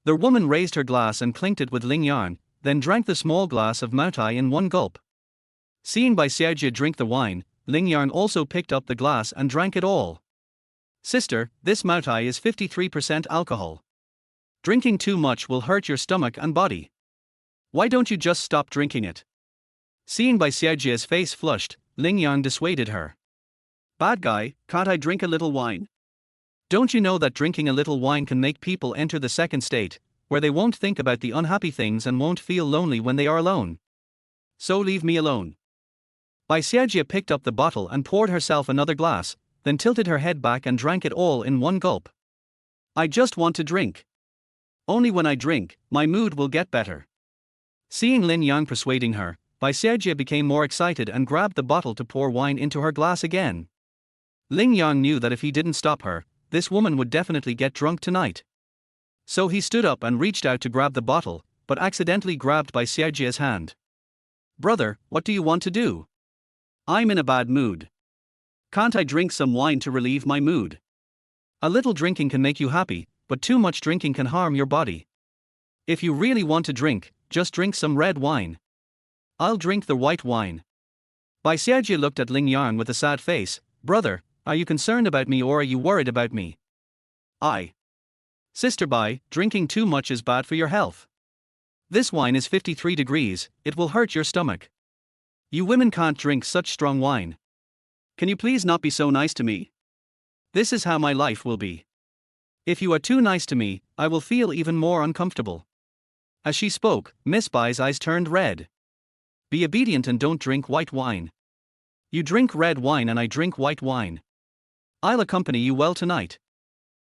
S1: The woman raised her glass and clinked it with Ling Yang, then drank the small glass of Moutai in one gulp. Seeing Bai Xiaojie drink the wine, Ling Yang also picked up the glass and drank it all. Sister, this Moutai is 53% alcohol. Drinking too much will hurt your stomach and body. Why don't you just stop drinking it? Seeing Bai Xiaojie's face flushed, Ling Yang dissuaded her. Bad guy, can't I drink a little wine? Don't you know that drinking a little wine can make people enter the second state, where they won't think about the unhappy things and won't feel lonely when they are alone? So leave me alone. Bai Xiaojie picked up the bottle and poured herself another glass, then tilted her head back and drank it all in one gulp. I just want to drink. Only when I drink, my mood will get better. Seeing Ling Yang persuading her, Bai Xiaojie became more excited and grabbed the bottle to pour wine into her glass again. Ling Yang knew that if he didn't stop her, this woman would definitely get drunk tonight. So he stood up and reached out to grab the bottle, but accidentally grabbed Bai Xiaojie's hand. Brother, what do you want to do? I'm in a bad mood. Can't I drink some wine to relieve my mood? A little drinking can make you happy, but too much drinking can harm your body. If you really want to drink, just drink some red wine. I'll drink the white wine. Bai Xiaojie looked at Ling Yang with a sad face. Brother, are you concerned about me or are you worried about me? Sister Bai, drinking too much is bad for your health. This wine is 53 degrees, it will hurt your stomach. You women can't drink such strong wine. Can you please not be so nice to me? This is how my life will be. If you are too nice to me, I will feel even more uncomfortable. As she spoke, Miss Bai's eyes turned red. Be obedient and don't drink white wine. You drink red wine and I drink white wine. I'll accompany you well tonight.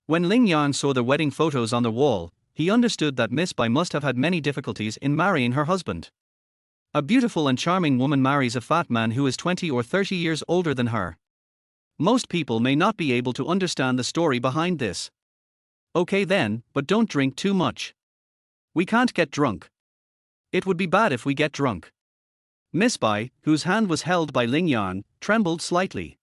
S1: When Ling Yang saw the wedding photos on the wall, he understood that Miss Bai must have had many difficulties in marrying her husband. A beautiful and charming woman marries a fat man who is 20 or 30 years older than her. Most people may not be able to understand the story behind this. Okay then, but don't drink too much. We can't get drunk. It would be bad if we get drunk. Miss Bai, whose hand was held by Ling Yang, trembled slightly.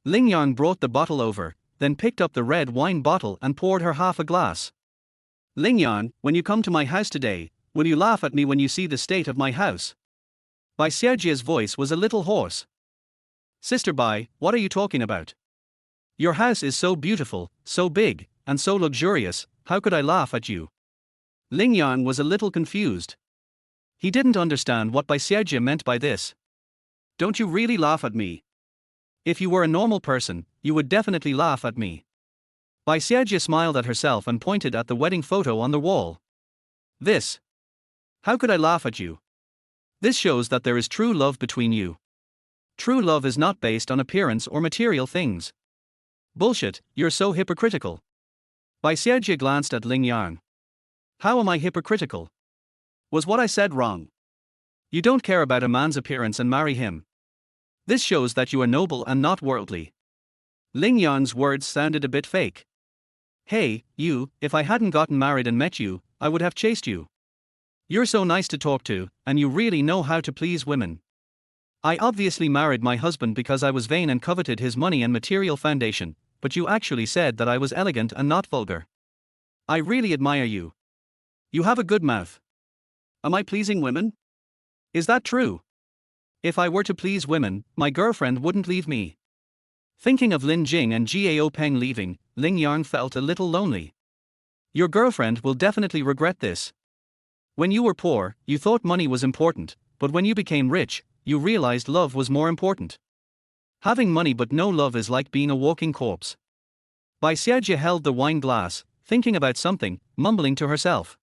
S1: Ling Yang brought the bottle over, then picked up the red wine bottle and poured her half a glass. Ling Yang, when you come to my house today, will you laugh at me when you see the state of my house? Bai Xiaojia's voice was a little hoarse. Sister Bai, what are you talking about? Your house is so beautiful, so big, and so luxurious, how could I laugh at you? Ling Yang was a little confused. He didn't understand what Bai Xiaojia meant by this. Don't you really laugh at me? If you were a normal person, you would definitely laugh at me. Bai Xiaojia smiled at herself and pointed at the wedding photo on the wall. This. How could I laugh at you? This shows that there is true love between you. True love is not based on appearance or material things. Bullshit, you're so hypocritical. Bai Xiaojia glanced at Ling Yang. How am I hypocritical? Was what I said wrong? You don't care about a man's appearance and marry him. This shows that you are noble and not worldly. Ling Yang's words sounded a bit fake. Hey, you, if I hadn't gotten married and met you, I would have chased you. You're so nice to talk to, and you really know how to please women. I obviously married my husband because I was vain and coveted his money and material foundation, but you actually said that I was elegant and not vulgar. I really admire you. You have a good mouth. Am I pleasing women? Is that true? If I were to please women, my girlfriend wouldn't leave me. Thinking of Lin Jing and Gao Peng leaving, Ling Yang felt a little lonely. Your girlfriend will definitely regret this. When you were poor, you thought money was important, but when you became rich, you realized love was more important. Having money but no love is like being a walking corpse. Bai Xiaojia held the wine glass, thinking about something, mumbling to herself.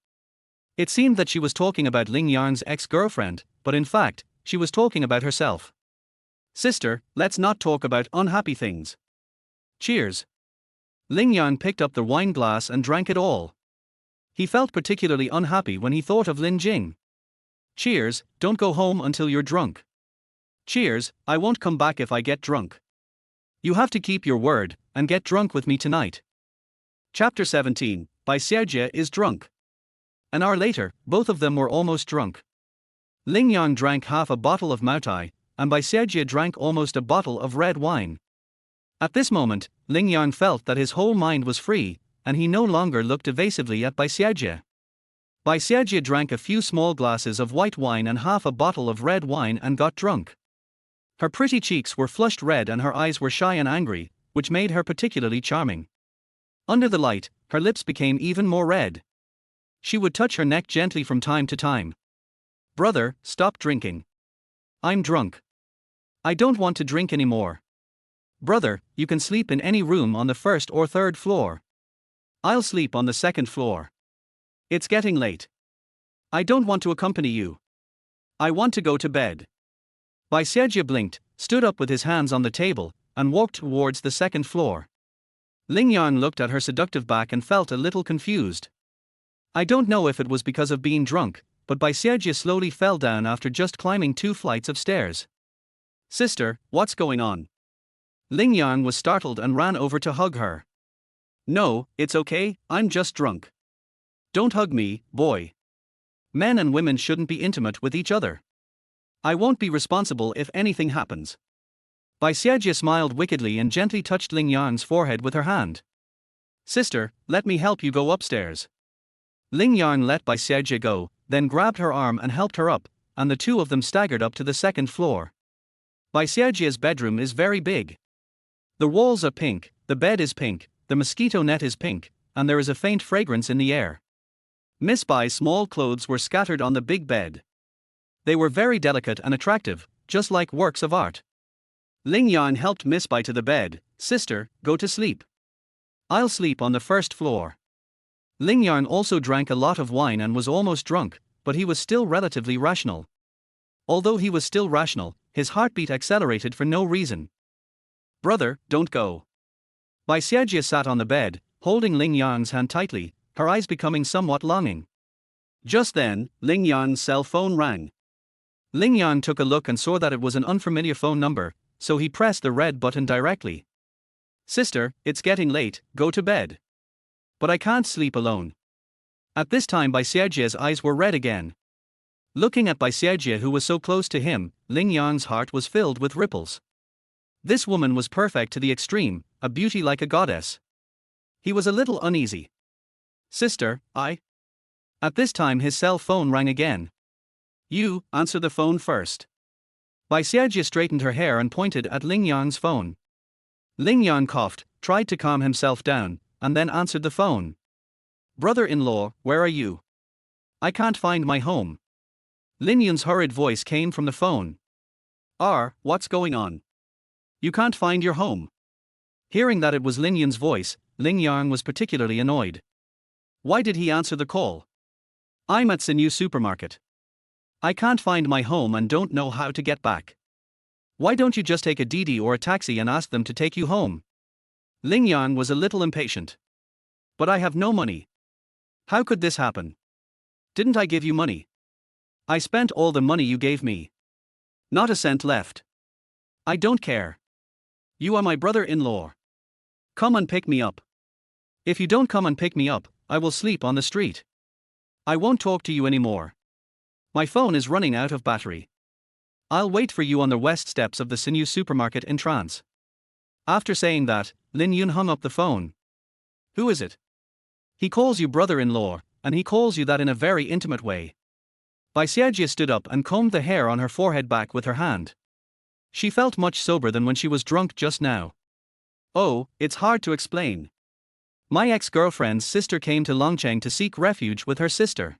S1: It seemed that she was talking about Ling Yang's ex-girlfriend, but in fact, she was talking about herself. Sister, let's not talk about unhappy things. Cheers. Ling Yang picked up the wine glass and drank it all. He felt particularly unhappy when he thought of Lin Jing. Cheers, don't go home until you're drunk. Cheers, I won't come back if I get drunk. You have to keep your word, and get drunk with me tonight. Chapter 17, Bai Xiaojia is drunk. An hour later, both of them were almost drunk. Ling Yang drank half a bottle of Maotai, and Bai Xiaojia drank almost a bottle of red wine. At this moment, Ling Yang felt that his whole mind was free, and he no longer looked evasively at Bai Xiaojia. Bai Xiaojia drank a few small glasses of white wine and half a bottle of red wine and got drunk. Her pretty cheeks were flushed red and her eyes were shy and angry, which made her particularly charming. Under the light, her lips became even more red. She would touch her neck gently from time to time. Brother, stop drinking. I'm drunk. I don't want to drink anymore. Brother, you can sleep in any room on the first or third floor. I'll sleep on the second floor. It's getting late. I don't want to accompany you. I want to go to bed. Bai Xiaojia blinked, stood up with his hands on the table, and walked towards the second floor. Ling Yang looked at her seductive back and felt a little confused. I don't know if it was because of being drunk, but Bai Xiaojia slowly fell down after just climbing 2 flights of stairs. Sister, what's going on? Ling Yang was startled and ran over to hug her. No, it's okay, I'm just drunk. Don't hug me, boy. Men and women shouldn't be intimate with each other. I won't be responsible if anything happens. Bai Xiaojia smiled wickedly and gently touched Ling Yang's forehead with her hand. Sister, let me help you go upstairs. Ling Yang let Bai Xiaojia go, then grabbed her arm and helped her up, and the two of them staggered up to the second floor. Bai Xiaojia's bedroom is very big. The walls are pink, the bed is pink, the mosquito net is pink, and there is a faint fragrance in the air. Miss Bai's small clothes were scattered on the big bed. They were very delicate and attractive, just like works of art. Ling Yang helped Miss Bai to the bed. Sister, go to sleep. I'll sleep on the first floor. Ling Yang also drank a lot of wine and was almost drunk, but he was still relatively rational. Although he was still rational, his heartbeat accelerated for no reason. Brother, don't go. Bai Xiaojia sat on the bed, holding Ling Yang's hand tightly, her eyes becoming somewhat longing. Just then, Ling Yang's cell phone rang. Ling Yang took a look and saw that it was an unfamiliar phone number, so he pressed the red button directly. Sister, it's getting late, go to bed. But I can't sleep alone. At this time Bai Xiaojia's eyes were red again. Looking at Bai Xiaojia who was so close to him, Ling Yang's heart was filled with ripples. This woman was perfect to the extreme, a beauty like a goddess. He was a little uneasy. Sister, At this time his cell phone rang again. You, answer the phone first. Bai Xiaojie straightened her hair and pointed at Ling Yang's phone. Ling Yang coughed, tried to calm himself down, and then answered the phone. Brother-in-law, where are you? I can't find my home. Lin Yun's hurried voice came from the phone. What's going on? You can't find your home. Hearing that it was Lin Yun's voice, Ling Yang was particularly annoyed. Why did he answer the call? I'm at the new supermarket. I can't find my home and don't know how to get back. Why don't you just take a Didi or a taxi and ask them to take you home? Ling Yang was a little impatient. But I have no money. How could this happen? Didn't I give you money? I spent all the money you gave me. Not a cent left. I don't care. You are my brother-in-law. Come and pick me up. If you don't come and pick me up, I will sleep on the street. I won't talk to you anymore. My phone is running out of battery. I'll wait for you on the west steps of the Sinew supermarket in trance. After saying that, Lin Yun hung up the phone. Who is it? He calls you brother-in-law, and he calls you that in a very intimate way. Bai Xiaojie stood up and combed the hair on her forehead back with her hand. She felt much sober than when she was drunk just now. Oh, it's hard to explain. My ex-girlfriend's sister came to Longcheng to seek refuge with her sister.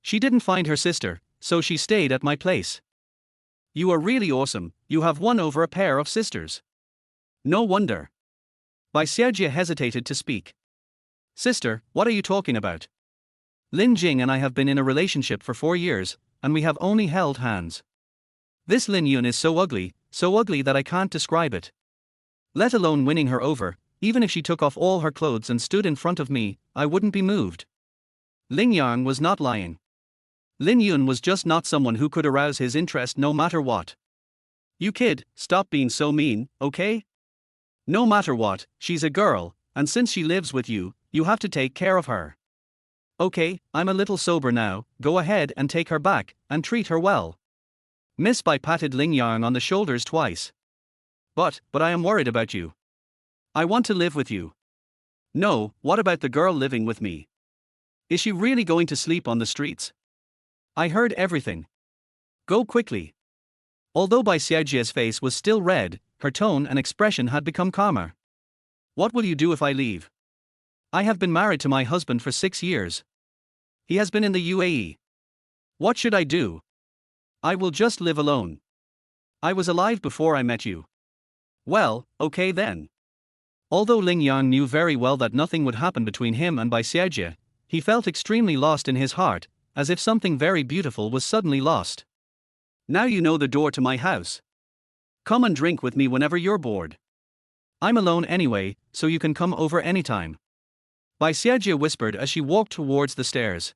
S1: She didn't find her sister, so she stayed at my place. You are really awesome, you have won over a pair of sisters. No wonder. Bai Xiaojie hesitated to speak. Sister, what are you talking about? Lin Jing and I have been in a relationship for 4 years, and we have only held hands. This Lin Yun is so ugly that I can't describe it. Let alone winning her over, even if she took off all her clothes and stood in front of me, I wouldn't be moved. Ling Yang was not lying. Lin Yun was just not someone who could arouse his interest no matter what. You kid, stop being so mean, okay? No matter what, she's a girl, and since she lives with you, you have to take care of her. Okay, I'm a little sober now, go ahead and take her back, and treat her well. Miss Bai patted Ling Yang on the shoulders twice. But I am worried about you. I want to live with you. No, what about the girl living with me? Is she really going to sleep on the streets? I heard everything. Go quickly. Although Bai Xiaojie's face was still red, her tone and expression had become calmer. What will you do if I leave? I have been married to my husband for 6 years. He has been in the UAE. What should I do? I will just live alone. I was alive before I met you. Well, okay then. Although Ling Yang knew very well that nothing would happen between him and Bai Xiaojie, he felt extremely lost in his heart, as if something very beautiful was suddenly lost. Now you know the door to my house. Come and drink with me whenever you're bored. I'm alone anyway, so you can come over anytime. Bai Xiaojie whispered as she walked towards the stairs.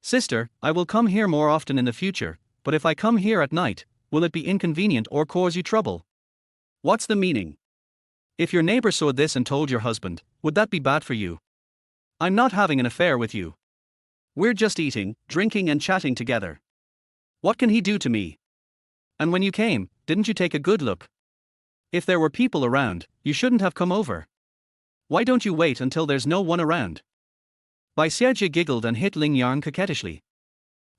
S1: Sister, I will come here more often in the future, but if I come here at night, will it be inconvenient or cause you trouble? What's the meaning? If your neighbor saw this and told your husband, would that be bad for you? I'm not having an affair with you. We're just eating, drinking and chatting together. What can he do to me? And when you came, didn't you take a good look? If there were people around, you shouldn't have come over. Why don't you wait until there's no one around? Bai Xiaojie giggled and hit Ling Yang coquettishly.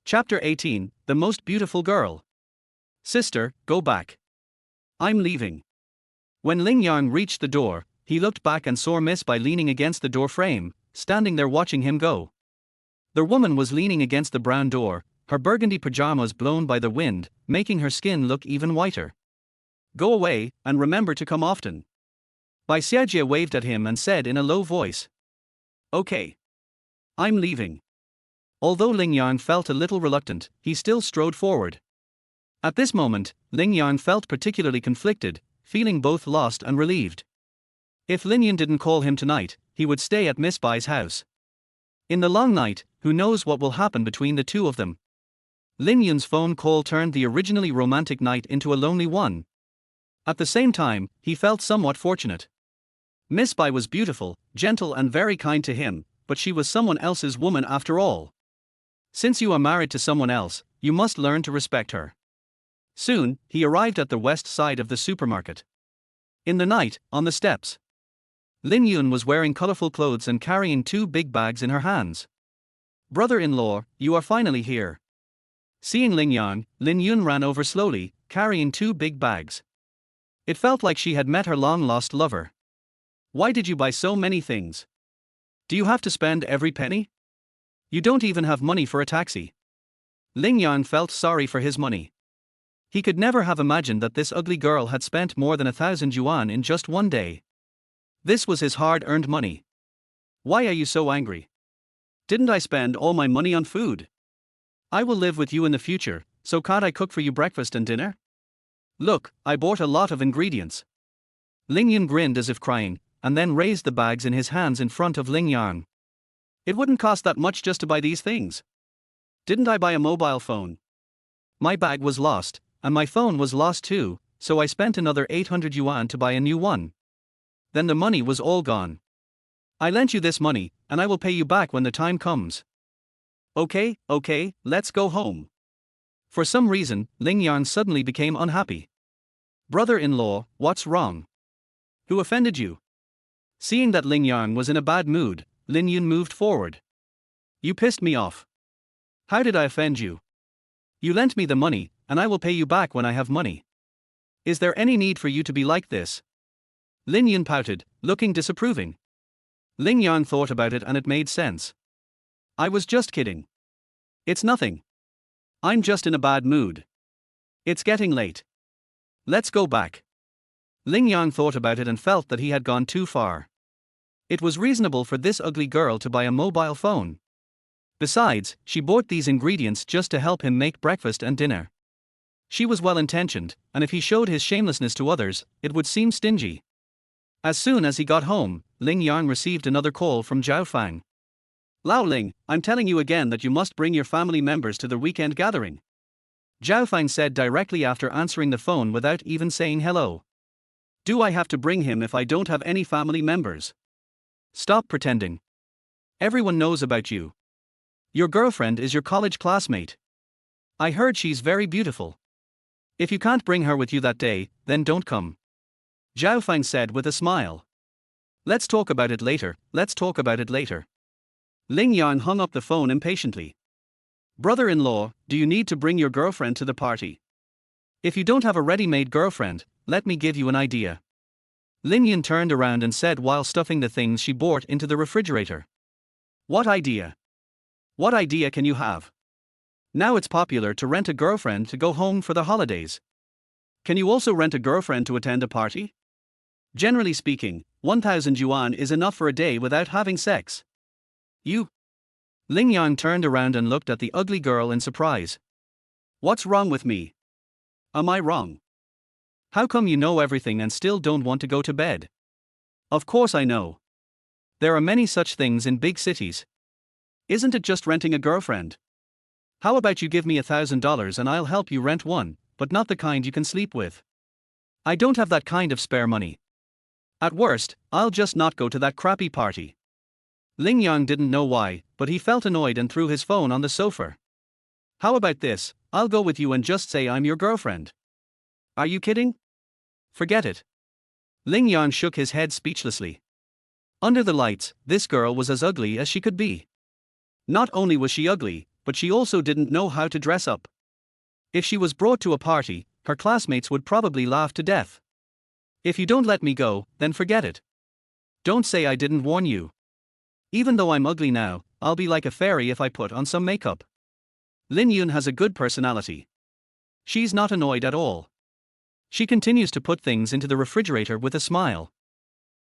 S1: Chapter 18, The Most Beautiful Girl. Sister, go back. I'm leaving. When Ling Yang reached the door, he looked back and saw Miss Bai leaning against the door frame, standing there watching him go. The woman was leaning against the brown door, her burgundy pajamas blown by the wind, making her skin look even whiter. Go away, and remember to come often. Bai Xiaojie waved at him and said in a low voice. Okay. I'm leaving. Although Ling Yang felt a little reluctant, he still strode forward. At this moment, Ling Yang felt particularly conflicted, feeling both lost and relieved. If Lin Yun didn't call him tonight, he would stay at Miss Bai's house. In the long night, who knows what will happen between the two of them? Lin Yun's phone call turned the originally romantic night into a lonely one. At the same time, he felt somewhat fortunate. Miss Bai was beautiful, gentle and very kind to him, but she was someone else's woman after all. Since you are married to someone else, you must learn to respect her. Soon, he arrived at the west side of the supermarket. In the night, on the steps, Lin Yun was wearing colorful clothes and carrying two big bags in her hands. Brother-in-law, you are finally here. Seeing Ling Yang, Lin Yun ran over slowly, carrying two big bags. It felt like she had met her long-lost lover. Why did you buy so many things? Do you have to spend every penny? You don't even have money for a taxi. Ling Yang felt sorry for his money. He could never have imagined that this ugly girl had spent more than 1,000 yuan in just one day. This was his hard-earned money. Why are you so angry? Didn't I spend all my money on food? I will live with you in the future, so can't I cook for you breakfast and dinner? Look, I bought a lot of ingredients. Ling Yun grinned as if crying, and then raised the bags in his hands in front of Ling Yang. It wouldn't cost that much just to buy these things. Didn't I buy a mobile phone? My bag was lost, and my phone was lost too, so I spent another 800 yuan to buy a new one. Then the money was all gone. I lent you this money, and I will pay you back when the time comes. Okay, let's go home. For some reason, Ling Yang suddenly became unhappy. Brother-in-law, what's wrong? Who offended you? Seeing that Ling Yang was in a bad mood, Lin Yun moved forward. You pissed me off. How did I offend you? You lent me the money, and I will pay you back when I have money. Is there any need for you to be like this? Lin Yun pouted, looking disapproving. Ling Yang thought about it and it made sense. I was just kidding. It's nothing. I'm just in a bad mood. It's getting late. Let's go back. Ling Yang thought about it and felt that he had gone too far. It was reasonable for this ugly girl to buy a mobile phone. Besides, she bought these ingredients just to help him make breakfast and dinner. She was well-intentioned, and if he showed his shamelessness to others, it would seem stingy. As soon as he got home, Ling Yang received another call from Zhao Fang. Lao Ling, I'm telling you again that you must bring your family members to the weekend gathering. Zhao Fang said directly after answering the phone without even saying hello. Do I have to bring him if I don't have any family members? Stop pretending. Everyone knows about you. Your girlfriend is your college classmate. I heard she's very beautiful. If you can't bring her with you that day, then don't come. Zhao Fang said with a smile. Let's talk about it later. Ling Yang hung up the phone impatiently. Brother-in-law, do you need to bring your girlfriend to the party? If you don't have a ready-made girlfriend, let me give you an idea. Ling Yan turned around and said while stuffing the things she bought into the refrigerator. What idea? What idea can you have? Now it's popular to rent a girlfriend to go home for the holidays. Can you also rent a girlfriend to attend a party? Generally speaking, 1,000 yuan is enough for a day without having sex. You? Ling Yang turned around and looked at the ugly girl in surprise. What's wrong with me? Am I wrong? How come you know everything and still don't want to go to bed? Of course I know. There are many such things in big cities. Isn't it just renting a girlfriend? How about you give me $1,000 and I'll help you rent one, but not the kind you can sleep with. I don't have that kind of spare money. At worst, I'll just not go to that crappy party. Ling Yang didn't know why, but he felt annoyed and threw his phone on the sofa. How about this, I'll go with you and just say I'm your girlfriend. Are you kidding? Forget it. Ling Yang shook his head speechlessly. Under the lights, this girl was as ugly as she could be. Not only was she ugly, but she also didn't know how to dress up. If she was brought to a party, her classmates would probably laugh to death. If you don't let me go, then forget it. Don't say I didn't warn you. Even though I'm ugly now, I'll be like a fairy if I put on some makeup. Lin Yun has a good personality. She's not annoyed at all. She continues to put things into the refrigerator with a smile.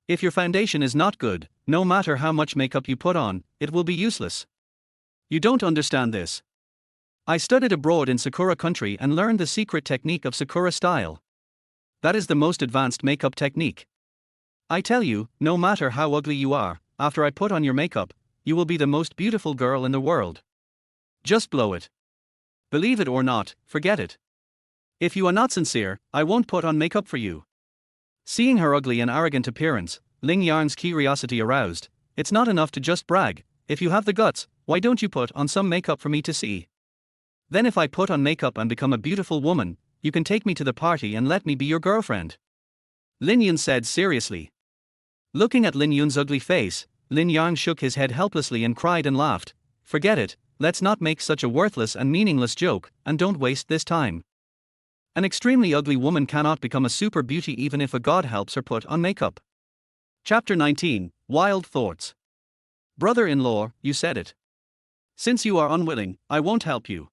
S1: If your foundation is not good, no matter how much makeup you put on, it will be useless. You don't understand this. I studied abroad in Sakura country and learned the secret technique of Sakura style. That is the most advanced makeup technique. I tell you, no matter how ugly you are, after I put on your makeup, you will be the most beautiful girl in the world. Just blow it. Believe it or not, forget it. If you are not sincere, I won't put on makeup for you. Seeing her ugly and arrogant appearance, Ling Yang's curiosity aroused. It's not enough to just brag. If you have the guts, why don't you put on some makeup for me to see? Then if I put on makeup and become a beautiful woman, you can take me to the party and let me be your girlfriend. Lin Yun said seriously. Looking at Lin Yun's ugly face, Ling Yang shook his head helplessly and cried and laughed. Forget it, let's not make such a worthless and meaningless joke, and don't waste this time. An extremely ugly woman cannot become a super beauty even if a god helps her put on makeup. Chapter 19, Wild Thoughts. Brother-in-law, you said it. Since you are unwilling, I won't help you.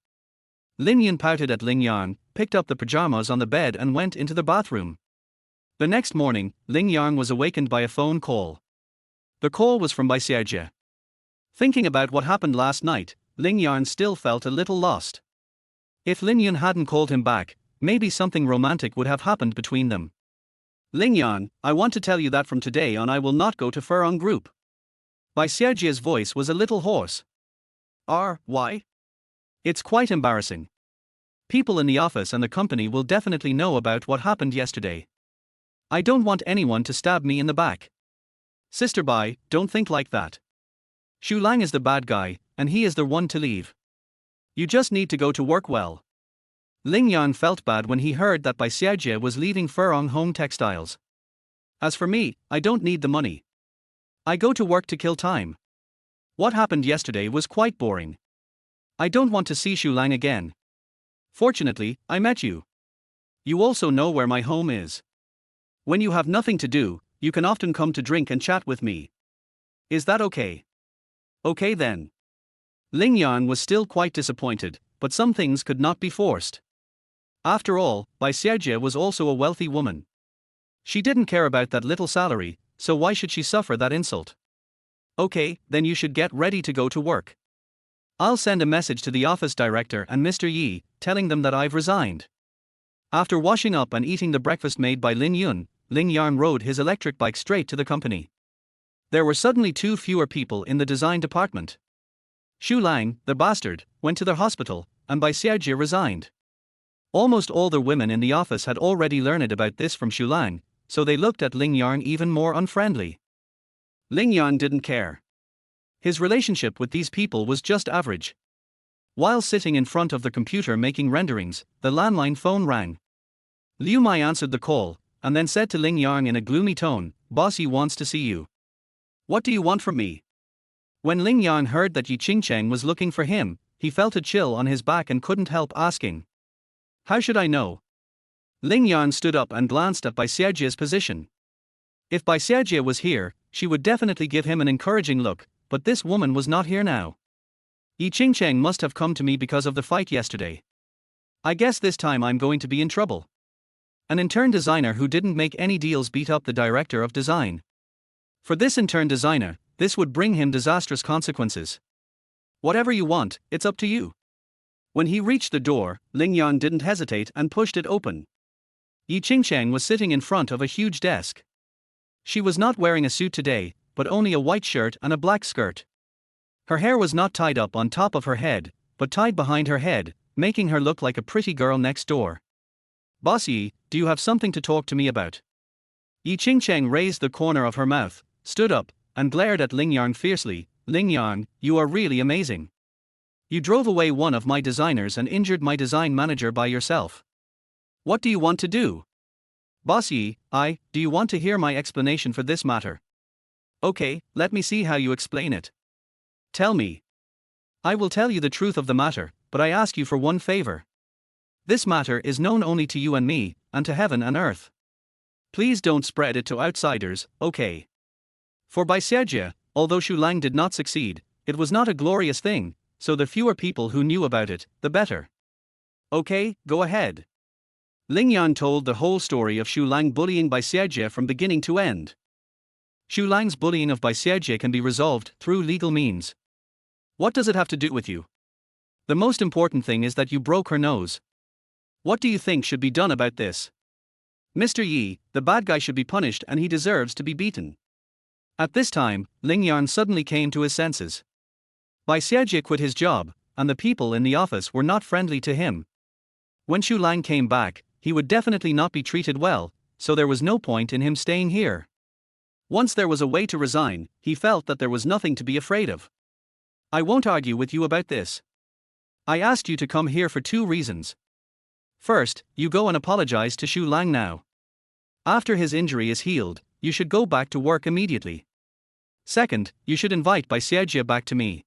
S1: Lin Yun pouted at Ling Yang, picked up the pajamas on the bed and went into the bathroom. The next morning, Ling Yang was awakened by a phone call. The call was from Bai Xiaojie. Thinking about what happened last night, Ling Yang still felt a little lost. If Lin Yun hadn't called him back, maybe something romantic would have happened between them. Ling Yang, I want to tell you that from today on I will not go to Furong Group. Bai Xiaojie's voice was a little hoarse. Why? It's quite embarrassing. People in the office and the company will definitely know about what happened yesterday. I don't want anyone to stab me in the back. Sister Bai, don't think like that. Xu Lang is the bad guy, and he is the one to leave. You just need to go to work well. Ling Yang felt bad when he heard that Bai Xiaojie was leaving Furong Home Textiles. As for me, I don't need the money. I go to work to kill time. What happened yesterday was quite boring. I don't want to see Xu Lang again. Fortunately, I met you. You also know where my home is. When you have nothing to do, you can often come to drink and chat with me. Is that okay? Okay then. Ling Yang was still quite disappointed, but some things could not be forced. After all, Bai Xiaojie was also a wealthy woman. She didn't care about that little salary, so why should she suffer that insult? Okay, then you should get ready to go to work. I'll send a message to the office director and Mr. Yi, telling them that I've resigned. After washing up and eating the breakfast made by Lin Yun, Ling Yang rode his electric bike straight to the company. There were suddenly 2 fewer people in the design department. Xu Lang, the bastard, went to the hospital, and Bai Xiaojie resigned. Almost all the women in the office had already learned about this from Xu Lang, so they looked at Ling Yang even more unfriendly. Ling Yang didn't care. His relationship with these people was just average. While sitting in front of the computer making renderings, the landline phone rang. Liu Mai answered the call, and then said to Ling Yang in a gloomy tone, "Bossy wants to see you." "What do you want from me?" When Ling Yang heard that Yi Qingcheng was looking for him, he felt a chill on his back and couldn't help asking. "How should I know?" Ling Yang stood up and glanced at Bai Xiaojie's position. If Bai Xiaojie was here, she would definitely give him an encouraging look, but this woman was not here now. Yi Qingcheng must have come to me because of the fight yesterday. I guess this time I'm going to be in trouble. An intern designer who didn't make any deals beat up the director of design. For this intern designer, this would bring him disastrous consequences. Whatever you want, it's up to you. When he reached the door, Ling Yang didn't hesitate and pushed it open. Yi Qingcheng was sitting in front of a huge desk. She was not wearing a suit today, but only a white shirt and a black skirt. Her hair was not tied up on top of her head, but tied behind her head, making her look like a pretty girl next door. "Boss Yi, do you have something to talk to me about?" Yi Qingcheng raised the corner of her mouth, stood up, and glared at Ling Yang fiercely. "Ling Yang, you are really amazing. You drove away one of my designers and injured my design manager by yourself. What do you want to do?" "Boss Yi, do you want to hear my explanation for this matter?" "Okay, let me see how you explain it. Tell me." "I will tell you the truth of the matter, but I ask you for one favor. This matter is known only to you and me, and to heaven and earth. Please don't spread it to outsiders, okay?" For Bai Xiaojie, although Xu Lang did not succeed, it was not a glorious thing, so the fewer people who knew about it, the better. "Okay, go ahead." Ling Yang told the whole story of Xu Lang bullying Bai Xiaojie from beginning to end. Xu Lang's bullying of Bai Xiaojie can be resolved through legal means. What does it have to do with you? The most important thing is that you broke her nose. What do you think should be done about this? Mr. Yi, the bad guy should be punished and he deserves to be beaten. At this time, Ling Yang suddenly came to his senses. Bai Xiaojie quit his job, and the people in the office were not friendly to him. When Xu Lang came back, he would definitely not be treated well, so there was no point in him staying here. Once there was a way to resign, he felt that there was nothing to be afraid of. "I won't argue with you about this. I asked you to come here for 2 reasons. First, you go and apologize to Xu Lang now. After his injury is healed, you should go back to work immediately. Second, you should invite Bai Xiejie back to me.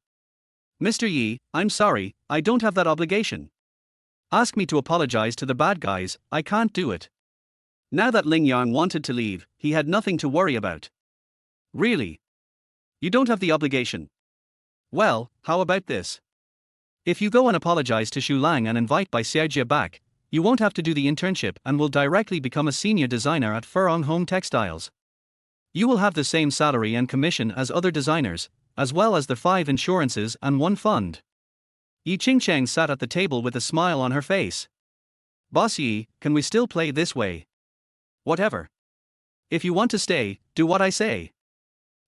S1: Mr. Yi, I'm sorry, I don't have that obligation. Ask me to apologize to the bad guys, I can't do it. Now that Ling Yang wanted to leave, he had nothing to worry about. Really? You don't have the obligation? Well, how about this? If you go and apologize to Xu Lang and invite Bai Xiejie back, you won't have to do the internship and will directly become a senior designer at Furong Home Textiles. You will have the same salary and commission as other designers, as well as the 5 insurances and 1 fund. Yi Qingcheng sat at the table with a smile on her face. Boss Yi, can we still play this way? Whatever. If you want to stay, do what I say.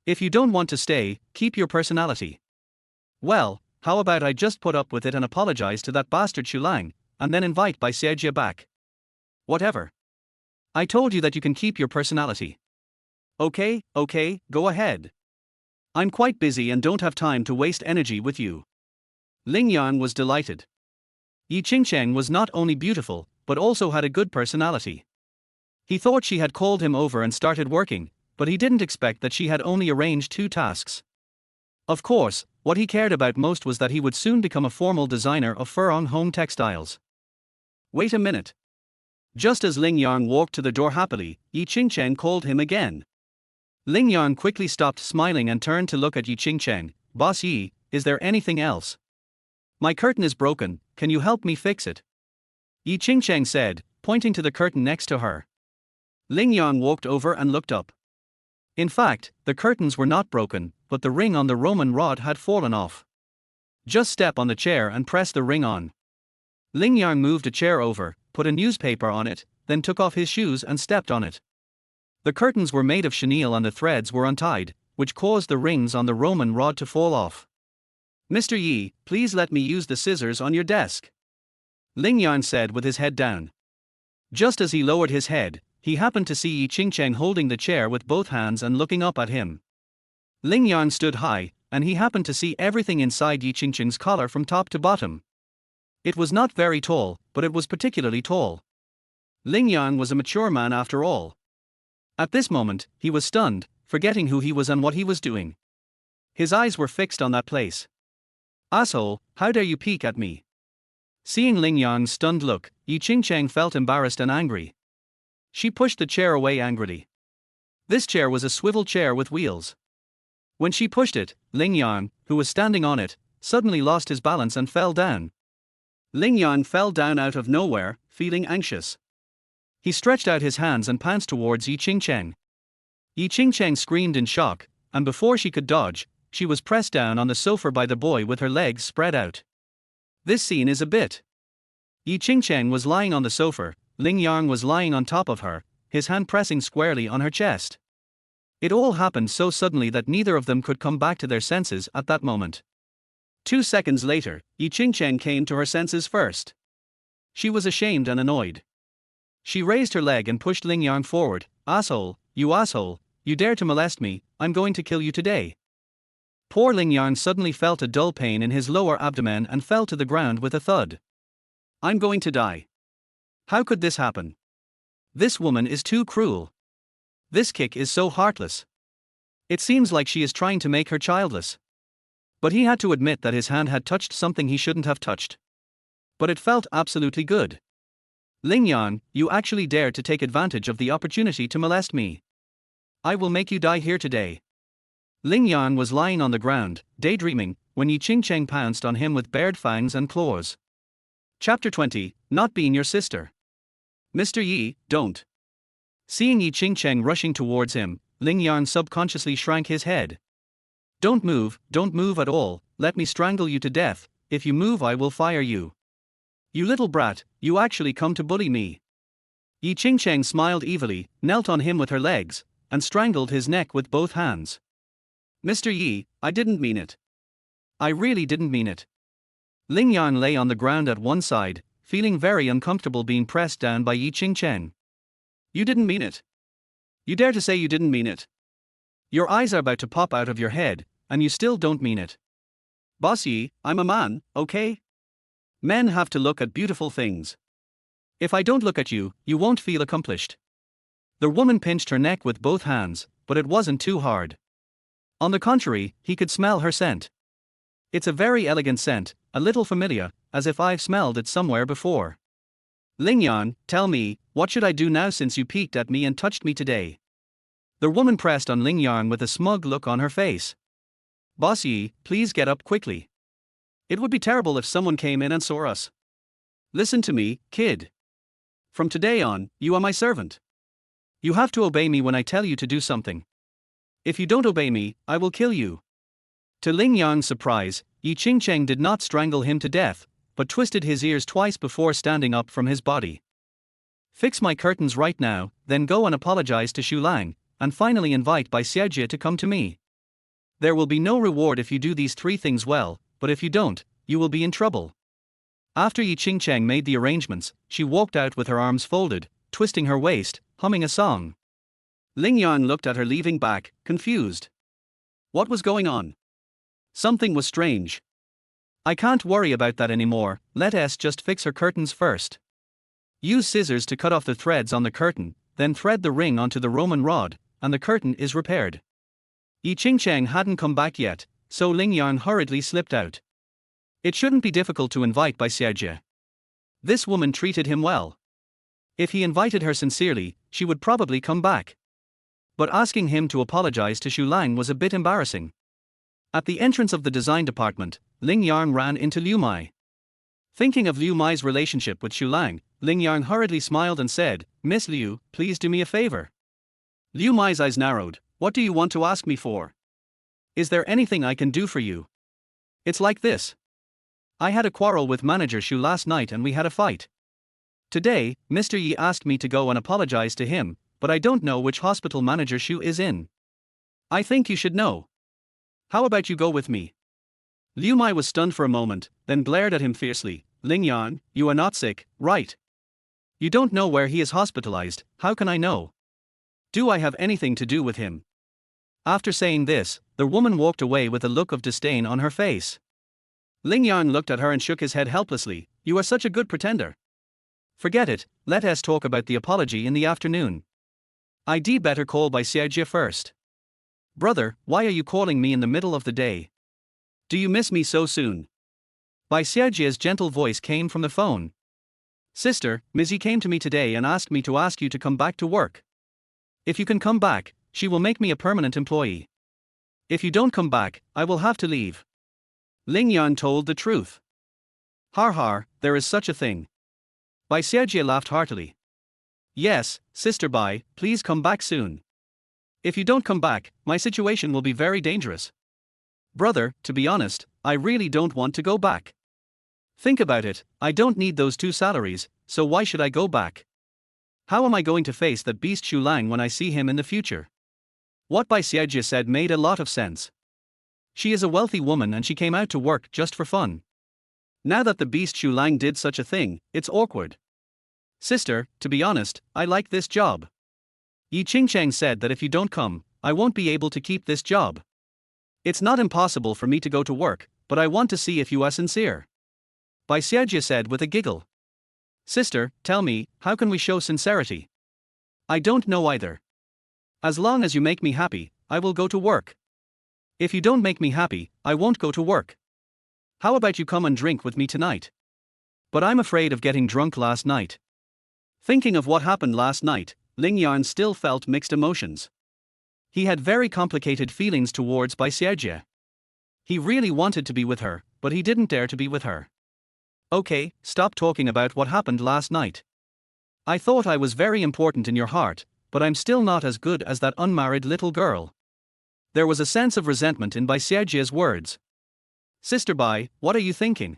S1: If you don't want to stay, keep your personality. Well, how about I just put up with it and apologize to that bastard Xu Lang, and then invite Bai Xiejie back? Whatever. I told you that you can keep your personality. Okay, go ahead. I'm quite busy and don't have time to waste energy with you. Ling Yang was delighted. Yi Qingcheng was not only beautiful, but also had a good personality. He thought she had called him over and started working, but he didn't expect that she had only arranged 2 tasks. Of course, what he cared about most was that he would soon become a formal designer of Furong Home Textiles. Wait a minute. Just as Ling Yang walked to the door happily, Yi Qingcheng called him again. Ling Yang quickly stopped smiling and turned to look at Yi Qingcheng. Boss Yi, is there anything else? My curtain is broken, can you help me fix it? Yi Qingcheng said, pointing to the curtain next to her. Ling Yang walked over and looked up. In fact, the curtains were not broken, but the ring on the Roman rod had fallen off. Just step on the chair and press the ring on. Ling Yang moved a chair over, put a newspaper on it, then took off his shoes and stepped on it. The curtains were made of chenille and the threads were untied, which caused the rings on the Roman rod to fall off. Mr. Yi, please let me use the scissors on your desk. Ling Yang said with his head down. Just as he lowered his head, he happened to see Yi Qingcheng holding the chair with both hands and looking up at him. Ling Yang stood high, and he happened to see everything inside Yi Qingcheng's collar from top to bottom. It was not very tall, but it was particularly tall. Ling Yang was a mature man after all. At this moment, he was stunned, forgetting who he was and what he was doing. His eyes were fixed on that place. Asshole, how dare you peek at me? Seeing Ling Yang's stunned look, Yi Qingcheng felt embarrassed and angry. She pushed the chair away angrily. This chair was a swivel chair with wheels. When she pushed it, Ling Yang, who was standing on it, suddenly lost his balance and fell down. Ling Yang fell down out of nowhere, feeling anxious. He stretched out his hands and pounced towards Yi Qingcheng. Yi Qingcheng screamed in shock, and before she could dodge, she was pressed down on the sofa by the boy with her legs spread out. This scene is a bit. Yi Qingcheng was lying on the sofa, Ling Yang was lying on top of her, his hand pressing squarely on her chest. It all happened so suddenly that neither of them could come back to their senses at that moment. 2 seconds later, Yi Qingcheng came to her senses first. She was ashamed and annoyed. She raised her leg and pushed Ling Yang forward. Asshole, you dare to molest me, I'm going to kill you today. Poor Ling Yang suddenly felt a dull pain in his lower abdomen and fell to the ground with a thud. I'm going to die. How could this happen? This woman is too cruel. This kick is so heartless. It seems like she is trying to make her childless. But he had to admit that his hand had touched something he shouldn't have touched. But it felt absolutely good. Ling Yang, you actually dared to take advantage of the opportunity to molest me. I will make you die here today. Ling Yang was lying on the ground, daydreaming, when Yi Qingcheng pounced on him with bared fangs and claws. Chapter 20, Not Being Your Sister. Mr. Yi, don't. Seeing Yi Qingcheng rushing towards him, Ling Yang subconsciously shrank his head. Don't move at all, let me strangle you to death, if you move I will fire you. You little brat, you actually come to bully me. Yi Qingcheng smiled evilly, knelt on him with her legs, and strangled his neck with both hands. Mr. Yi, I didn't mean it. I really didn't mean it. Ling Yang lay on the ground at one side, feeling very uncomfortable being pressed down by Yi Qingcheng. You didn't mean it. You dare to say you didn't mean it. Your eyes are about to pop out of your head, and you still don't mean it. Boss Yi, I'm a man, okay? Men have to look at beautiful things. If I don't look at you, you won't feel accomplished. The woman pinched her neck with both hands, but it wasn't too hard. On the contrary, he could smell her scent. It's a very elegant scent, a little familiar, as if I've smelled it somewhere before. Ling Yang, tell me, what should I do now since you peeked at me and touched me today? The woman pressed on Ling Yang with a smug look on her face. Boss Yi, please get up quickly. It would be terrible if someone came in and saw us. Listen to me, kid. From today on, you are my servant. You have to obey me when I tell you to do something. If you don't obey me, I will kill you. To Ling Yang's surprise, Yi Qingcheng did not strangle him to death, but twisted his ears twice before standing up from his body. Fix my curtains right now, then go and apologize to Xu Lang, and finally invite Bai Xiaojie to come to me. There will be no reward if you do these 3 things well, but if you don't, you will be in trouble. After Yi Qingcheng made the arrangements, she walked out with her arms folded, twisting her waist, humming a song. Ling Yang looked at her leaving back, confused. What was going on? Something was strange. I can't worry about that anymore, let us just fix her curtains first. Use scissors to cut off the threads on the curtain, then thread the ring onto the Roman rod, and the curtain is repaired. Yi Qingcheng hadn't come back yet, so Ling Yang hurriedly slipped out. It shouldn't be difficult to invite Bai Xiaojie. This woman treated him well. If he invited her sincerely, she would probably come back. But asking him to apologize to Xu Lang was a bit embarrassing. At the entrance of the design department, Ling Yang ran into Liu Mai. Thinking of Liu Mai's relationship with Xu Lang, Ling Yang hurriedly smiled and said, Miss Liu, please do me a favor. Liu Mai's eyes narrowed. What do you want to ask me for? Is there anything I can do for you? It's like this. I had a quarrel with Manager Xu last night and we had a fight. Today, Mr. Yi asked me to go and apologize to him, but I don't know which hospital Manager Xu is in. I think you should know. How about you go with me? Liu Mai was stunned for a moment, then glared at him fiercely. Ling Yang, you are not sick, right? You don't know where he is hospitalized, how can I know? Do I have anything to do with him? After saying this, the woman walked away with a look of disdain on her face. Ling Yang looked at her and shook his head helplessly. You are such a good pretender. Forget it, let us talk about the apology in the afternoon. I'd better call Bai Xiaojie first. Brother, why are you calling me in the middle of the day? Do you miss me so soon? Bai Xiaojie's gentle voice came from the phone. Sister, Ms. Yi came to me today and asked me to ask you to come back to work. If you can come back, she will make me a permanent employee. If you don't come back, I will have to leave. Ling Yan told the truth. Har har, there is such a thing. Bai Xiaojie laughed heartily. Yes, Sister Bai, please come back soon. If you don't come back, my situation will be very dangerous. Brother, to be honest, I really don't want to go back. Think about it, I don't need those 2 salaries, so why should I go back? How am I going to face that beast Xu Lang when I see him in the future? What Bai Xiaojie said made a lot of sense. She is a wealthy woman and she came out to work just for fun. Now that the beast Xu Lang did such a thing, it's awkward. Sister, to be honest, I like this job. Yi Qingcheng said that if you don't come, I won't be able to keep this job. It's not impossible for me to go to work, but I want to see if you are sincere. Bai Xiaojie said with a giggle. Sister, tell me, how can we show sincerity? I don't know either. As long as you make me happy, I will go to work. If you don't make me happy, I won't go to work. How about you come and drink with me tonight? But I'm afraid of getting drunk last night. Thinking of what happened last night, Ling Yang still felt mixed emotions. He had very complicated feelings towards Bai Xiaojie. He really wanted to be with her, but he didn't dare to be with her. Okay, stop talking about what happened last night. I thought I was very important in your heart, but I'm still not as good as that unmarried little girl. There was a sense of resentment in Bai Xiaojie's words. Sister Bai, what are you thinking?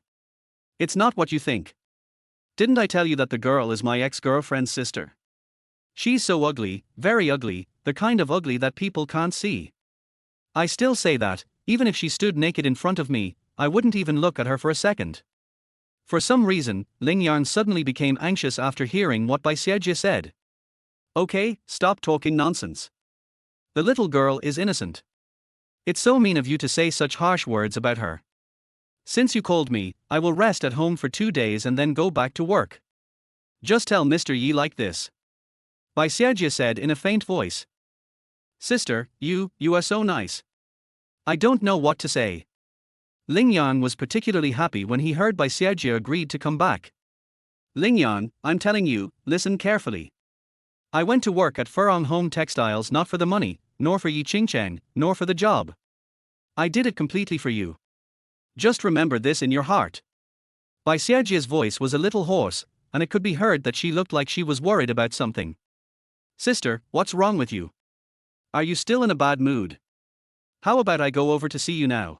S1: It's not what you think. Didn't I tell you that the girl is my ex-girlfriend's sister? She's so ugly, very ugly, the kind of ugly that people can't see. I still say that, even if she stood naked in front of me, I wouldn't even look at her for a second. For some reason, Ling Yang suddenly became anxious after hearing what Bai Xiaojie said. Okay, stop talking nonsense. The little girl is innocent. It's so mean of you to say such harsh words about her. Since you called me, I will rest at home for 2 days and then go back to work. Just tell Mr. Yi like this. Baixiajie said in a faint voice. Sister, you are so nice. I don't know what to say. Ling Yang was particularly happy when he heard Baixiajie agreed to come back. Ling Yang, I'm telling you, listen carefully. I went to work at Furong Home Textiles not for the money, nor for Yi Qingcheng, nor for the job. I did it completely for you. Just remember this in your heart. Baixiajie's voice was a little hoarse, and it could be heard that she looked like she was worried about something. Sister, what's wrong with you? Are you still in a bad mood? How about I go over to see you now?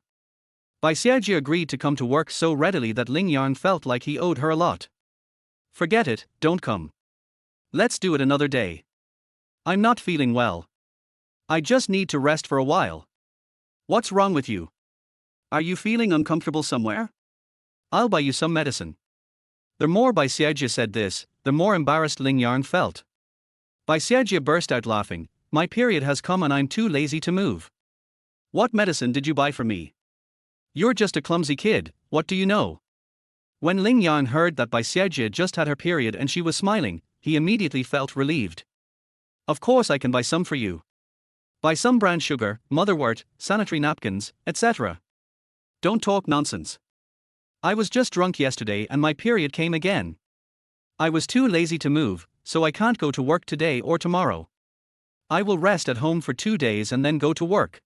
S1: Baixiajie agreed to come to work so readily that Ling Yang felt like he owed her a lot. Forget it, don't come. Let's do it another day. I'm not feeling well. I just need to rest for a while. What's wrong with you? Are you feeling uncomfortable somewhere? I'll buy you some medicine. The more Baixiajie said this, the more embarrassed Ling Yang felt. Baixiajie burst out laughing. My period has come and I'm too lazy to move. What medicine did you buy for me? You're just a clumsy kid, what do you know? When Ling Yang heard that Baixiajie just had her period and she was smiling, he immediately felt relieved. Of course I can buy some for you. Buy some brown sugar, motherwort, sanitary napkins, etc. Don't talk nonsense. I was just drunk yesterday and my period came again. I was too lazy to move, so I can't go to work today or tomorrow. I will rest at home for 2 days and then go to work.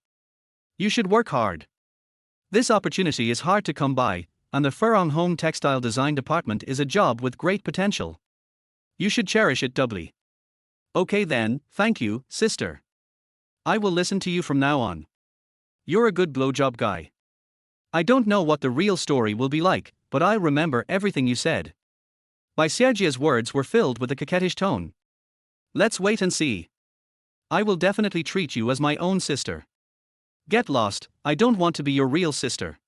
S1: You should work hard. This opportunity is hard to come by, and the Furong Home Textile Design Department is a job with great potential. You should cherish it doubly. Okay then, thank you, sister. I will listen to you from now on. You're a good blowjob guy. I don't know what the real story will be like, but I remember everything you said. Baixiajie's words were filled with a coquettish tone. Let's wait and see. I will definitely treat you as my own sister. Get lost, I don't want to be your real sister.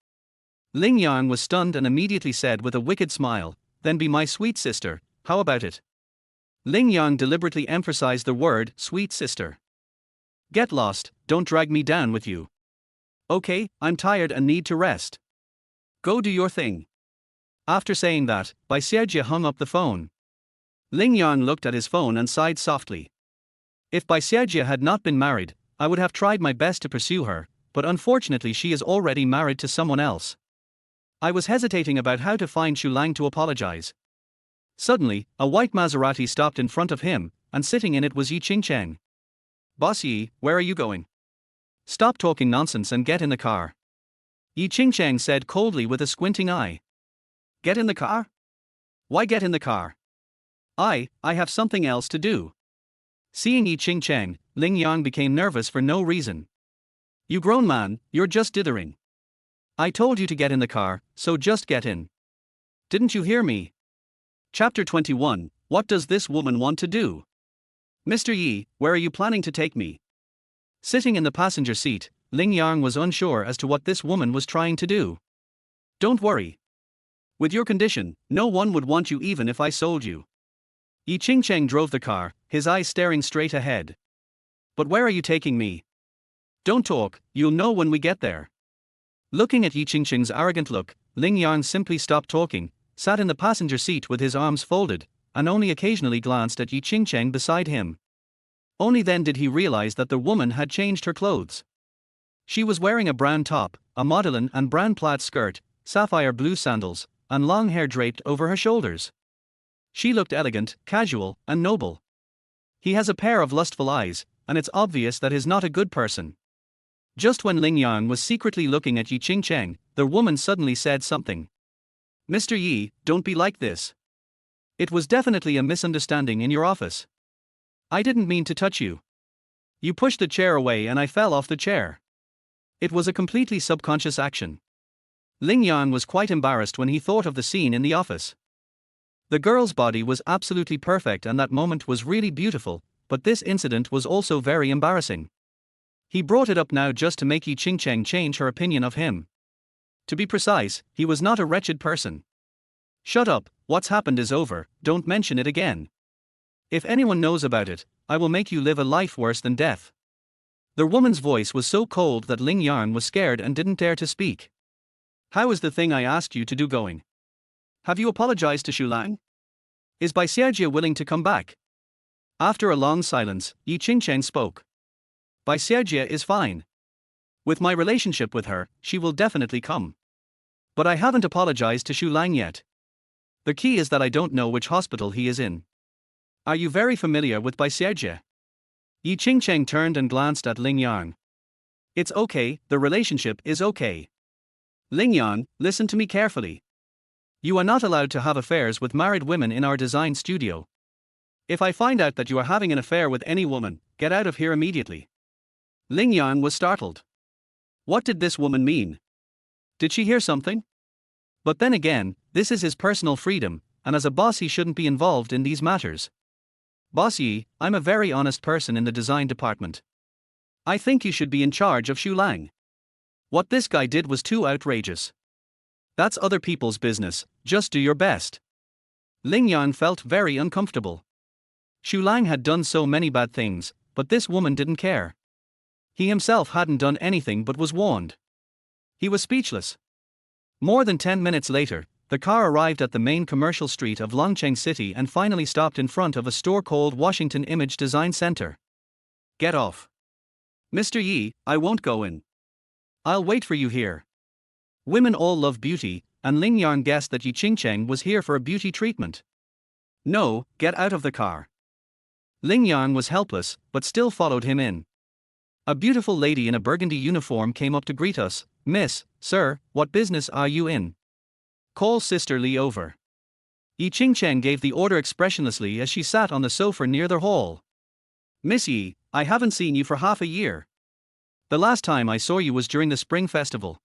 S1: Ling Yang was stunned and immediately said with a wicked smile, then be my sweet sister, how about it? Ling Yang deliberately emphasized the word, sweet sister. Get lost, don't drag me down with you. Okay, I'm tired and need to rest. Go do your thing. After saying that, Baixiajie hung up the phone. Ling Yang looked at his phone and sighed softly. If Baixiajie had not been married, I would have tried my best to pursue her, but unfortunately she is already married to someone else. I was hesitating about how to find Shulang to apologize. Suddenly, a white Maserati stopped in front of him, and sitting in it was Yi Qingcheng. Boss Yi, where are you going? Stop talking nonsense and get in the car. Yi Qingcheng said coldly with a squinting eye. Get in the car? Why get in the car? I have something else to do. Seeing Yi Qingcheng, Ling Yang became nervous for no reason. You grown man, you're just dithering. I told you to get in the car, so just get in. Didn't you hear me? Chapter 21, What does this woman want to do? Mr. Yi, where are you planning to take me? Sitting in the passenger seat, Ling Yang was unsure as to what this woman was trying to do. Don't worry. With your condition, no one would want you even if I sold you. Yi Qingcheng drove the car, his eyes staring straight ahead. But where are you taking me? Don't talk, you'll know when we get there. Looking at Yi Qingcheng's arrogant look, Ling Yang simply stopped talking, sat in the passenger seat with his arms folded, and only occasionally glanced at Yi Qingcheng beside him. Only then did he realize that the woman had changed her clothes. She was wearing a brown top, a modelin and brown plaid skirt, sapphire blue sandals, and long hair draped over her shoulders. She looked elegant, casual, and noble. He has a pair of lustful eyes, and it's obvious that he's not a good person. Just when Ling Yang was secretly looking at Yi Qingcheng, the woman suddenly said something. Mr. Yi, don't be like this. It was definitely a misunderstanding in your office. I didn't mean to touch you. You pushed the chair away and I fell off the chair. It was a completely subconscious action. Ling Yang was quite embarrassed when he thought of the scene in the office. The girl's body was absolutely perfect and that moment was really beautiful, but this incident was also very embarrassing. He brought it up now just to make Yi Qingcheng change her opinion of him. To be precise, he was not a wretched person. Shut up, what's happened is over, don't mention it again. If anyone knows about it, I will make you live a life worse than death. The woman's voice was so cold that Ling Yang was scared and didn't dare to speak. How is the thing I asked you to do going? Have you apologized to Shulang? Is Baixiajie willing to come back? After a long silence, Yi Qingcheng spoke. Bai Xiaojie is fine. With my relationship with her, she will definitely come. But I haven't apologized to Xu Lang yet. The key is that I don't know which hospital he is in. Are you very familiar with Bai Xiaojie? Yi Qingcheng turned and glanced at Ling Yang. It's okay, the relationship is okay. Ling Yang, listen to me carefully. You are not allowed to have affairs with married women in our design studio. If I find out that you are having an affair with any woman, get out of here immediately. Ling Yang was startled. What did this woman mean? Did she hear something? But then again, this is his personal freedom, and as a boss he shouldn't be involved in these matters. Boss Yi, I'm a very honest person in the design department. I think you should be in charge of Xu Lang. What this guy did was too outrageous. That's other people's business, just do your best. Ling Yang felt very uncomfortable. Xu Lang had done so many bad things, but this woman didn't care. He himself hadn't done anything but was warned. He was speechless. More than 10 minutes later, the car arrived at the main commercial street of Longcheng City and finally stopped in front of a store called Washington Image Design Center. Get off. Mr. Yi, I won't go in. I'll wait for you here. Women all love beauty, and Ling Yang guessed that Yi Qingcheng was here for a beauty treatment. No, get out of the car. Ling Yang was helpless, but still followed him in. A beautiful lady in a burgundy uniform came up to greet us. Miss, sir, what business are you in? Call Sister Li over. Yi Qingcheng gave the order expressionlessly as she sat on the sofa near the hall. Miss Yi, I haven't seen you for half a year. The last time I saw you was during the Spring Festival.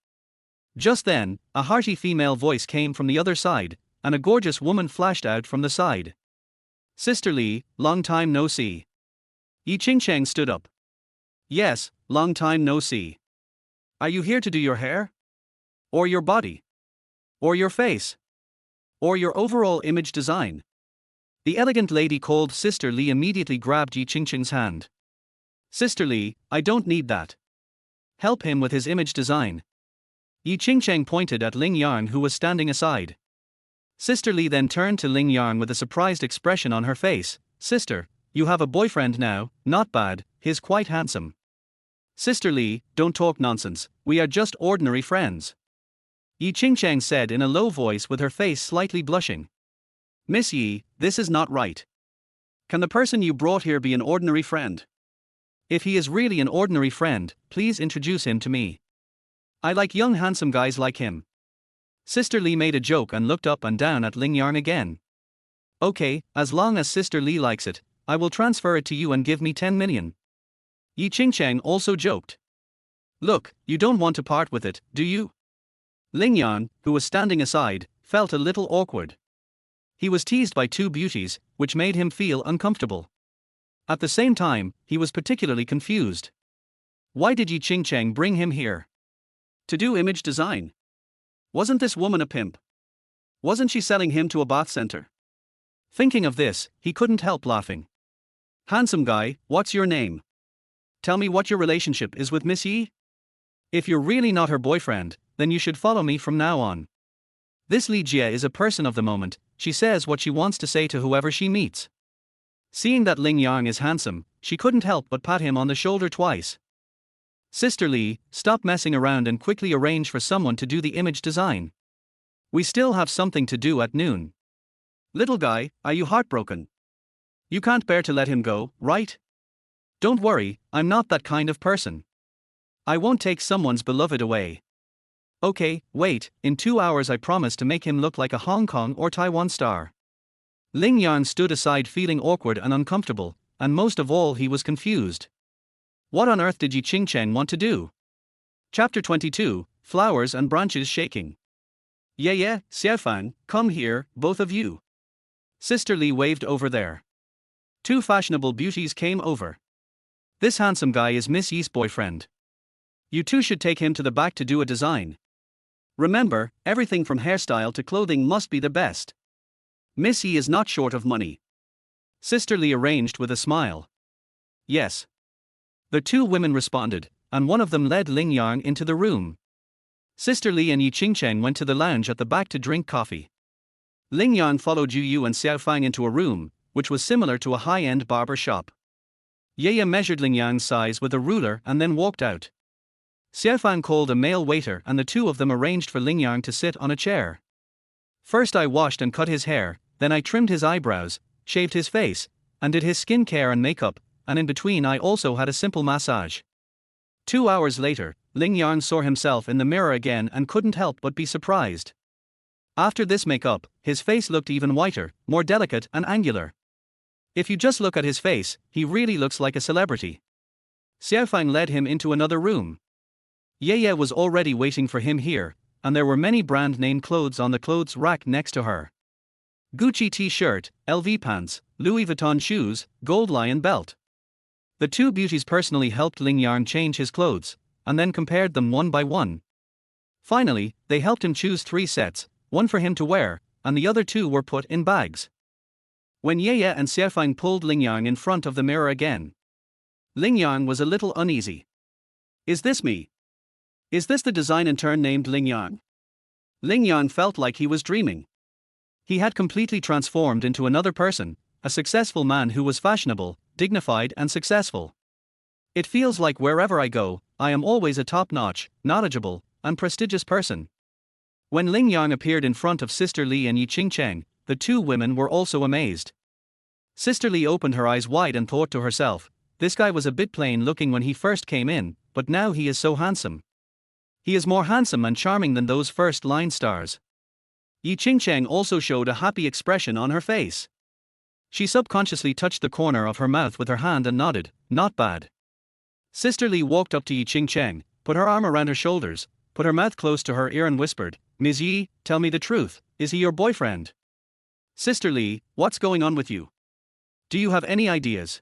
S1: Just then, a hearty female voice came from the other side, and a gorgeous woman flashed out from the side. Sister Li, long time no see. Yi Qingcheng stood up. Yes, long time no see. Are you here to do your hair? Or your body? Or your face? Or your overall image design? The elegant lady called Sister Li immediately grabbed Yi Qingcheng's hand. Sister Li, I don't need that. Help him with his image design. Yi Qingcheng pointed at Ling Yang who was standing aside. Sister Li then turned to Ling Yang with a surprised expression on her face. Sister, you have a boyfriend now, not bad, he's quite handsome. Sister Li, don't talk nonsense, we are just ordinary friends. Yi Qingcheng said in a low voice with her face slightly blushing. Miss Yi, this is not right. Can the person you brought here be an ordinary friend? If he is really an ordinary friend, please introduce him to me. I like young handsome guys like him. Sister Li made a joke and looked up and down at Ling Yang again. Okay, as long as Sister Li likes it, I will transfer it to you and give me 10 million. Yi Qingcheng also joked. Look, you don't want to part with it, do you? Ling Yang, who was standing aside, felt a little awkward. He was teased by two beauties, which made him feel uncomfortable. At the same time, he was particularly confused. Why did Yi Qingcheng bring him here? To do image design. Wasn't this woman a pimp? Wasn't she selling him to a bath center? Thinking of this, he couldn't help laughing. Handsome guy, what's your name? Tell me what your relationship is with Miss Yi? If you're really not her boyfriend, then you should follow me from now on. This Li Jie is a person of the moment, she says what she wants to say to whoever she meets. Seeing that Ling Yang is handsome, she couldn't help but pat him on the shoulder twice. Sister Li, stop messing around and quickly arrange for someone to do the image design. We still have something to do at noon. Little guy, are you heartbroken? You can't bear to let him go, right? Don't worry, I'm not that kind of person. I won't take someone's beloved away. Okay, wait, in 2 hours I promise to make him look like a Hong Kong or Taiwan star. Ling Yan stood aside feeling awkward and uncomfortable, and most of all he was confused. What on earth did Yi Qingcheng want to do? Chapter 22, Flowers and Branches Shaking. Yeah, Xiaofang, come here, both of you. Sister Li waved over there. Two fashionable beauties came over. This handsome guy is Miss Yi's boyfriend. You two should take him to the back to do a design. Remember, everything from hairstyle to clothing must be the best. Miss Yi is not short of money. Sister Li arranged with a smile. Yes. The two women responded, and one of them led Ling Yang into the room. Sister Li and Yi Qingcheng went to the lounge at the back to drink coffee. Ling Yang followed Yu Yu and Xiaofang into a room, which was similar to a high-end barber shop. Ye measured Ling Yang's size with a ruler and then walked out. Xiaofang called a male waiter and the two of them arranged for Ling Yang to sit on a chair. First I washed and cut his hair, then I trimmed his eyebrows, shaved his face, and did his skin care and makeup, and in between I also had a simple massage. 2 hours later, Ling Yang saw himself in the mirror again and couldn't help but be surprised. After this makeup, his face looked even whiter, more delicate and angular. If you just look at his face, he really looks like a celebrity. Xiaofang led him into another room. Ye was already waiting for him here, and there were many brand-name clothes on the clothes rack next to her. Gucci t-shirt, LV pants, Louis Vuitton shoes, gold lion belt. The two beauties personally helped Ling Yang change his clothes, and then compared them one by one. Finally, they helped him choose 3 sets, one for him to wear, and the other 2 were put in bags. When Ye and Xiaofang pulled Ling Yang in front of the mirror again, Ling Yang was a little uneasy. Is this me? Is this the design intern named Ling Yang? Ling Yang felt like he was dreaming. He had completely transformed into another person, a successful man who was fashionable, dignified and successful. It feels like wherever I go, I am always a top-notch, knowledgeable, and prestigious person. When Ling Yang appeared in front of Sister Li and Yi Qingcheng, the two women were also amazed. Sister Li opened her eyes wide and thought to herself, this guy was a bit plain looking when he first came in, but now he is so handsome. He is more handsome and charming than those first-line stars. Yi Qingcheng also showed a happy expression on her face. She subconsciously touched the corner of her mouth with her hand and nodded, not bad. Sister Li walked up to Yi Qingcheng, put her arm around her shoulders, put her mouth close to her ear and whispered, Ms. Yi, tell me the truth, is he your boyfriend? Sister Li, what's going on with you? Do you have any ideas?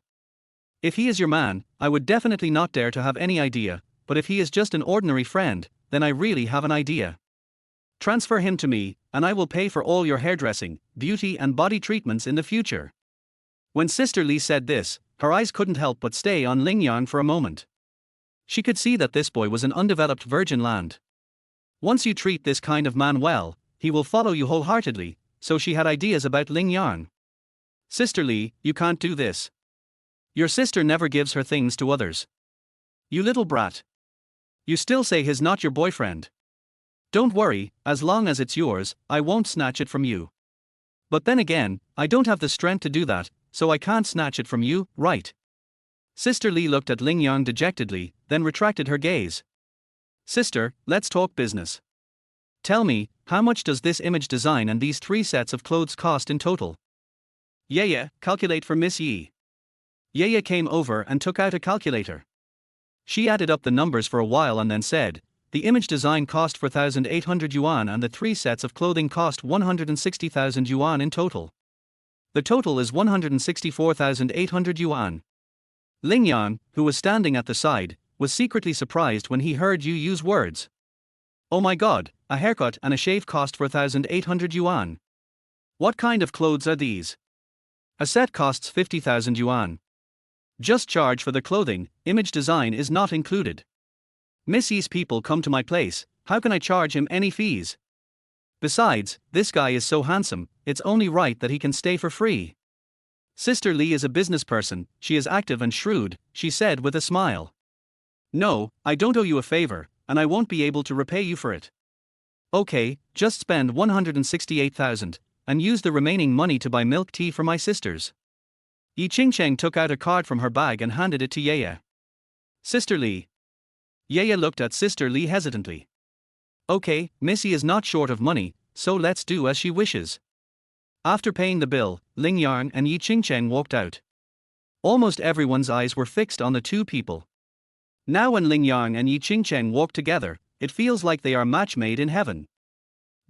S1: If he is your man, I would definitely not dare to have any idea, but if he is just an ordinary friend, then I really have an idea. Transfer him to me, and I will pay for all your hairdressing, beauty and body treatments in the future. When Sister Li said this, her eyes couldn't help but stay on Ling Yang for a moment. She could see that this boy was an undeveloped virgin land. Once you treat this kind of man well, he will follow you wholeheartedly, so she had ideas about Ling Yang. Sister Li, you can't do this. Your sister never gives her things to others. You little brat. You still say he's not your boyfriend. Don't worry, as long as it's yours, I won't snatch it from you. But then again, I don't have the strength to do that, so I can't snatch it from you, right? Sister Li looked at Ling Yang dejectedly, then retracted her gaze. Sister, let's talk business. Tell me, how much does this image design and these 3 sets of clothes cost in total? Ye, calculate for Miss Yi. Ye came over and took out a calculator. She added up the numbers for a while and then said, the image design cost 4,800 yuan and the 3 sets of clothing cost 160,000 yuan in total. The total is 164,800 yuan. Ling Yang, who was standing at the side, was secretly surprised when he heard you use words. Oh my god, a haircut and a shave cost 4,800 yuan. What kind of clothes are these? A set costs 50,000 yuan. Just charge for the clothing, image design is not included. Miss Yi's people come to my place, how can I charge him any fees? Besides, this guy is so handsome, it's only right that he can stay for free. Sister Li is a business person, she is active and shrewd, she said with a smile. No, I don't owe you a favor, and I won't be able to repay you for it. Okay, just spend 168,000, and use the remaining money to buy milk tea for my sisters. Yi Qingcheng took out a card from her bag and handed it to Ye. Sister Li. Ye looked at Sister Li hesitantly. Okay, Missy is not short of money, so let's do as she wishes. After paying the bill, Ling Yang and Yi Qingcheng walked out. Almost everyone's eyes were fixed on the two people. Now when Ling Yang and Yi Qingcheng walk together, it feels like they are match made in heaven.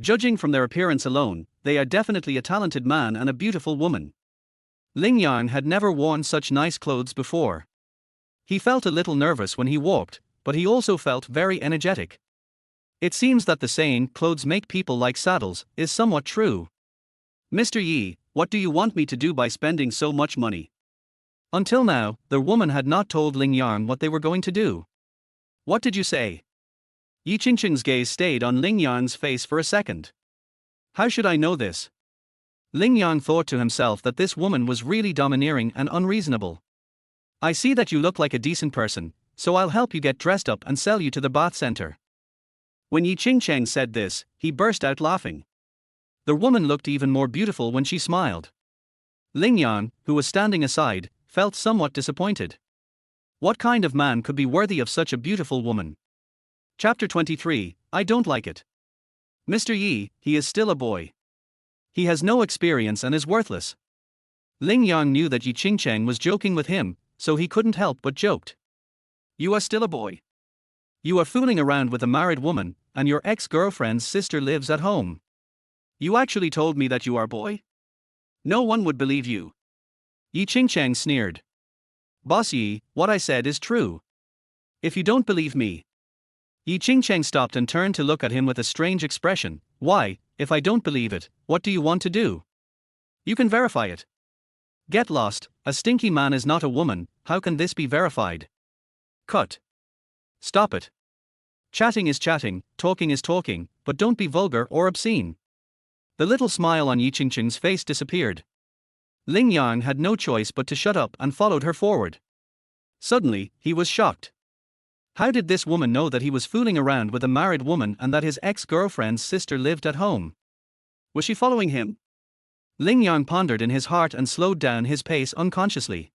S1: Judging from their appearance alone, they are definitely a talented man and a beautiful woman. Ling Yang had never worn such nice clothes before. He felt a little nervous when he walked, but he also felt very energetic. It seems that the saying, clothes make people like saddles, is somewhat true. Mr. Yi, what do you want me to do by spending so much money? Until now, the woman had not told Ling Yang what they were going to do. What did you say? Yi Qingcheng's gaze stayed on Ling Yang's face for a second. How should I know this? Ling Yang thought to himself that this woman was really domineering and unreasonable. I see that you look like a decent person, so I'll help you get dressed up and sell you to the bath center. When Yi Qingcheng said this, he burst out laughing. The woman looked even more beautiful when she smiled. Ling Yang, who was standing aside, felt somewhat disappointed. What kind of man could be worthy of such a beautiful woman? Chapter 23, I don't like it. Mr. Yi, he is still a boy. He has no experience and is worthless. Ling Yang knew that Yi Qingcheng was joking with him, so he couldn't help but joked. You are still a boy. You are fooling around with a married woman, and your ex-girlfriend's sister lives at home. You actually told me that you are a boy? No one would believe you. Yi Qingcheng sneered. Boss Yi, what I said is true. If you don't believe me. Yi Qingcheng stopped and turned to look at him with a strange expression. Why, if I don't believe it, what do you want to do? You can verify it. Get lost, a stinky man is not a woman, how can this be verified? Cut. Stop it. Chatting is chatting, talking is talking, but don't be vulgar or obscene. The little smile on Yi Qingcheng's face disappeared. Ling Yang had no choice but to shut up and followed her forward. Suddenly, he was shocked. How did this woman know that he was fooling around with a married woman and that his ex-girlfriend's sister lived at home? Was she following him? Ling Yang pondered in his heart and slowed down his pace unconsciously.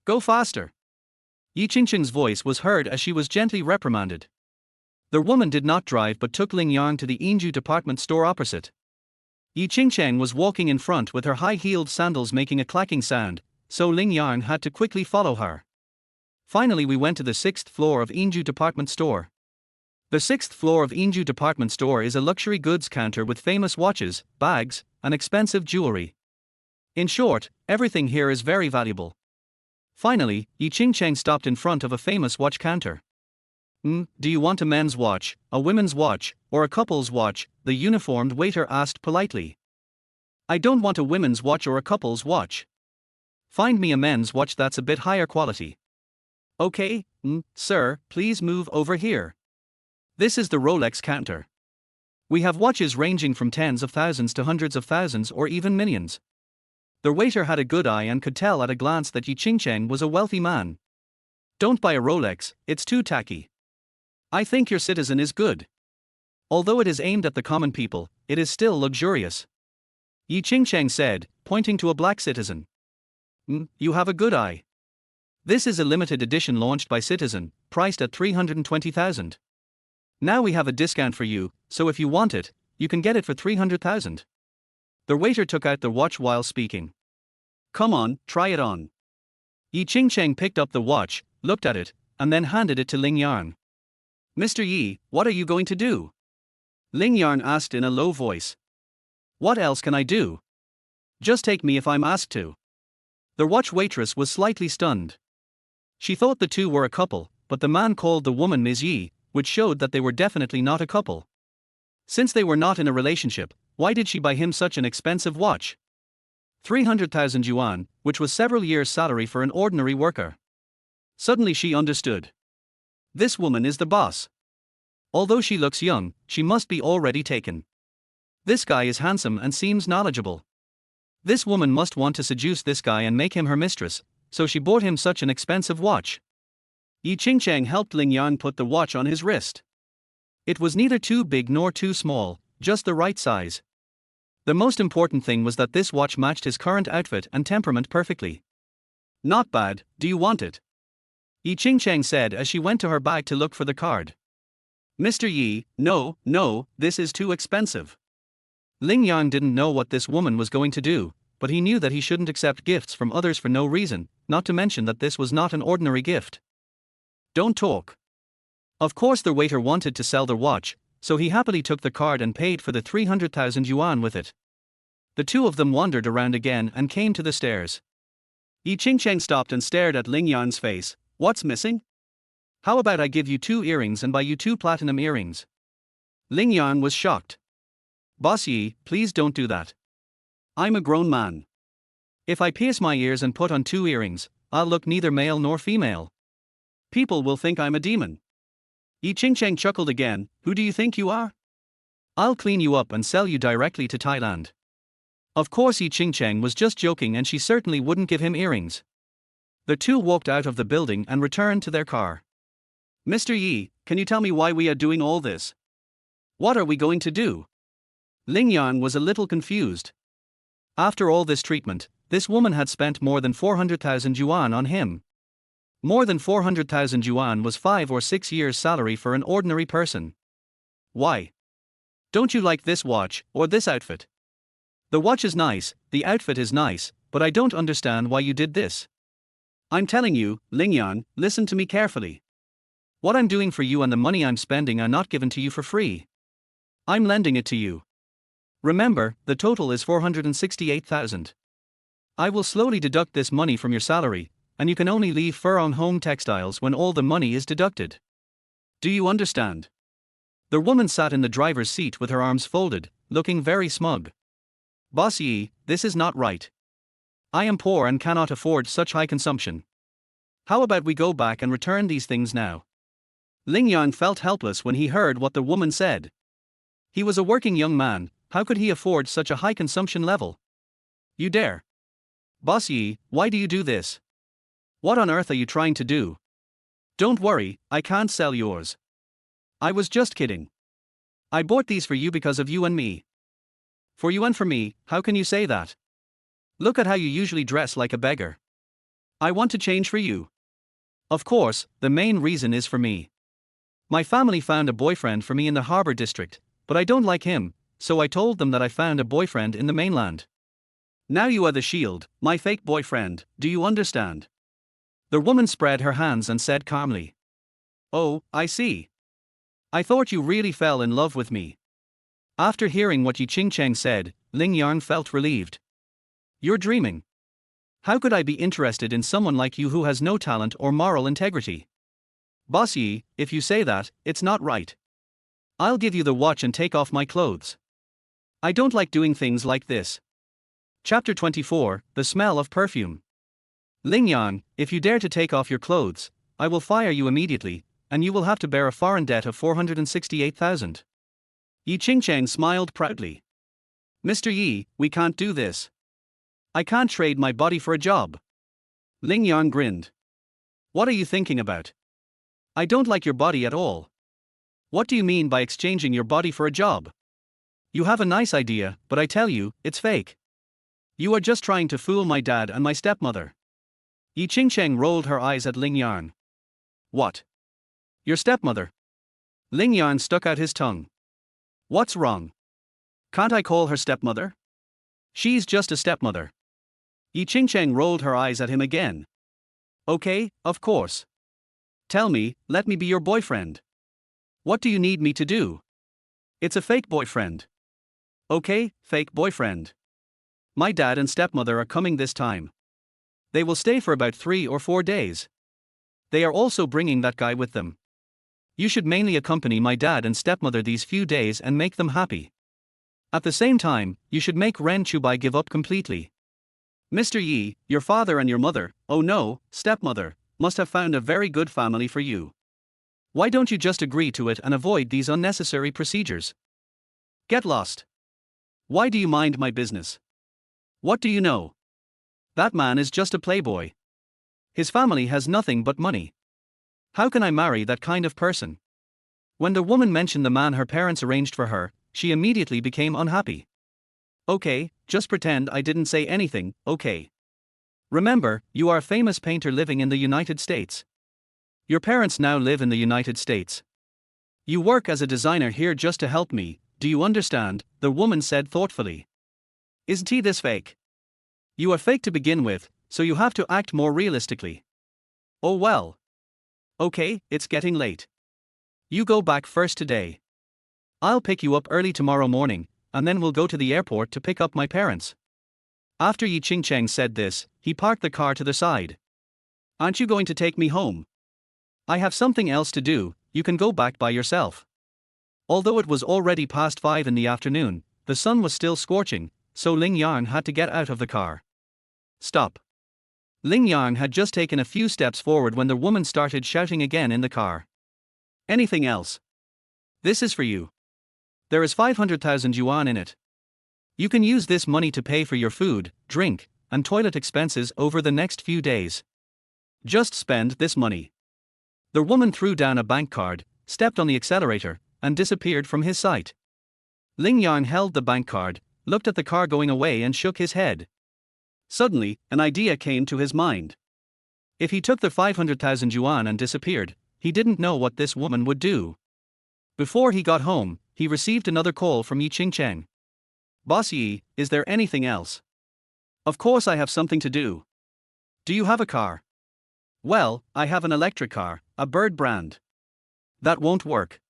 S1: Go faster. Yi Qingcheng's voice was heard as she was gently reprimanded. The woman did not drive but took Ling Yang to the Inju department store opposite. Yi Qingcheng was walking in front with her high-heeled sandals making a clacking sound, so Ling Yang had to quickly follow her. Finally we went to the 6th floor of Inju department store. The 6th floor of Inju department store is a luxury goods counter with famous watches, bags, and expensive jewelry. In short, everything here is very valuable. Finally, Yi Qingcheng stopped in front of a famous watch counter. Do you want a men's watch, a women's watch, or a couple's watch? The uniformed waiter asked politely. I don't want a women's watch or a couple's watch. Find me a men's watch that's a bit higher quality. Okay, sir, please move over here. This is the Rolex counter. We have watches ranging from tens of thousands to hundreds of thousands or even millions. The waiter had a good eye and could tell at a glance that Yi Qingcheng was a wealthy man. Don't buy a Rolex, it's too tacky. I think your citizen is good. Although it is aimed at the common people, it is still luxurious. Yi Qingcheng said, pointing to a black citizen. You have a good eye. This is a limited edition launched by Citizen, priced at 320,000. Now we have a discount for you, so if you want it, you can get it for 300,000. The waiter took out the watch while speaking. Come on, try it on. Yi Qingcheng picked up the watch, looked at it, and then handed it to Ling Yang. Mr. Yi, what are you going to do? Ling Yang asked in a low voice. What else can I do? Just take me if I'm asked to. The watch waitress was slightly stunned. She thought the two were a couple, but the man called the woman Ms. Yi, which showed that they were definitely not a couple. Since they were not in a relationship, why did she buy him such an expensive watch? 300,000 yuan, which was several years' salary for an ordinary worker. Suddenly she understood. This woman is the boss. Although she looks young, she must be already taken. This guy is handsome and seems knowledgeable. This woman must want to seduce this guy and make him her mistress, so she bought him such an expensive watch. Yi Qingcheng helped Ling Yang put the watch on his wrist. It was neither too big nor too small, just the right size. The most important thing was that this watch matched his current outfit and temperament perfectly. Not bad, do you want it? Yi Qingcheng said as she went to her bag to look for the card. Mr. Yi, no, this is too expensive. Ling Yang didn't know what this woman was going to do, but he knew that he shouldn't accept gifts from others for no reason, not to mention that this was not an ordinary gift. Don't talk. Of course the waiter wanted to sell the watch, so he happily took the card and paid for the 300,000 yuan with it. The two of them wandered around again and came to the stairs. Yi Qingcheng stopped and stared at Ling Yang's face. What's missing? How about I give you 2 earrings and buy you 2 platinum earrings? Ling Yang was shocked. Boss Yi, please don't do that. I'm a grown man. If I pierce my ears and put on 2 earrings, I'll look neither male nor female. People will think I'm a demon. Yi Qingcheng chuckled again. Who do you think you are? I'll clean you up and sell you directly to Thailand. Of course Yi Ching-cheng was just joking and she certainly wouldn't give him earrings. The two walked out of the building and returned to their car. Mr. Yi, can you tell me why we are doing all this? What are we going to do? Ling Yang was a little confused. After all this treatment, this woman had spent more than 400,000 yuan on him. More than 400,000 yuan was 5 or 6 years' salary for an ordinary person. Why? Don't you like this watch, or this outfit? The watch is nice, the outfit is nice, but I don't understand why you did this. I'm telling you, Ling Yang, listen to me carefully. What I'm doing for you and the money I'm spending are not given to you for free. I'm lending it to you. Remember, the total is 468,000. I will slowly deduct this money from your salary, and you can only leave Furong Home Textiles when all the money is deducted. Do you understand? The woman sat in the driver's seat with her arms folded, looking very smug. Boss Yi, this is not right. I am poor and cannot afford such high consumption. How about we go back and return these things now? Ling Yang felt helpless when he heard what the woman said. He was a working young man, how could he afford such a high consumption level? You dare? Boss Yi, why do you do this? What on earth are you trying to do? Don't worry, I can't sell yours. I was just kidding. I bought these for you because of you and me. For you and for me, how can you say that? Look at how you usually dress like a beggar. I want to change for you. Of course, the main reason is for me. My family found a boyfriend for me in the harbor district, but I don't like him, so I told them that I found a boyfriend in the mainland. Now you are the shield, my fake boyfriend, do you understand? The woman spread her hands and said calmly. Oh, I see. I thought you really fell in love with me. After hearing what Yi Ching-cheng said, Ling Yang felt relieved. You're dreaming. How could I be interested in someone like you who has no talent or moral integrity? Boss Yi, if you say that, it's not right. I'll give you the watch and take off my clothes. I don't like doing things like this. Chapter 24, The Smell of Perfume. Ling Yang, if you dare to take off your clothes, I will fire you immediately, and you will have to bear a foreign debt of 468,000. Yi Ching-cheng smiled proudly. Mr. Yi, we can't do this. I can't trade my body for a job. Ling Yang grinned. What are you thinking about? I don't like your body at all. What do you mean by exchanging your body for a job? You have a nice idea, but I tell you, it's fake. You are just trying to fool my dad and my stepmother. Yi Ching-cheng rolled her eyes at Ling Yang. What? Your stepmother? Ling Yang stuck out his tongue. What's wrong? Can't I call her stepmother? She's just a stepmother. Yi Ching-cheng rolled her eyes at him again. Okay, of course. Tell me, let me be your boyfriend. What do you need me to do? It's a fake boyfriend. Okay, fake boyfriend. My dad and stepmother are coming this time. They will stay for about 3 or 4 days. They are also bringing that guy with them. You should mainly accompany my dad and stepmother these few days and make them happy. At the same time, you should make Ren Chubai give up completely. Mr. Yi, your father and your mother, oh no, stepmother, must have found a very good family for you. Why don't you just agree to it and avoid these unnecessary procedures? Get lost. Why do you mind my business? What do you know? That man is just a playboy. His family has nothing but money. How can I marry that kind of person? When the woman mentioned the man her parents arranged for her, she immediately became unhappy. Okay, just pretend I didn't say anything, okay? Remember, you are a famous painter living in the United States. Your parents now live in the United States. You work as a designer here just to help me, do you understand? The woman said thoughtfully. Isn't he this fake? You are fake to begin with, so you have to act more realistically. Oh well. Okay, it's getting late. You go back first today. I'll pick you up early tomorrow morning, and then we'll go to the airport to pick up my parents. After Yi Ching-cheng said this, he parked the car to the side. Aren't you going to take me home? I have something else to do, you can go back by yourself. Although it was already past 5 in the afternoon, the sun was still scorching, so Ling Yang had to get out of the car. Stop. Ling Yang had just taken a few steps forward when the woman started shouting again in the car. Anything else? This is for you. There is 500,000 yuan in it. You can use this money to pay for your food, drink, and toilet expenses over the next few days. Just spend this money. The woman threw down a bank card, stepped on the accelerator, and disappeared from his sight. Ling Yang held the bank card, looked at the car going away and shook his head. Suddenly, an idea came to his mind. If he took the 500,000 yuan and disappeared, he didn't know what this woman would do. Before he got home, he received another call from Yi Ching-cheng. "Boss Yi, is there anything else?" "Of course I have something to do." "Do you have a car?" "Well, I have an electric car, a Bird brand." "That won't work."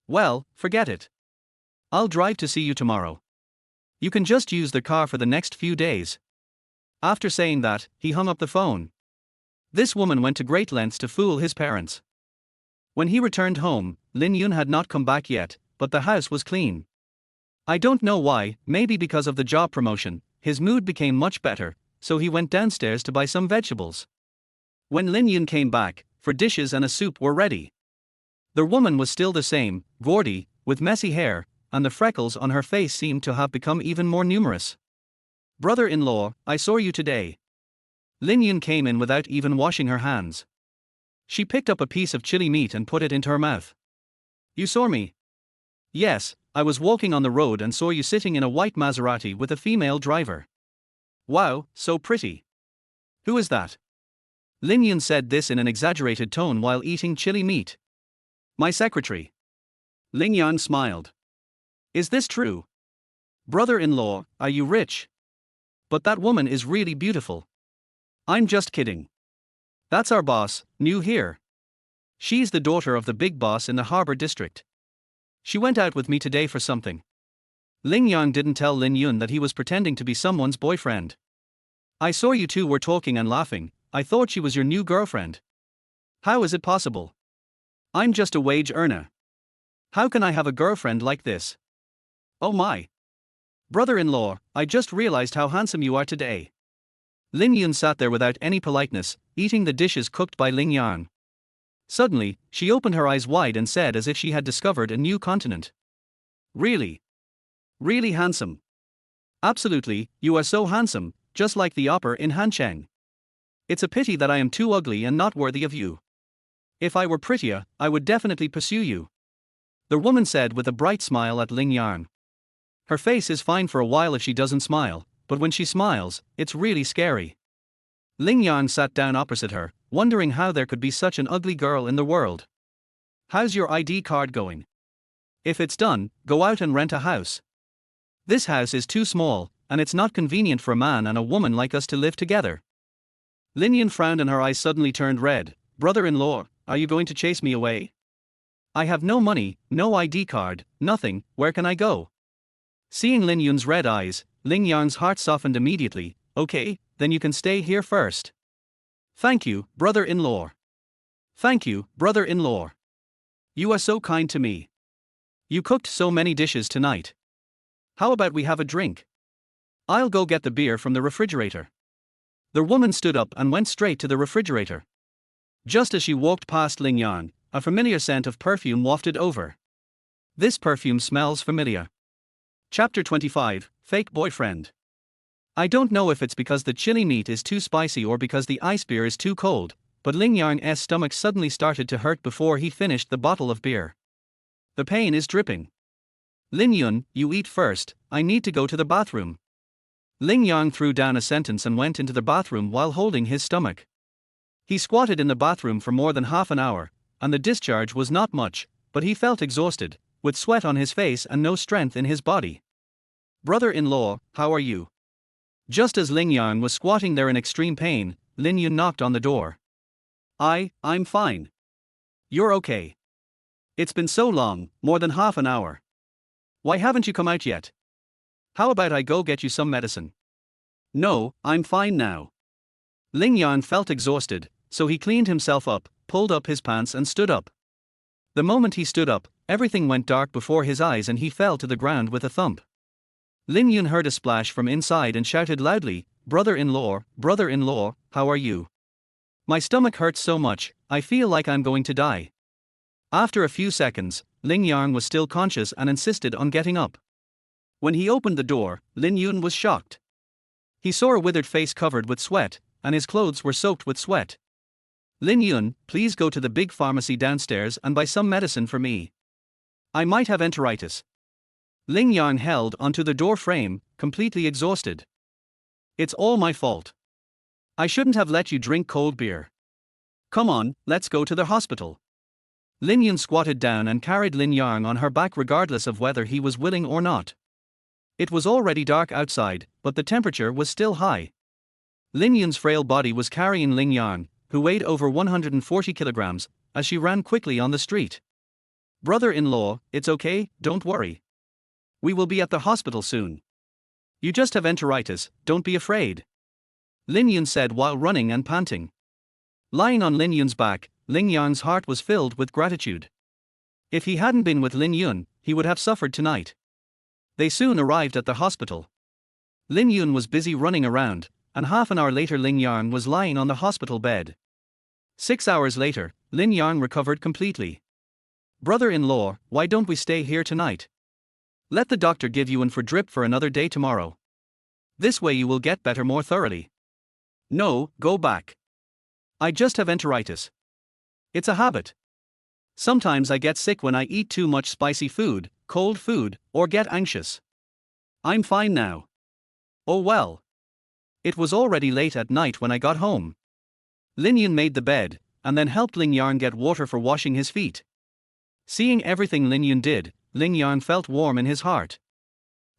S1: "Well, forget it. I'll drive to see you tomorrow. You can just use the car for the next few days." After saying that, he hung up the phone. This woman went to great lengths to fool his parents. When he returned home, Lin Yun had not come back yet, but the house was clean. I don't know why, maybe because of the job promotion, his mood became much better, so he went downstairs to buy some vegetables. When Lin Yun came back, for dishes and a soup were ready. The woman was still the same, gaudy, with messy hair, and the freckles on her face seemed to have become even more numerous. "Brother-in-law, I saw you today." Lin Yun came in without even washing her hands. She picked up a piece of chili meat and put it into her mouth. "You saw me?" "Yes, I was walking on the road and saw you sitting in a white Maserati with a female driver." "Wow, so pretty. Who is that?" Lin Yun said this in an exaggerated tone while eating chili meat. "My secretary." Ling Yang smiled. "Is this true? Brother-in-law, are you rich? But that woman is really beautiful." "I'm just kidding. That's our boss, new here. She's the daughter of the big boss in the harbor district. She went out with me today for something." Ling Yang didn't tell Lin Yun that he was pretending to be someone's boyfriend. "I saw you two were talking and laughing. I thought she was your new girlfriend." "How is it possible? I'm just a wage earner. How can I have a girlfriend like this?" "Oh my. Brother-in-law, I just realized how handsome you are today." Lin Yun sat there without any politeness, eating the dishes cooked by Ling Yang. Suddenly, she opened her eyes wide and said as if she had discovered a new continent. "Really? Really handsome? Absolutely, you are so handsome, just like the opera in Hancheng. It's a pity that I am too ugly and not worthy of you. If I were prettier, I would definitely pursue you," the woman said with a bright smile at Ling Yang. Her face is fine for a while if she doesn't smile, but when she smiles, it's really scary. Ling Yang sat down opposite her, wondering how there could be such an ugly girl in the world. "How's your ID card going? If it's done, go out and rent a house. This house is too small, and it's not convenient for a man and a woman like us to live together." Lin Yun frowned and her eyes suddenly turned red. "Brother-in-law, are you going to chase me away? I have no money, no ID card, nothing, where can I go?" Seeing Lin Yun's red eyes, Ling Yang's heart softened immediately. "Okay, then you can stay here first." "Thank you, brother-in-law." "Thank you, brother-in-law. You are so kind to me. You cooked so many dishes tonight. How about we have a drink? I'll go get the beer from the refrigerator." The woman stood up and went straight to the refrigerator. Just as she walked past Ling Yang, a familiar scent of perfume wafted over. This perfume smells familiar. Chapter 25, Fake Boyfriend. I don't know if it's because the chili meat is too spicy or because the ice beer is too cold, but Ling Yang's stomach suddenly started to hurt before he finished the bottle of beer. The pain is dripping. "Lin Yun, you eat first, I need to go to the bathroom." Ling Yang threw down a sentence and went into the bathroom while holding his stomach. He squatted in the bathroom for more than half an hour, and the discharge was not much, but he felt exhausted, with sweat on his face and no strength in his body. "Brother-in-law, how are you?" Just as Ling Yang was squatting there in extreme pain, Lin Yun knocked on the door. I'm fine. You're okay. It's been so long, more than half an hour. Why haven't you come out yet? How about I go get you some medicine?" "No, I'm fine now." Ling Yang felt exhausted, so he cleaned himself up, pulled up his pants and stood up. The moment he stood up, everything went dark before his eyes and he fell to the ground with a thump. Lin Yun heard a splash from inside and shouted loudly, brother-in-law, how are you? My stomach hurts so much, I feel like I'm going to die." After a few seconds, Ling Yang was still conscious and insisted on getting up. When he opened the door, Lin Yun was shocked. He saw a withered face covered with sweat, and his clothes were soaked with sweat. Lin Yun, please go to the big pharmacy downstairs and buy some medicine for me. I might have enteritis. Ling Yang held onto the door frame, completely exhausted. It's all my fault. I shouldn't have let you drink cold beer. Come on, let's go to the hospital. Lin Yun squatted down and carried Lin Yang on her back regardless of whether he was willing or not. It was already dark outside, but the temperature was still high. Lin Yun's frail body was carrying Ling Yang, who weighed over 140 kilograms, as she ran quickly on the street. Brother-in-law, it's okay, don't worry. We will be at the hospital soon. You just have enteritis, don't be afraid. Lin Yun said while running and panting. Lying on Lin Yun's back, Ling Yang's heart was filled with gratitude. If he hadn't been with Lin Yun, he would have suffered tonight. They soon arrived at the hospital. Lin Yun was busy running around, and half an hour later Ling Yang was lying on the hospital bed. 6 hours later, Lin Yang recovered completely. Brother-in-law, why don't we stay here tonight? Let the doctor give you in for drip for another day tomorrow. This way you will get better more thoroughly. No, go back. I just have enteritis. It's a habit. Sometimes I get sick when I eat too much spicy food, cold food, or get anxious. I'm fine now. Oh well. It was already late at night when I got home. Lin Yun made the bed, and then helped Ling Yang get water for washing his feet. Seeing everything Lin Yun did, Ling Yang felt warm in his heart.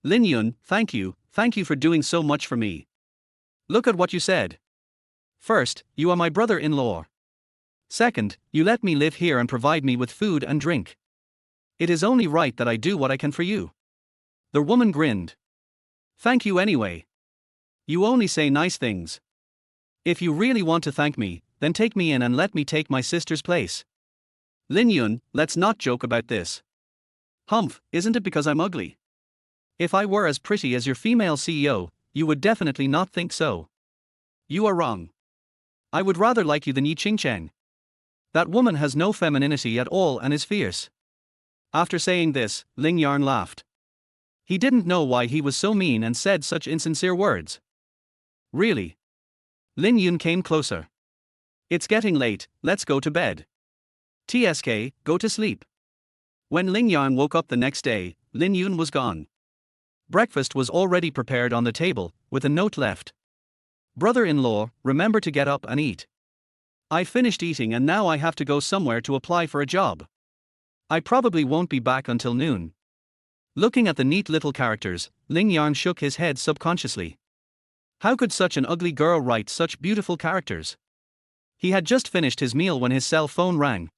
S1: Lin Yun, thank you for doing so much for me. Look at what you said. First, you are my brother-in-law. Second, you let me live here and provide me with food and drink. It is only right that I do what I can for you. The woman grinned. Thank you anyway. You only say nice things. If you really want to thank me, then take me in and let me take my sister's place. Lin Yun, let's not joke about this. Humph, isn't it because I'm ugly? If I were as pretty as your female CEO, you would definitely not think so. You are wrong. I would rather like you than Yi Ching-cheng. That woman has no femininity at all and is fierce. After saying this, Ling Yang laughed. He didn't know why he was so mean and said such insincere words. Really? Lin Yun came closer. It's getting late, let's go to bed. TSK, go to sleep. When Ling Yang woke up the next day, Lin Yun was gone. Breakfast was already prepared on the table, with a note left. Brother-in-law, remember to get up and eat. I finished eating and now I have to go somewhere to apply for a job. I probably won't be back until noon. Looking at the neat little characters, Ling Yang shook his head subconsciously. How could such an ugly girl write such beautiful characters? He had just finished his meal when his cell phone rang.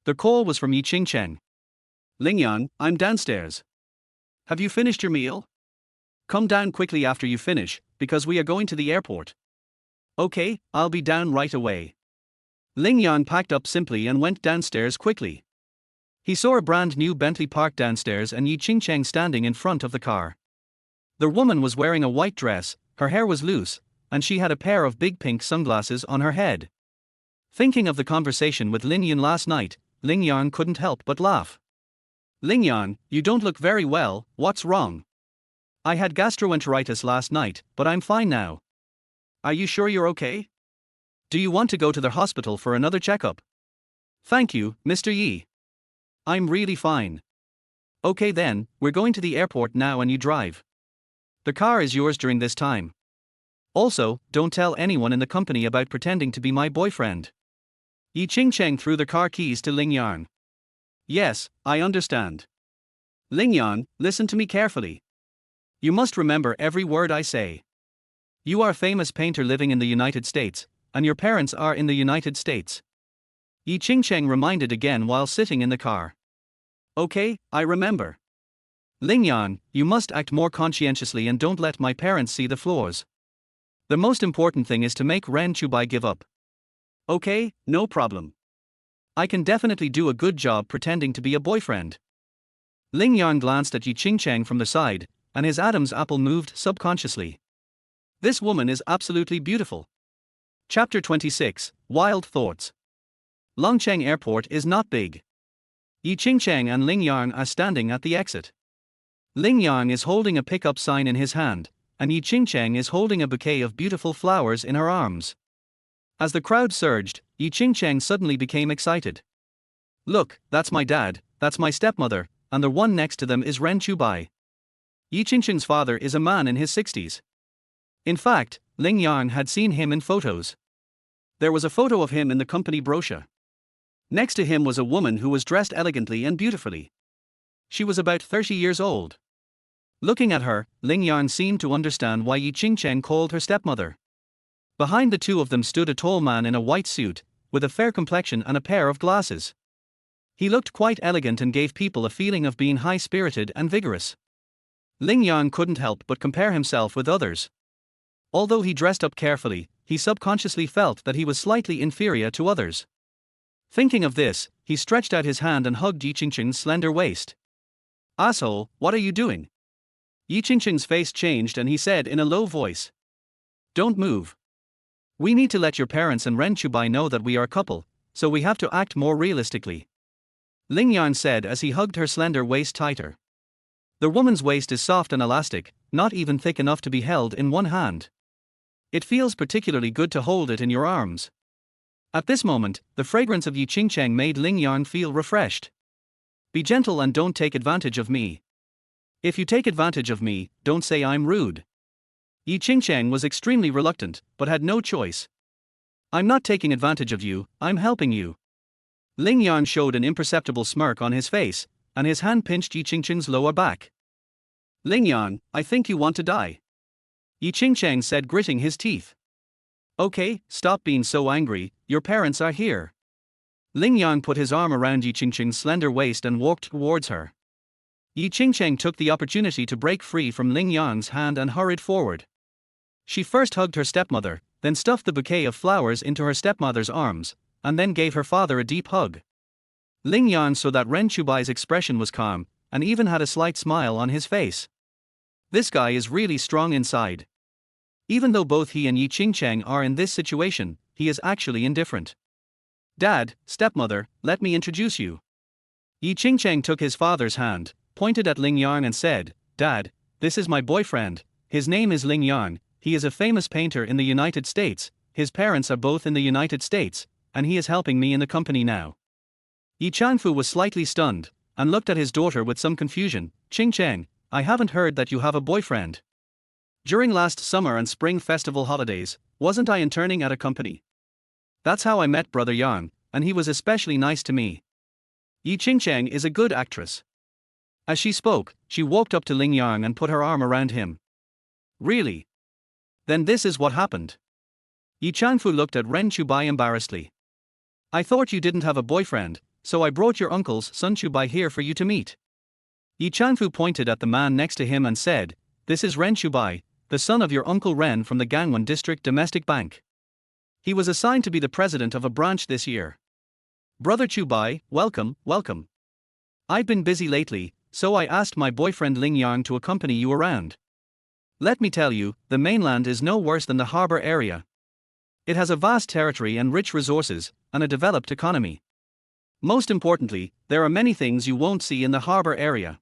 S1: The call was from Yi Ching-cheng. Ling Yang, I'm downstairs. Have you finished your meal? Come down quickly after you finish, because we are going to the airport. Okay, I'll be down right away. Ling Yang packed up simply and went downstairs quickly. He saw a brand new Bentley parked downstairs and Yi Ching-cheng standing in front of the car. The woman was wearing a white dress, her hair was loose, and she had a pair of big pink sunglasses on her head. Thinking of the conversation with Lin Yun last night, Ling Yang couldn't help but laugh. Ling Yang, you don't look very well, what's wrong? I had gastroenteritis last night, but I'm fine now. Are you sure you're okay? Do you want to go to the hospital for another checkup? Thank you, Mr. Yi. I'm really fine. Okay then, we're going to the airport now and you drive. The car is yours during this time. Also, don't tell anyone in the company about pretending to be my boyfriend. Yi Ching-cheng threw the car keys to Ling Yang. Yes, I understand. Ling Yang, listen to me carefully. You must remember every word I say. You are a famous painter living in the United States, and your parents are in the United States. Yi Ching-cheng reminded again while sitting in the car. Okay, I remember. Ling Yang, you must act more conscientiously and don't let my parents see the flaws. The most important thing is to make Ren Chubai give up. Okay, no problem. I can definitely do a good job pretending to be a boyfriend. Ling Yang glanced at Yi Ching-cheng from the side, and his Adam's apple moved subconsciously. This woman is absolutely beautiful. Chapter 26, Wild Thoughts. Longcheng Airport is not big. Yi Ching-cheng and Ling Yang are standing at the exit. Ling Yang is holding a pickup sign in his hand, and Yi Qingcheng is holding a bouquet of beautiful flowers in her arms. As the crowd surged, Yi Qingcheng suddenly became excited. Look, that's my dad, that's my stepmother, and the one next to them is Ren Chubai. Yi Qingcheng's father is a man in his 60s. In fact, Ling Yang had seen him in photos. There was a photo of him in the company brochure. Next to him was a woman who was dressed elegantly and beautifully. She was about 30 years old. Looking at her, Ling Yang seemed to understand why Yi Qingcheng called her stepmother. Behind the two of them stood a tall man in a white suit, with a fair complexion and a pair of glasses. He looked quite elegant and gave people a feeling of being high-spirited and vigorous. Ling Yang couldn't help but compare himself with others. Although he dressed up carefully, he subconsciously felt that he was slightly inferior to others. Thinking of this, he stretched out his hand and hugged Yi Qingcheng's slender waist. "Asshole, what are you doing?" Yi Qingcheng's face changed and he said in a low voice. "Don't move. We need to let your parents and Ren Chubai know that we are a couple, so we have to act more realistically," Ling Yang said as he hugged her slender waist tighter. The woman's waist is soft and elastic, not even thick enough to be held in one hand. It feels particularly good to hold it in your arms. At this moment, the fragrance of Yi Qingcheng made Ling Yang feel refreshed. "Be gentle and don't take advantage of me. If you take advantage of me, don't say I'm rude." Yi Qingcheng was extremely reluctant, but had no choice. "I'm not taking advantage of you, I'm helping you." Ling Yang showed an imperceptible smirk on his face, and his hand pinched Yi Qingcheng's lower back. "Ling Yang, I think you want to die," Yi Qingcheng said, gritting his teeth. "Okay, stop being so angry, your parents are here." Ling Yang put his arm around Yi Qingcheng's slender waist and walked towards her. Yi Qingcheng took the opportunity to break free from Ling Yang's hand and hurried forward. She first hugged her stepmother, then stuffed the bouquet of flowers into her stepmother's arms, and then gave her father a deep hug. Ling Yang saw that Ren Chubai's expression was calm, and even had a slight smile on his face. This guy is really strong inside. Even though both he and Yi Qingcheng are in this situation, he is actually indifferent. "Dad, stepmother, let me introduce you." Yi Qingcheng took his father's hand, pointed at Ling Yang and said, "Dad, this is my boyfriend, his name is Ling Yang, he is a famous painter in the United States, his parents are both in the United States, and he is helping me in the company now." Yi Changfu was slightly stunned, and looked at his daughter with some confusion. "Qingcheng, I haven't heard that you have a boyfriend. During last summer and spring festival holidays, wasn't I interning at a company? That's how I met Brother Yang, and he was especially nice to me. Yi Qingcheng is a good actress." As she spoke, she walked up to Ling Yang and put her arm around him. "Really? Then this is what happened." Yi Changfu looked at Ren Chubai embarrassedly. "I thought you didn't have a boyfriend, so I brought your uncle's son Chubai here for you to meet." Yi Changfu pointed at the man next to him and said, "This is Ren Chubai, the son of your uncle Ren from the Gangwon District Domestic Bank. He was assigned to be the president of a branch this year. Brother Chubai, welcome, welcome. I've been busy lately, so I asked my boyfriend Ling Yang to accompany you around. Let me tell you, the mainland is no worse than the harbor area. It has a vast territory and rich resources, and a developed economy. Most importantly, there are many things you won't see in the harbor area."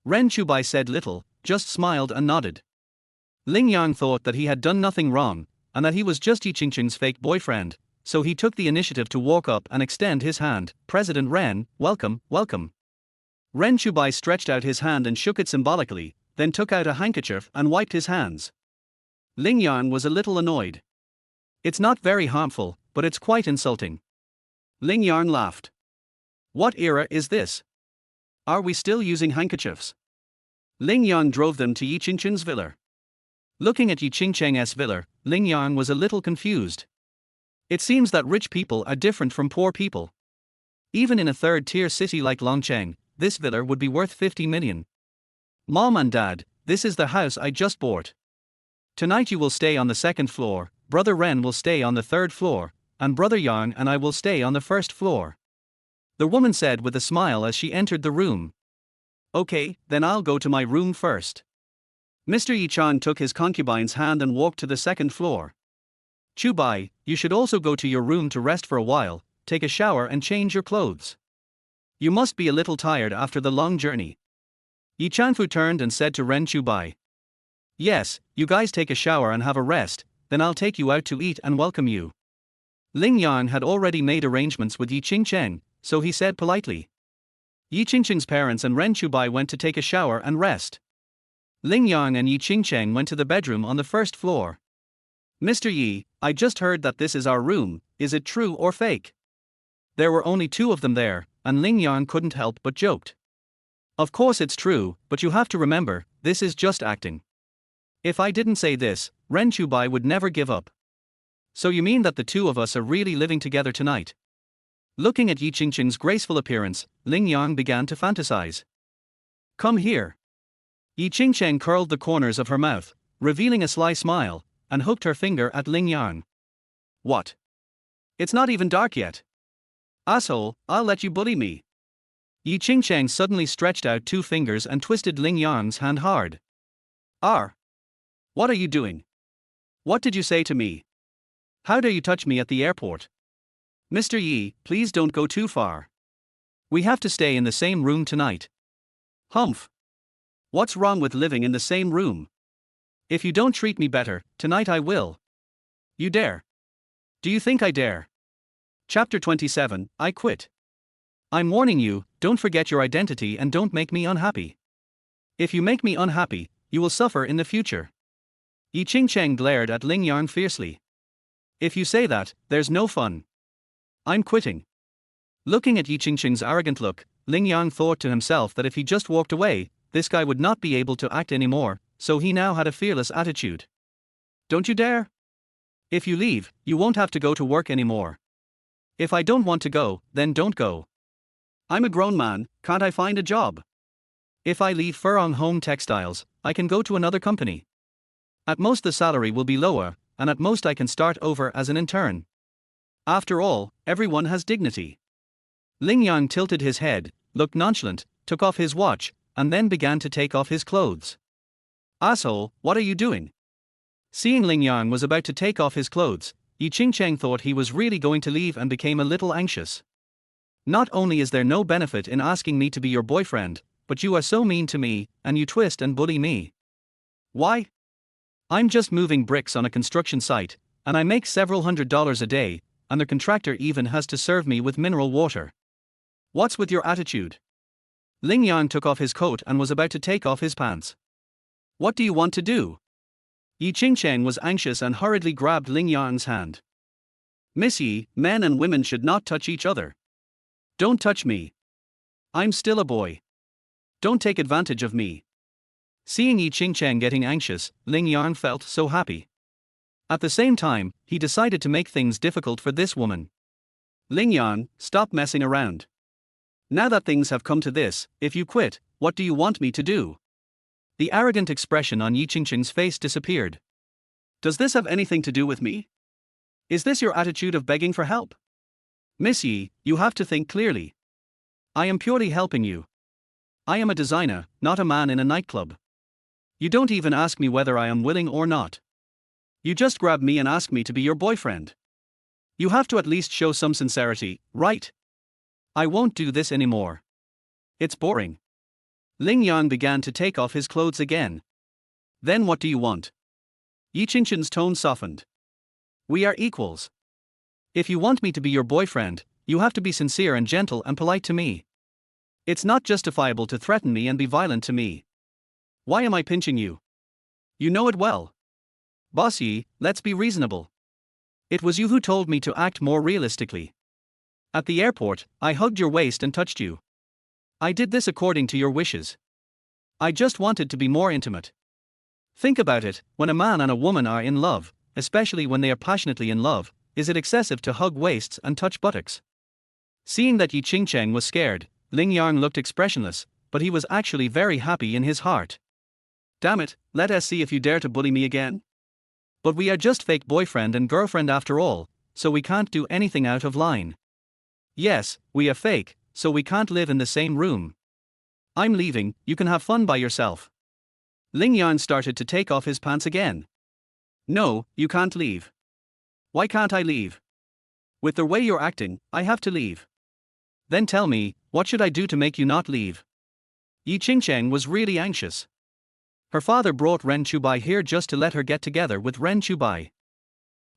S1: Ren Chubai said little, just smiled and nodded. Ling Yang thought that he had done nothing wrong, and that he was just Yi Qingcheng's fake boyfriend, so he took the initiative to walk up and extend his hand. "President Ren, welcome, welcome." Ren Chubai stretched out his hand and shook it symbolically, then took out a handkerchief and wiped his hands. Ling Yang was a little annoyed. "It's not very harmful, but it's quite insulting." Ling Yang laughed. "What era is this? Are we still using handkerchiefs?" Ling Yang drove them to Yi Qingcheng's villa. Looking at Yi Qingcheng's villa, Ling Yang was a little confused. It seems that rich people are different from poor people. Even in a third-tier city like Longcheng, this villa would be worth 50 million. "Mom and Dad, this is the house I just bought. Tonight you will stay on the second floor, Brother Ren will stay on the third floor, and Brother Yang and I will stay on the first floor," the woman said with a smile as she entered the room. "Okay, then I'll go to my room first." Mr. Yi Chan took his concubine's hand and walked to the second floor. "Chubai, you should also go to your room to rest for a while, take a shower and change your clothes. You must be a little tired after the long journey." Yi Chanfu turned and said to Ren Chubai. Yes, you guys take a shower and have a rest, then I'll take you out to eat and welcome you. Ling Yang had already made arrangements with Yi Qingcheng, so he said politely. Yi Qingcheng's parents and Ren Chubai went to take a shower and rest. Ling Yang and Yi Qingcheng went to the bedroom on the first floor. Mr. Yi, I just heard that this is our room, is it true or fake? There were only two of them there, and Ling Yang couldn't help but joked. Of course it's true, but you have to remember, this is just acting. If I didn't say this, Ren Chubai would never give up. So you mean that the two of us are really living together tonight? Looking at Yi Qingcheng's graceful appearance, Ling Yang began to fantasize. Come here. Yi Qingcheng curled the corners of her mouth, revealing a sly smile, and hooked her finger at Ling Yang. What? It's not even dark yet. Asshole, I'll let you bully me. Yi Qingcheng suddenly stretched out two fingers and twisted Ling Yang's hand hard. What are you doing? What did you say to me? How dare you touch me at the airport? Mr. Yi, please don't go too far. We have to stay in the same room tonight. Humph. What's wrong with living in the same room? If you don't treat me better, tonight I will. You dare? Do you think I dare? Chapter 27, I quit. I'm warning you, don't forget your identity and don't make me unhappy. If you make me unhappy, you will suffer in the future. Yi Qingcheng glared at Ling Yang fiercely. If you say that, there's no fun. I'm quitting. Looking at Yi Qingcheng's arrogant look, Ling Yang thought to himself that if he just walked away, this guy would not be able to act anymore, so he now had a fearless attitude. Don't you dare? If you leave, you won't have to go to work anymore. If I don't want to go, then don't go. I'm a grown man, can't I find a job? If I leave Furong Home Textiles, I can go to another company. At most the salary will be lower, and at most I can start over as an intern. After all, everyone has dignity. Ling Yang tilted his head, looked nonchalant, took off his watch, and then began to take off his clothes. Asshole, what are you doing? Seeing Ling Yang was about to take off his clothes, Yi Qingcheng thought he was really going to leave and became a little anxious. Not only is there no benefit in asking me to be your boyfriend, but you are so mean to me, and you twist and bully me. Why? I'm just moving bricks on a construction site, and I make several $100s a day, and the contractor even has to serve me with mineral water. What's with your attitude? Ling Yang took off his coat and was about to take off his pants. What do you want to do? Yi Qingcheng was anxious and hurriedly grabbed Ling Yang's hand. Miss Yi, men and women should not touch each other. Don't touch me. I'm still a boy. Don't take advantage of me. Seeing Yi Qingcheng getting anxious, Ling Yang felt so happy. At the same time, he decided to make things difficult for this woman. Ling Yang, stop messing around. Now that things have come to this, if you quit, what do you want me to do? The arrogant expression on Yi Qingcheng's face disappeared. Does this have anything to do with me? Is this your attitude of begging for help? Miss Yi, you have to think clearly. I am purely helping you. I am a designer, not a man in a nightclub. You don't even ask me whether I am willing or not. You just grab me and ask me to be your boyfriend. You have to at least show some sincerity, right? I won't do this anymore. It's boring. Ling Yang began to take off his clothes again. Then what do you want? Yi Qingcheng's tone softened. We are equals. If you want me to be your boyfriend, you have to be sincere and gentle and polite to me. It's not justifiable to threaten me and be violent to me. Why am I pinching you? You know it well. Boss Yi, let's be reasonable. It was you who told me to act more realistically. At the airport, I hugged your waist and touched you. I did this according to your wishes. I just wanted to be more intimate. Think about it, when a man and a woman are in love, especially when they are passionately in love, is it excessive to hug waists and touch buttocks? Seeing that Yi Qingcheng was scared, Ling Yang looked expressionless, but he was actually very happy in his heart. Damn it, let us see if you dare to bully me again. But we are just fake boyfriend and girlfriend after all, so we can't do anything out of line. Yes, we are fake, so we can't live in the same room. I'm leaving, you can have fun by yourself. Ling Yang started to take off his pants again. No, you can't leave. Why can't I leave? With the way you're acting, I have to leave. Then tell me, what should I do to make you not leave? Yi Qingcheng was really anxious. Her father brought Ren Chubai here just to let her get together with Ren Chubai.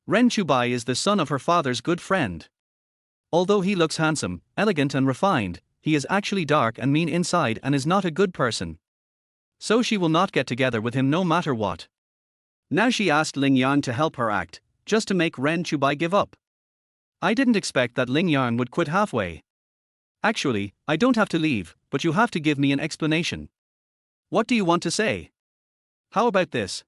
S1: Ren Chubai is the son of her father's good friend. Although he looks handsome, elegant and refined, he is actually dark and mean inside and is not a good person. So she will not get together with him no matter what. Now she asked Ling Yang to help her act, just to make Ren Chubai give up. I didn't expect that Ling Yang would quit halfway. Actually, I don't have to leave, but you have to give me an explanation. What do you want to say? How about this?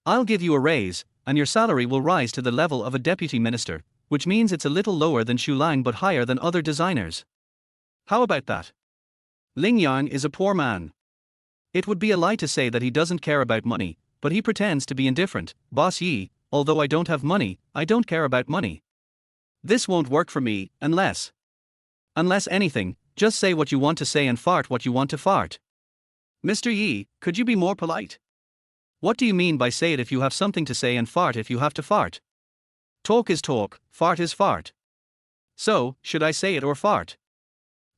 S1: I'll give you a raise, and your salary will rise to the level of a deputy minister, which means it's a little lower than Xu Lang but higher than other designers. How about that? Ling Yang is a poor man. It would be a lie to say that he doesn't care about money, but he pretends to be indifferent. Boss Yi, although I don't have money, I don't care about money. This won't work for me, unless anything, just say what you want to say and fart what you want to fart. Mr. Yi, could you be more polite? What do you mean by say it if you have something to say and fart if you have to fart? Talk is talk, fart is fart. So, should I say it or fart?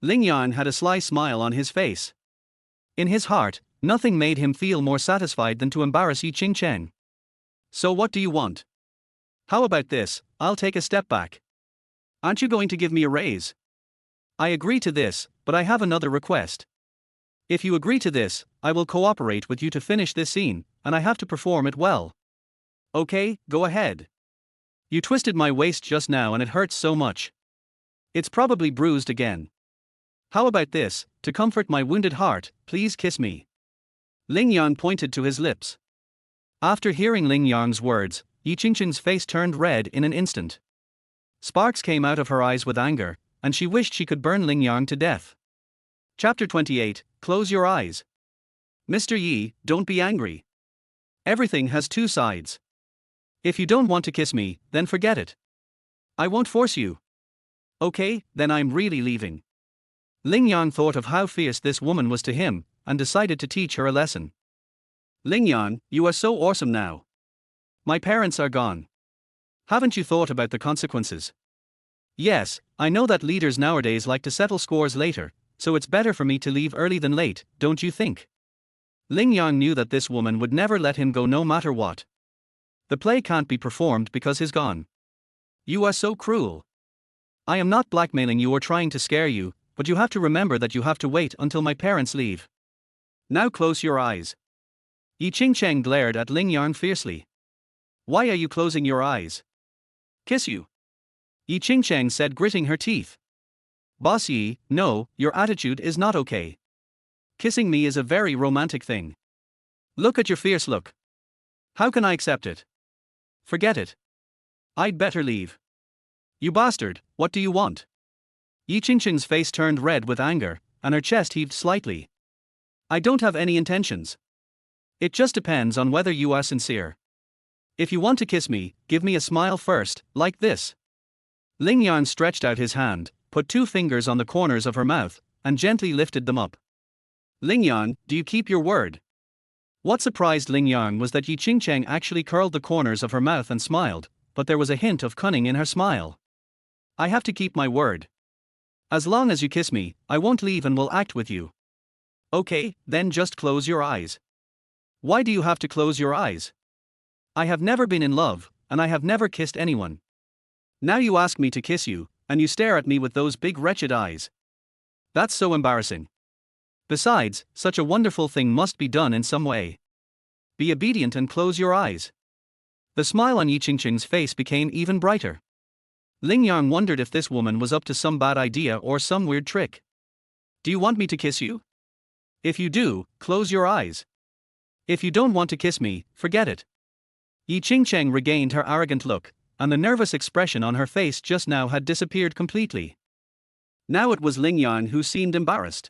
S1: Ling Yang had a sly smile on his face. In his heart, nothing made him feel more satisfied than to embarrass Yi Qingcheng. So what do you want? How about this, I'll take a step back. Aren't you going to give me a raise? I agree to this, but I have another request. If you agree to this, I will cooperate with you to finish this scene, and I have to perform it well. Okay, go ahead. You twisted my waist just now and it hurts so much. It's probably bruised again. How about this, to comfort my wounded heart, please kiss me. Ling Yang pointed to his lips. After hearing Ling Yang's words, Yi Qingcheng's face turned red in an instant. Sparks came out of her eyes with anger, and she wished she could burn Ling Yang to death. Chapter 28, Close Your Eyes. Mr. Yi, don't be angry. Everything has two sides. If you don't want to kiss me, then forget it. I won't force you. Okay, then I'm really leaving. Ling Yang thought of how fierce this woman was to him, and decided to teach her a lesson. Ling Yang, you are so awesome now. My parents are gone. Haven't you thought about the consequences? Yes, I know that leaders nowadays like to settle scores later, so it's better for me to leave early than late, don't you think? Ling Yang knew that this woman would never let him go no matter what. The play can't be performed because he's gone. You are so cruel. I am not blackmailing you or trying to scare you, but you have to remember that you have to wait until my parents leave. Now close your eyes. Yi Qingcheng glared at Ling Yang fiercely. Why are you closing your eyes? Kiss you. Yi Qingcheng said, gritting her teeth. Boss Yi, no, your attitude is not okay. Kissing me is a very romantic thing. Look at your fierce look. How can I accept it? Forget it. I'd better leave. You bastard, what do you want? Yi Qingcheng's face turned red with anger, and her chest heaved slightly. I don't have any intentions. It just depends on whether you are sincere. If you want to kiss me, give me a smile first, like this. Ling Yang stretched out his hand, put two fingers on the corners of her mouth, and gently lifted them up. Ling Yang, do you keep your word? What surprised Ling Yang was that Yi Qingcheng actually curled the corners of her mouth and smiled, but there was a hint of cunning in her smile. I have to keep my word. As long as you kiss me, I won't leave and will act with you. Okay, then just close your eyes. Why do you have to close your eyes? I have never been in love, and I have never kissed anyone. Now you ask me to kiss you, and you stare at me with those big wretched eyes. That's so embarrassing. Besides, such a wonderful thing must be done in some way. Be obedient and close your eyes. The smile on Yi Qingcheng's face became even brighter. Ling Yang wondered if this woman was up to some bad idea or some weird trick. Do you want me to kiss you? If you do, close your eyes. If you don't want to kiss me, forget it. Yi Qingcheng regained her arrogant look, and the nervous expression on her face just now had disappeared completely. Now it was Ling Yang who seemed embarrassed.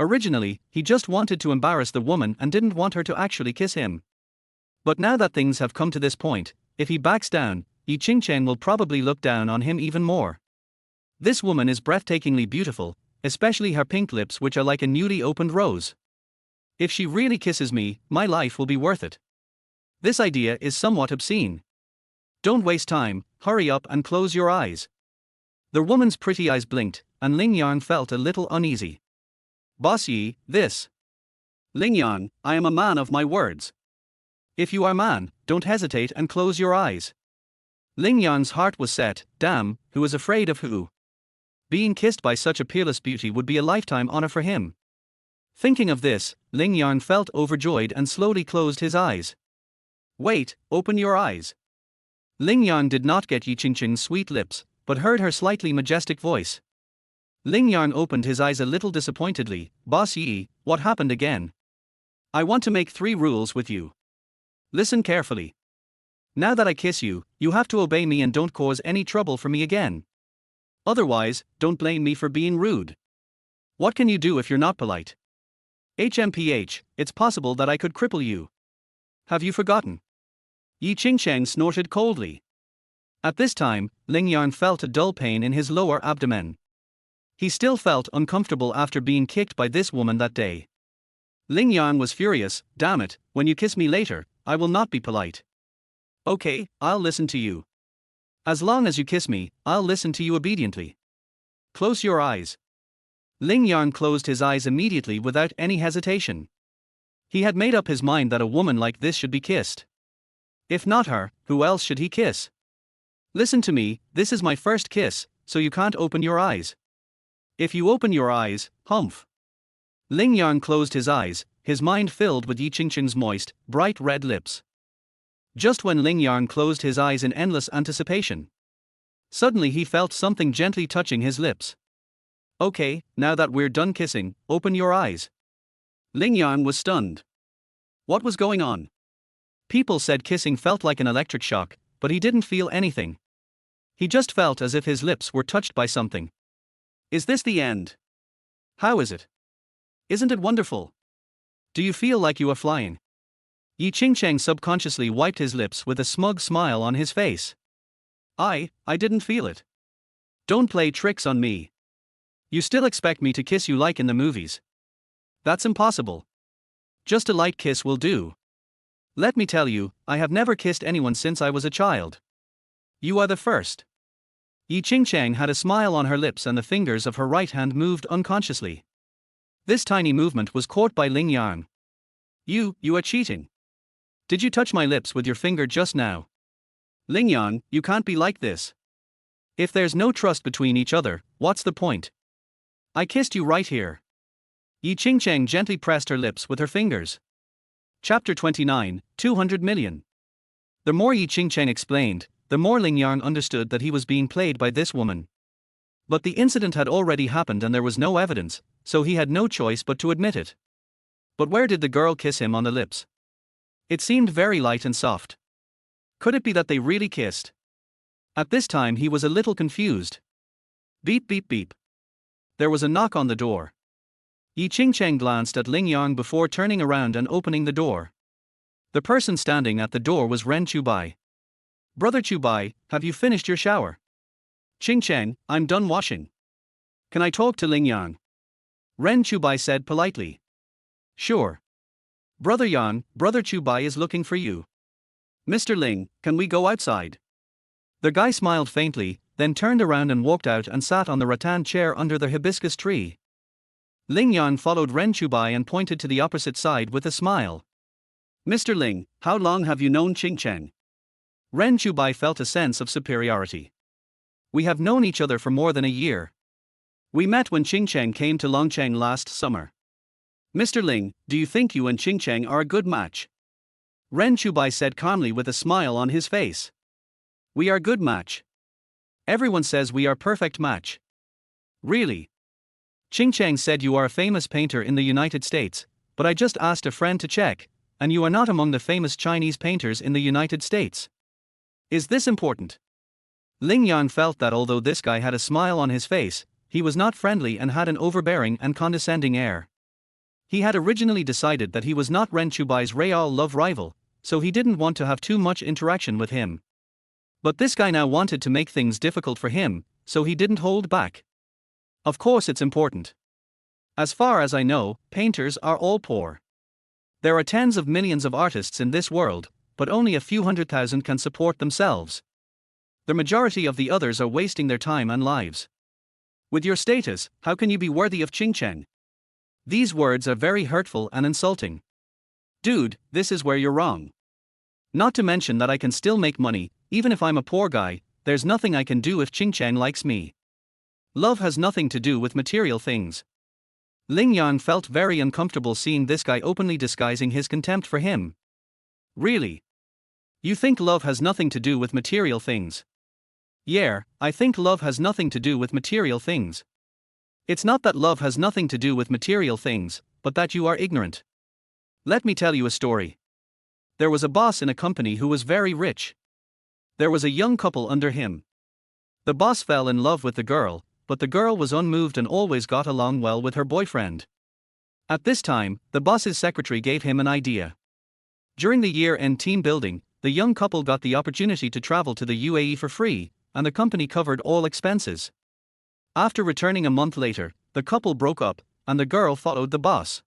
S1: Originally, he just wanted to embarrass the woman and didn't want her to actually kiss him. But now that things have come to this point, if he backs down, Yi Qingcheng will probably look down on him even more. This woman is breathtakingly beautiful, especially her pink lips which are like a newly opened rose. If she really kisses me, my life will be worth it. This idea is somewhat obscene. Don't waste time, hurry up and close your eyes. The woman's pretty eyes blinked, and Ling Yang felt a little uneasy. Boss Yi, this. Ling Yang, I am a man of my words. If you are man, don't hesitate and close your eyes. Ling Yang's heart was set. Damn, who is afraid of who? Being kissed by such a peerless beauty would be a lifetime honor for him. Thinking of this, Ling Yang felt overjoyed and slowly closed his eyes. Wait, open your eyes. Ling Yang did not get Yi Qingqing's sweet lips, but heard her slightly majestic voice. Ling Yang opened his eyes a little disappointedly. Boss Yi, what happened again? I want to make 3 rules with you. Listen carefully. Now that I kiss you, you have to obey me and don't cause any trouble for me again. Otherwise, don't blame me for being rude. What can you do if you're not polite? HMPH, it's possible that I could cripple you. Have you forgotten? Yi Qingqiang snorted coldly. At this time, Ling Yang felt a dull pain in his lower abdomen. He still felt uncomfortable after being kicked by this woman that day. Ling Yang was furious. Damn it, when you kiss me later, I will not be polite. Okay, I'll listen to you. As long as you kiss me, I'll listen to you obediently. Close your eyes. Ling Yang closed his eyes immediately without any hesitation. He had made up his mind that a woman like this should be kissed. If not her, who else should he kiss? Listen to me, this is my first kiss, so you can't open your eyes. If you open your eyes, humph. Ling Yang closed his eyes, his mind filled with Yi Qingqing's moist, bright red lips. Just when Ling Yang closed his eyes in endless anticipation, suddenly he felt something gently touching his lips. Okay, now that we're done kissing, open your eyes. Ling Yang was stunned. What was going on? People said kissing felt like an electric shock, but he didn't feel anything. He just felt as if his lips were touched by something. Is this the end? How is it? Isn't it wonderful? Do you feel like you are flying? Yi Qingqiang subconsciously wiped his lips with a smug smile on his face. I didn't feel it. Don't play tricks on me. You still expect me to kiss you like in the movies? That's impossible. Just a light kiss will do. Let me tell you, I have never kissed anyone since I was a child. You are the first. Yi Qingqiang had a smile on her lips and the fingers of her right hand moved unconsciously. This tiny movement was caught by Ling Yang. You are cheating. Did you touch my lips with your finger just now? Ling Yang, you can't be like this. If there's no trust between each other, what's the point? I kissed you right here. Yi Qingqiang gently pressed her lips with her fingers. Chapter 29, 200 million. The more Yi Qingqiang explained, the more Ling Yang understood that he was being played by this woman. But the incident had already happened and there was no evidence, so he had no choice but to admit it. But where did the girl kiss him on the lips? It seemed very light and soft. Could it be that they really kissed? At this time he was a little confused. Beep beep beep. There was a knock on the door. Yi Qingqiang glanced at Ling Yang before turning around and opening the door. The person standing at the door was Ren Chubai. Brother Chubai, have you finished your shower? Qingqiang, I'm done washing. Can I talk to Ling Yang? Ren Chubai said politely. Sure. Brother Yang, Brother Chubai is looking for you. Mr. Ling, can we go outside? The guy smiled faintly, then turned around and walked out and sat on the rattan chair under the hibiscus tree. Ling Yang followed Ren Chubai and pointed to the opposite side with a smile. Mr. Ling, how long have you known Qingqiang? Ren Chubai felt a sense of superiority. We have known each other for more than a year. We met when Qingqiang came to Longcheng last summer. Mr. Ling, do you think you and Qingqiang are a good match? Ren Chubai said calmly with a smile on his face. We are good match. Everyone says we are perfect match. Really? Qingqiang said you are a famous painter in the United States, but I just asked a friend to check, and you are not among the famous Chinese painters in the United States. Is this important? Ling Yang felt that although this guy had a smile on his face, he was not friendly and had an overbearing and condescending air. He had originally decided that he was not Ren Chubai's real love rival, so he didn't want to have too much interaction with him. But this guy now wanted to make things difficult for him, so he didn't hold back. Of course it's important. As far as I know, painters are all poor. There are tens of millions of artists in this world, but only a few 100,000 can support themselves. The majority of the others are wasting their time and lives. With your status, how can you be worthy of Qingqiang? These words are very hurtful and insulting. Dude, this is where you're wrong. Not to mention that I can still make money, even if I'm a poor guy. There's nothing I can do if Ching Chang likes me. Love has nothing to do with material things. Ling Yang felt very uncomfortable seeing this guy openly disguising his contempt for him. Really? You think love has nothing to do with material things? Yeah, I think love has nothing to do with material things. It's not that love has nothing to do with material things, but that you are ignorant. Let me tell you a story. There was a boss in a company who was very rich. There was a young couple under him. The boss fell in love with the girl, but the girl was unmoved and always got along well with her boyfriend. At this time, the boss's secretary gave him an idea. During the year-end team building, the young couple got the opportunity to travel to the UAE for free, and the company covered all expenses. After returning a month later, the couple broke up, and the girl followed the boss.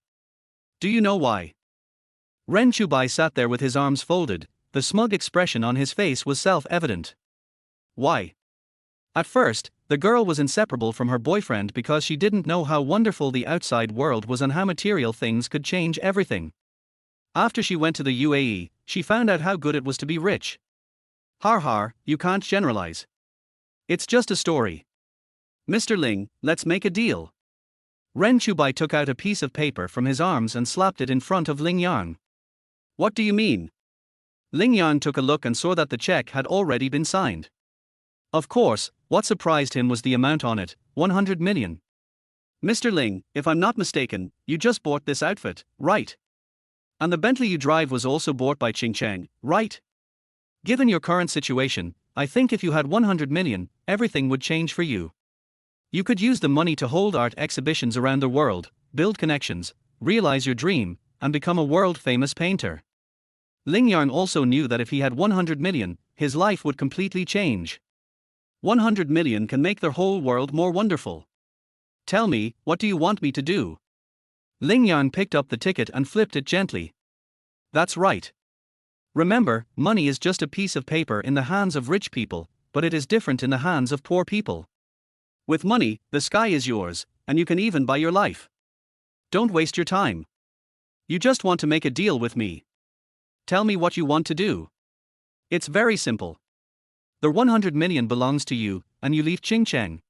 S1: Do you know why? Ren Chubai sat there with his arms folded. The smug expression on his face was self-evident. Why? At first, the girl was inseparable from her boyfriend because she didn't know how wonderful the outside world was and how material things could change everything. After she went to the UAE, she found out how good it was to be rich. Har har, you can't generalize. It's just a story. Mr. Ling, let's make a deal. Ren Chubai took out a piece of paper from his arms and slapped it in front of Ling Yang. What do you mean? Ling Yang took a look and saw that the check had already been signed. Of course, what surprised him was the amount on it, 100 million. Mr. Ling, if I'm not mistaken, you just bought this outfit, right? And the Bentley you drive was also bought by Ching Chang, right? Given your current situation, I think if you had 100 million, everything would change for you. You could use the money to hold art exhibitions around the world, build connections, realize your dream, and become a world-famous painter. Ling Yang also knew that if he had 100 million, his life would completely change. 100 million can make their whole world more wonderful. Tell me, what do you want me to do? Ling Yang picked up the ticket and flipped it gently. That's right. Remember, money is just a piece of paper in the hands of rich people, but it is different in the hands of poor people. With money, the sky is yours, and you can even buy your life. Don't waste your time. You just want to make a deal with me. Tell me what you want to do. It's very simple. The 100 million belongs to you, and you leave Ching Chang.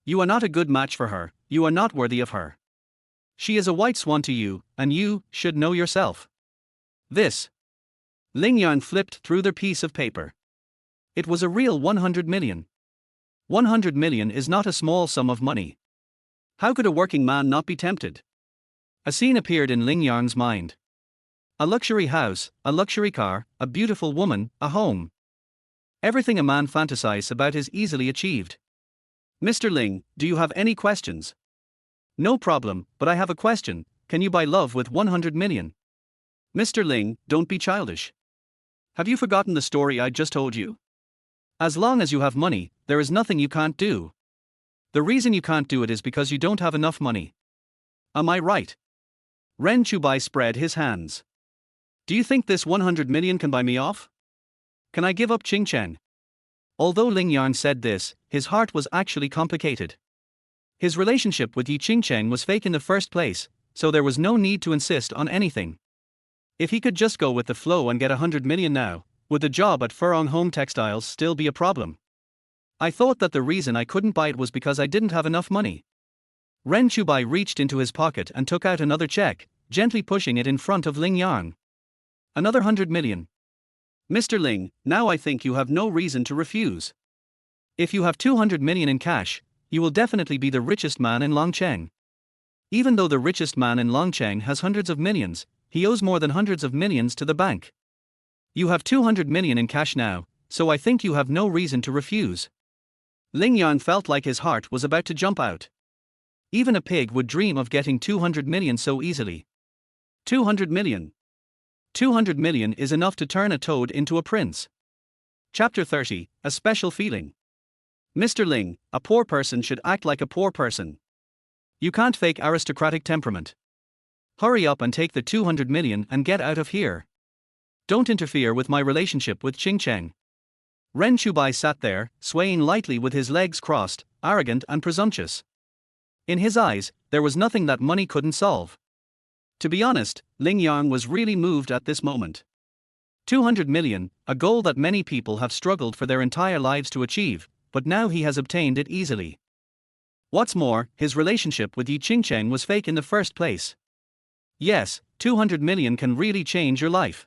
S1: You are not a good match for her, you are not worthy of her. She is a white swan to you, and you should know yourself. This. Ling Yang flipped through the piece of paper. It was a real 100 million. 100 million is not a small sum of money. How could a working man not be tempted? A scene appeared in Ling Yang's mind. A luxury house, a luxury car, a beautiful woman, a home. Everything a man fantasizes about is easily achieved. Mr. Ling, do you have any questions? No problem, but I have a question. Can you buy love with 100 million? Mr. Ling, don't be childish. Have you forgotten the story I just told you? As long as you have money, there is nothing you can't do. The reason you can't do it is because you don't have enough money. Am I right? Ren Chubai spread his hands. Do you think this 100 million can buy me off? Can I give up Ching Chang? Although Ling Yang said this, his heart was actually complicated. His relationship with Yi Ching Chang was fake in the first place, so there was no need to insist on anything. If he could just go with the flow and get 100 million now, would the job at Furong Home Textiles still be a problem? I thought that the reason I couldn't buy it was because I didn't have enough money. Ren Chubai reached into his pocket and took out another check, gently pushing it in front of Ling Yang. Another 100 million. Mr. Ling, now I think you have no reason to refuse. If you have 200 million in cash, you will definitely be the richest man in Longcheng. Even though the richest man in Longcheng has hundreds of millions, he owes more than hundreds of millions to the bank. You have 200 million in cash now, so I think you have no reason to refuse. Ling Yang felt like his heart was about to jump out. Even a pig would dream of getting 200 million so easily. 200 million. 200 million is enough to turn a toad into a prince. Chapter 30, A Special Feeling. Mr. Ling, a poor person should act like a poor person. You can't fake aristocratic temperament. Hurry up and take the 200 million and get out of here. Don't interfere with my relationship with Ching Chang. Ren Chubai sat there, swaying lightly with his legs crossed, arrogant and presumptuous. In his eyes, there was nothing that money couldn't solve. To be honest, Ling Yang was really moved at this moment. 200 million, a goal that many people have struggled for their entire lives to achieve, but now he has obtained it easily. What's more, his relationship with Yi Qingcheng was fake in the first place. Yes, 200 million can really change your life.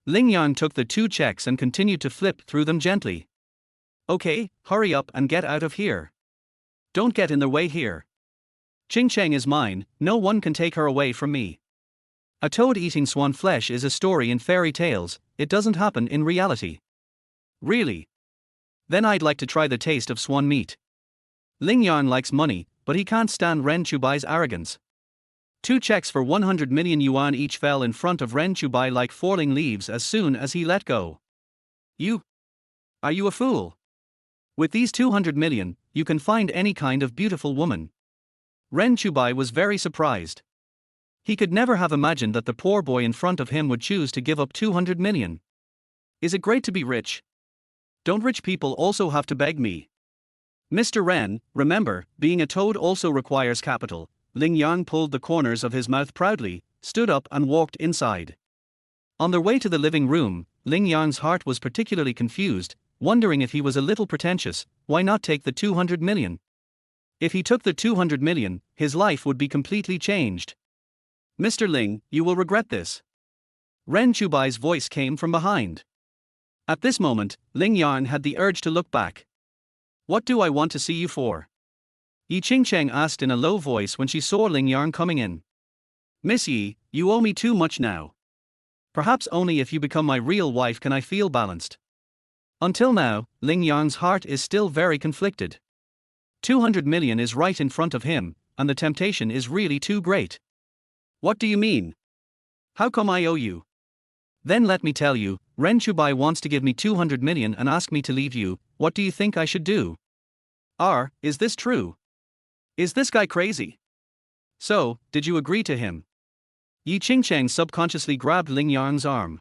S1: Ling Yang took the 2 checks and continued to flip through them gently. Okay, hurry up and get out of here. Don't get in the way here. Qingcheng is mine, no one can take her away from me. A toad eating swan flesh is a story in fairy tales, it doesn't happen in reality. Really? Then I'd like to try the taste of swan meat. Ling Yang likes money, but he can't stand Ren Chubai's arrogance. 2 checks for 100 million yuan each fell in front of Ren Chubai like falling leaves as soon as he let go. Are you a fool? With these 200 million, you can find any kind of beautiful woman. Ren Chubai was very surprised. He could never have imagined that the poor boy in front of him would choose to give up 200 million. Is it great to be rich? Don't rich people also have to beg me? Mr. Ren, remember, being a toad also requires capital. Ling Yang pulled the corners of his mouth proudly, stood up and walked inside. On their way to the living room, Ling Yang's heart was particularly confused, wondering if he was a little pretentious. Why not take the 200 million? If he took the 200 million, his life would be completely changed. Mr. Ling, you will regret this. Ren Chubai's voice came from behind. At this moment, Ling Yang had the urge to look back. What do I want to see you for? Yi Qingcheng asked in a low voice when she saw Ling Yang coming in. Miss Yi, you owe me too much now. Perhaps only if you become my real wife can I feel balanced. Until now, Ling Yang's heart is still very conflicted. 200 million is right in front of him, and the temptation is really too great. What do you mean? How come I owe you? Then let me tell you, Ren Chubai wants to give me 200 million and ask me to leave you. What do you think I should do? Is this true? Is this guy crazy? So, did you agree to him? Yi Qingcheng subconsciously grabbed Ling Yang's arm.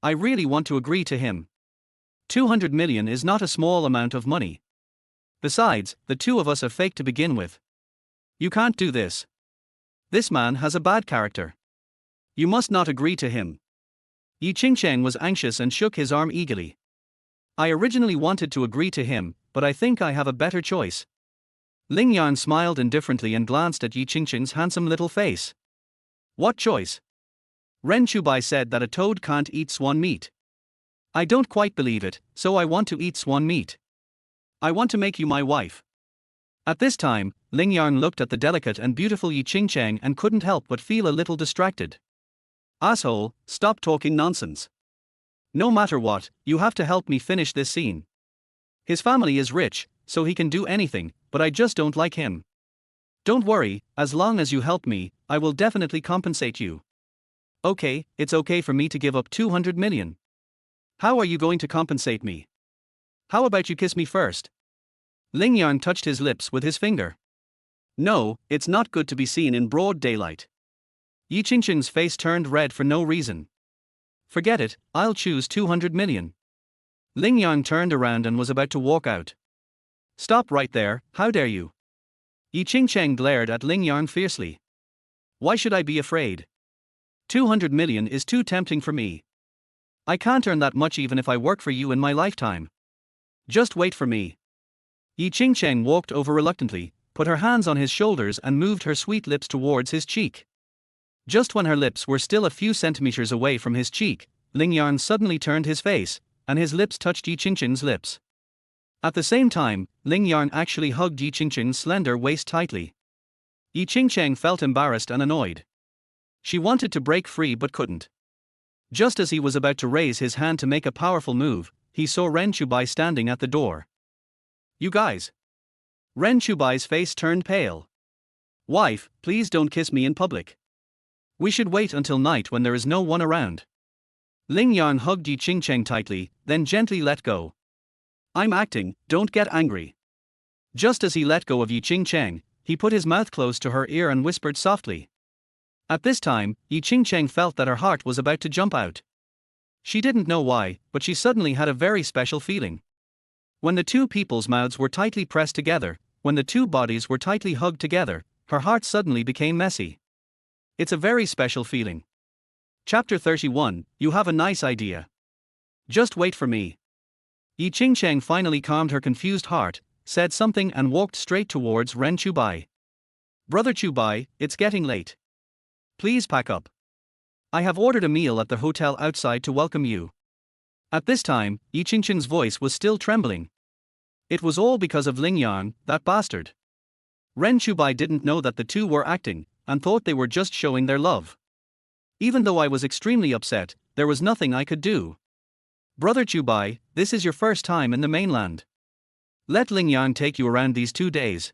S1: I really want to agree to him. 200 million is not a small amount of money. Besides, the two of us are fake to begin with. You can't do this. This man has a bad character. You must not agree to him. Yi Qingcheng was anxious and shook his arm eagerly. I originally wanted to agree to him, but I think I have a better choice. Ling Yang smiled indifferently and glanced at Yi Qingcheng's handsome little face. What choice? Ren Chubai said that a toad can't eat swan meat. I don't quite believe it, so I want to eat swan meat. I want to make you my wife. At this time, Ling Yang looked at the delicate and beautiful Yi Qingcheng and couldn't help but feel a little distracted. Asshole, stop talking nonsense. No matter what, you have to help me finish this scene. His family is rich, so he can do anything, but I just don't like him. Don't worry, as long as you help me, I will definitely compensate you. Okay, it's okay for me to give up 200 million. How are you going to compensate me? How about you kiss me first? Ling Yang touched his lips with his finger. No, it's not good to be seen in broad daylight. Yi Qingcheng's face turned red for no reason. Forget it, I'll choose 200 million. Ling Yang turned around and was about to walk out. Stop right there, how dare you? Yi Qingcheng glared at Ling Yang fiercely. Why should I be afraid? 200 million is too tempting for me. I can't earn that much even if I work for you in my lifetime. Just wait for me. Yi Qingcheng walked over reluctantly, put her hands on his shoulders and moved her sweet lips towards his cheek. Just when her lips were still a few centimeters away from his cheek, Ling Yang suddenly turned his face, and his lips touched Yi Qingcheng's lips. At the same time, Ling Yang actually hugged Yi Qingcheng's slender waist tightly. Yi Qingcheng felt embarrassed and annoyed. She wanted to break free but couldn't. Just as he was about to raise his hand to make a powerful move, he saw Ren Chubai standing at the door. You guys. Ren Chubai's face turned pale. Wife, please don't kiss me in public. We should wait until night when there is no one around. Ling Yang hugged Yi Qingcheng tightly, then gently let go. I'm acting, don't get angry. Just as he let go of Yi Qingcheng, he put his mouth close to her ear and whispered softly. At this time, Yi Qingcheng felt that her heart was about to jump out. She didn't know why, but she suddenly had a very special feeling. When the two people's mouths were tightly pressed together, when the two bodies were tightly hugged together, her heart suddenly became messy. It's a very special feeling. Chapter 31, You have a nice idea. Just wait for me. Yi Qingcheng finally calmed her confused heart, said something and walked straight towards Ren Chubai. Brother Chubai, it's getting late. Please pack up. I have ordered a meal at the hotel outside to welcome you. At this time, Yi Qingcheng's voice was still trembling. It was all because of Ling Yang, that bastard. Ren Chubai didn't know that the two were acting, and thought they were just showing their love. Even though I was extremely upset, there was nothing I could do. Brother Chubai, this is your first time in the mainland. Let Ling Yang take you around these 2 days.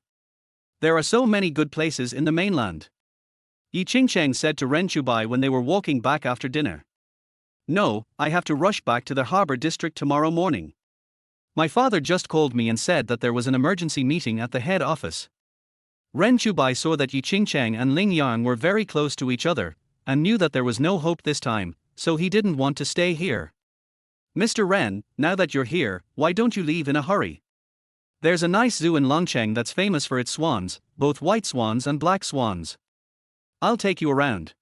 S1: There are so many good places in the mainland. Yi Qingcheng said to Ren Chubai when they were walking back after dinner. No, I have to rush back to the harbor district tomorrow morning. My father just called me and said that there was an emergency meeting at the head office. Ren Chubai saw that Yi Qingcheng and Ling Yang were very close to each other, and knew that there was no hope this time, so he didn't want to stay here. Mr. Ren, now that you're here, why don't you leave in a hurry? There's a nice zoo in Longcheng that's famous for its swans, both white swans and black swans. I'll take you around.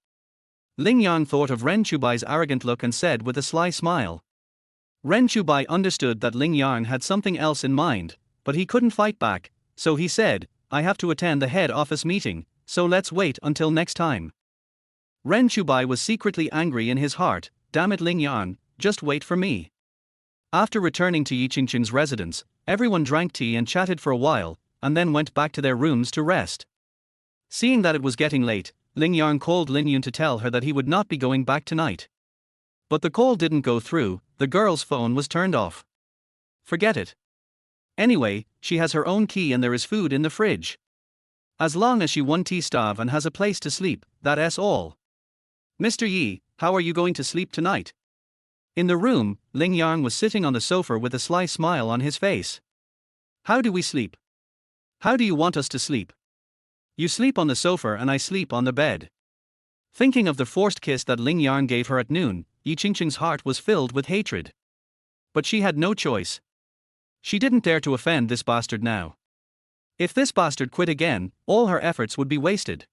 S1: Ling Yang thought of Ren Chubai's arrogant look and said with a sly smile. Ren Chubai understood that Ling Yang had something else in mind, but he couldn't fight back, so he said, I have to attend the head office meeting, so let's wait until next time. Ren Chubai was secretly angry in his heart. Damn it, Ling Yang, just wait for me. After returning to Yi Qingcheng's residence, everyone drank tea and chatted for a while, and then went back to their rooms to rest. Seeing that it was getting late, Ling Yang called Lin Yun to tell her that he would not be going back tonight. But the call didn't go through, the girl's phone was turned off. Forget it. Anyway, she has her own key and there is food in the fridge. As long as she won't starve and has a place to sleep, that's all. Mr. Yi, how are you going to sleep tonight? In the room, Ling Yang was sitting on the sofa with a sly smile on his face. How do we sleep? How do you want us to sleep? You sleep on the sofa and I sleep on the bed. Thinking of the forced kiss that Ling Yang gave her at noon, Yi Qingcheng's heart was filled with hatred. But she had no choice. She didn't dare to offend this bastard now. If this bastard quit again, all her efforts would be wasted.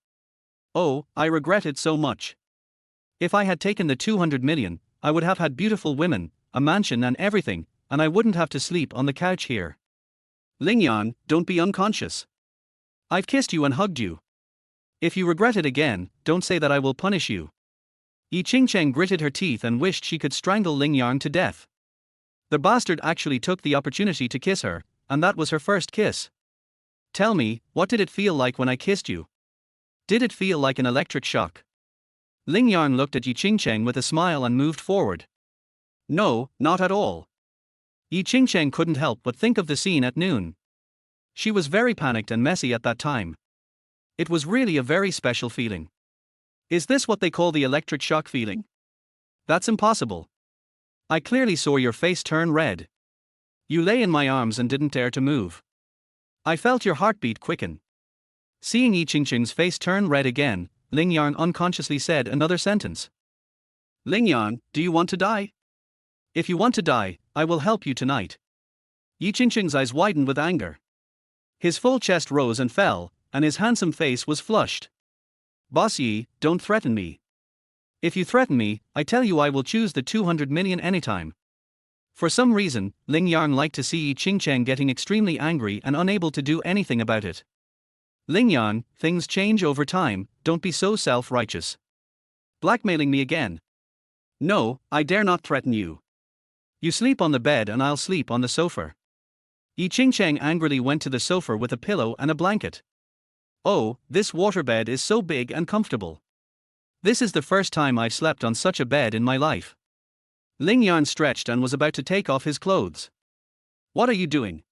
S1: Oh, I regret it so much. If I had taken the 200 million, I would have had beautiful women, a mansion and everything, and I wouldn't have to sleep on the couch here. Ling Yang, don't be unconscious. I've kissed you and hugged you. If you regret it again, don't say that I will punish you. Yi Qingcheng gritted her teeth and wished she could strangle Ling Yang to death. The bastard actually took the opportunity to kiss her, and that was her first kiss. Tell me, what did it feel like when I kissed you? Did it feel like an electric shock? Ling Yang looked at Yi Qingcheng with a smile and moved forward. No, not at all. Yi Qingcheng couldn't help but think of the scene at noon. She was very panicked and messy at that time. It was really a very special feeling. Is this what they call the electric shock feeling? That's impossible. I clearly saw your face turn red. You lay in my arms and didn't dare to move. I felt your heartbeat quicken. Seeing Yi Qingcheng's face turn red again, Ling Yang unconsciously said another sentence. Ling Yang, do you want to die? If you want to die, I will help you tonight. Yi Qingcheng's eyes widened with anger. His full chest rose and fell, and his handsome face was flushed. Boss Yi, don't threaten me. If you threaten me, I tell you I will choose the 200 million anytime. For some reason, Ling Yang liked to see Yi Qingcheng getting extremely angry and unable to do anything about it. Ling Yang, things change over time, don't be so self-righteous. Blackmailing me again? No, I dare not threaten you. You sleep on the bed and I'll sleep on the sofa. Yi Qingcheng angrily went to the sofa with a pillow and a blanket. Oh, this waterbed is so big and comfortable. This is the first time I've slept on such a bed in my life. Ling Yang stretched and was about to take off his clothes. What are you doing?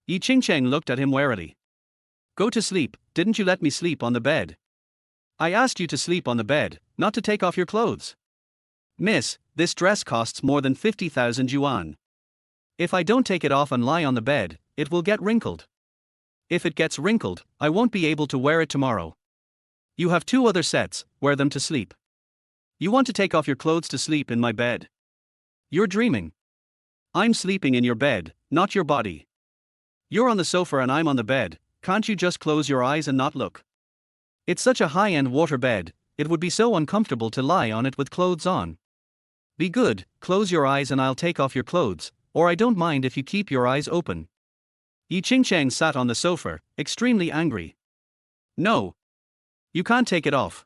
S1: Yi Qingcheng looked at him warily. Go to sleep, didn't you let me sleep on the bed? I asked you to sleep on the bed, not to take off your clothes. Miss, this dress costs more than 50,000 yuan. If I don't take it off and lie on the bed, it will get wrinkled. If it gets wrinkled, I won't be able to wear it tomorrow. You have 2 other sets, wear them to sleep. You want to take off your clothes to sleep in my bed? You're dreaming. I'm sleeping in your bed, not your body. You're on the sofa and I'm on the bed, can't you just close your eyes and not look? It's such a high-end water bed, it would be so uncomfortable to lie on it with clothes on. Be good, close your eyes and I'll take off your clothes, or I don't mind if you keep your eyes open. Yi Qingcheng sat on the sofa, extremely angry. No. You can't take it off.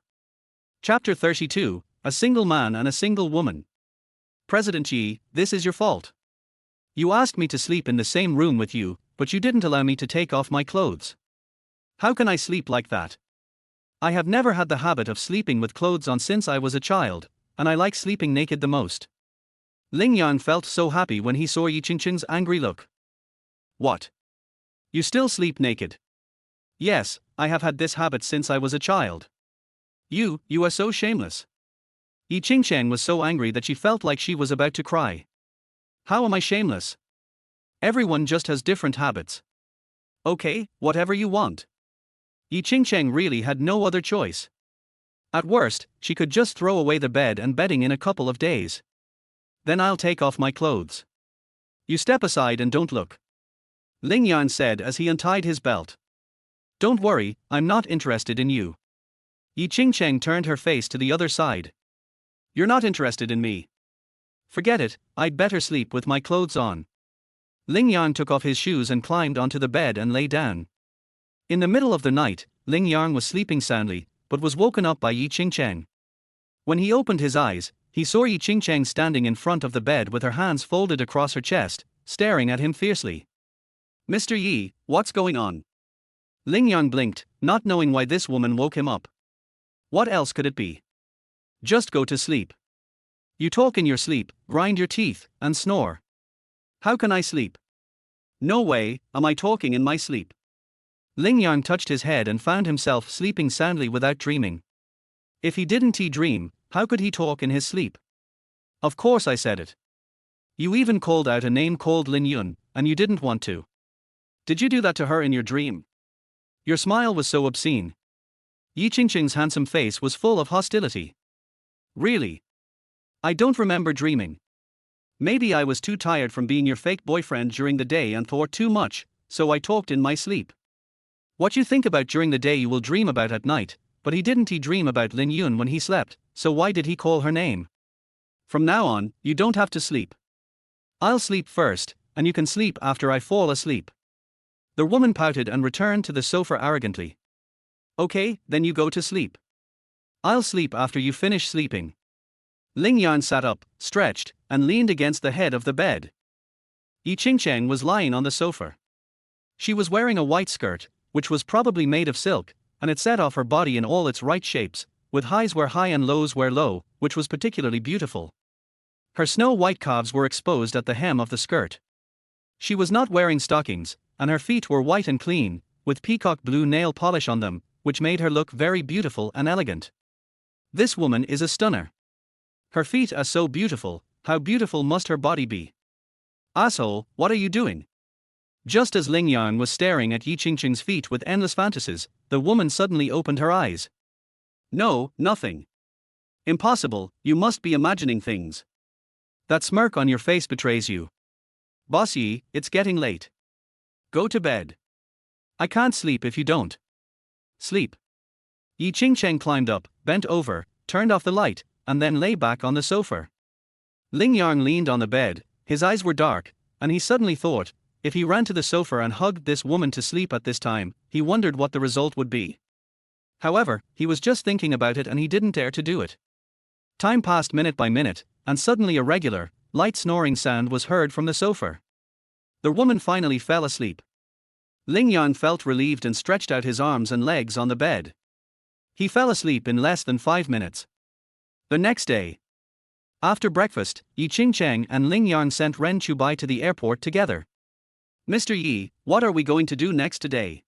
S1: Chapter 32, A Single Man and a Single Woman. President Yi, this is your fault. You asked me to sleep in the same room with you, but you didn't allow me to take off my clothes. How can I sleep like that? I have never had the habit of sleeping with clothes on since I was a child, and I like sleeping naked the most. Ling Yang felt so happy when he saw Yi Qingcheng's angry look. What? You still sleep naked? Yes, I have had this habit since I was a child. You are so shameless. Yi Qingcheng was so angry that she felt like she was about to cry. How am I shameless? Everyone just has different habits. Okay, whatever you want. Yi Qingcheng really had no other choice. At worst, she could just throw away the bed and bedding in a couple of days. Then I'll take off my clothes. You step aside and don't look. Ling Yan said as he untied his belt. Don't worry, I'm not interested in you. Yi Qingcheng turned her face to the other side. You're not interested in me. Forget it, I'd better sleep with my clothes on. Ling Yang took off his shoes and climbed onto the bed and lay down. In the middle of the night, Ling Yang was sleeping soundly, but was woken up by Yi Qingcheng. When he opened his eyes, he saw Yi Qingcheng standing in front of the bed with her hands folded across her chest, staring at him fiercely. Mr. Yi, what's going on? Ling Yang blinked, not knowing why this woman woke him up. What else could it be? Just go to sleep. You talk in your sleep, grind your teeth, and snore. How can I sleep? No way, am I talking in my sleep? Ling Yang touched his head and found himself sleeping soundly without dreaming. If he didn't dream, how could he talk in his sleep? Of course I said it. You even called out a name called Lin Yun, and you didn't want to. Did you do that to her in your dream? Your smile was so obscene. Yi Qingcheng's handsome face was full of hostility. Really? I don't remember dreaming. Maybe I was too tired from being your fake boyfriend during the day and thought too much, so I talked in my sleep. What you think about during the day you will dream about at night, but he didn't dream about Lin Yun when he slept, so why did he call her name? From now on, you don't have to sleep. I'll sleep first, and you can sleep after I fall asleep. The woman pouted and returned to the sofa arrogantly. Okay, then you go to sleep. I'll sleep after you finish sleeping. Ling Yan sat up, stretched, and leaned against the head of the bed. Yi Qingcheng was lying on the sofa. She was wearing a white skirt, which was probably made of silk, and it set off her body in all its right shapes, with highs where high and lows where low, which was particularly beautiful. Her snow-white calves were exposed at the hem of the skirt. She was not wearing stockings, and her feet were white and clean, with peacock blue nail polish on them, which made her look very beautiful and elegant. This woman is a stunner. Her feet are so beautiful, how beautiful must her body be? Asshole, what are you doing? Just as Ling Yang was staring at Yi Qingcheng's feet with endless fantasies, the woman suddenly opened her eyes. No, nothing. Impossible, you must be imagining things. That smirk on your face betrays you. Boss Yi, it's getting late. Go to bed. I can't sleep if you don't. Sleep. Yi Qingcheng climbed up, bent over, turned off the light, and then lay back on the sofa. Ling Yang leaned on the bed, his eyes were dark, and he suddenly thought, if he ran to the sofa and hugged this woman to sleep at this time, he wondered what the result would be. However, he was just thinking about it and he didn't dare to do it. Time passed minute by minute, and suddenly a regular, light snoring sound was heard from the sofa. The woman finally fell asleep. Ling Yang felt relieved and stretched out his arms and legs on the bed. He fell asleep in less than 5 minutes. The next day, after breakfast, Yi Qingcheng and Ling Yang sent Ren Chubai to the airport together. Mr. Yi, what are we going to do next today?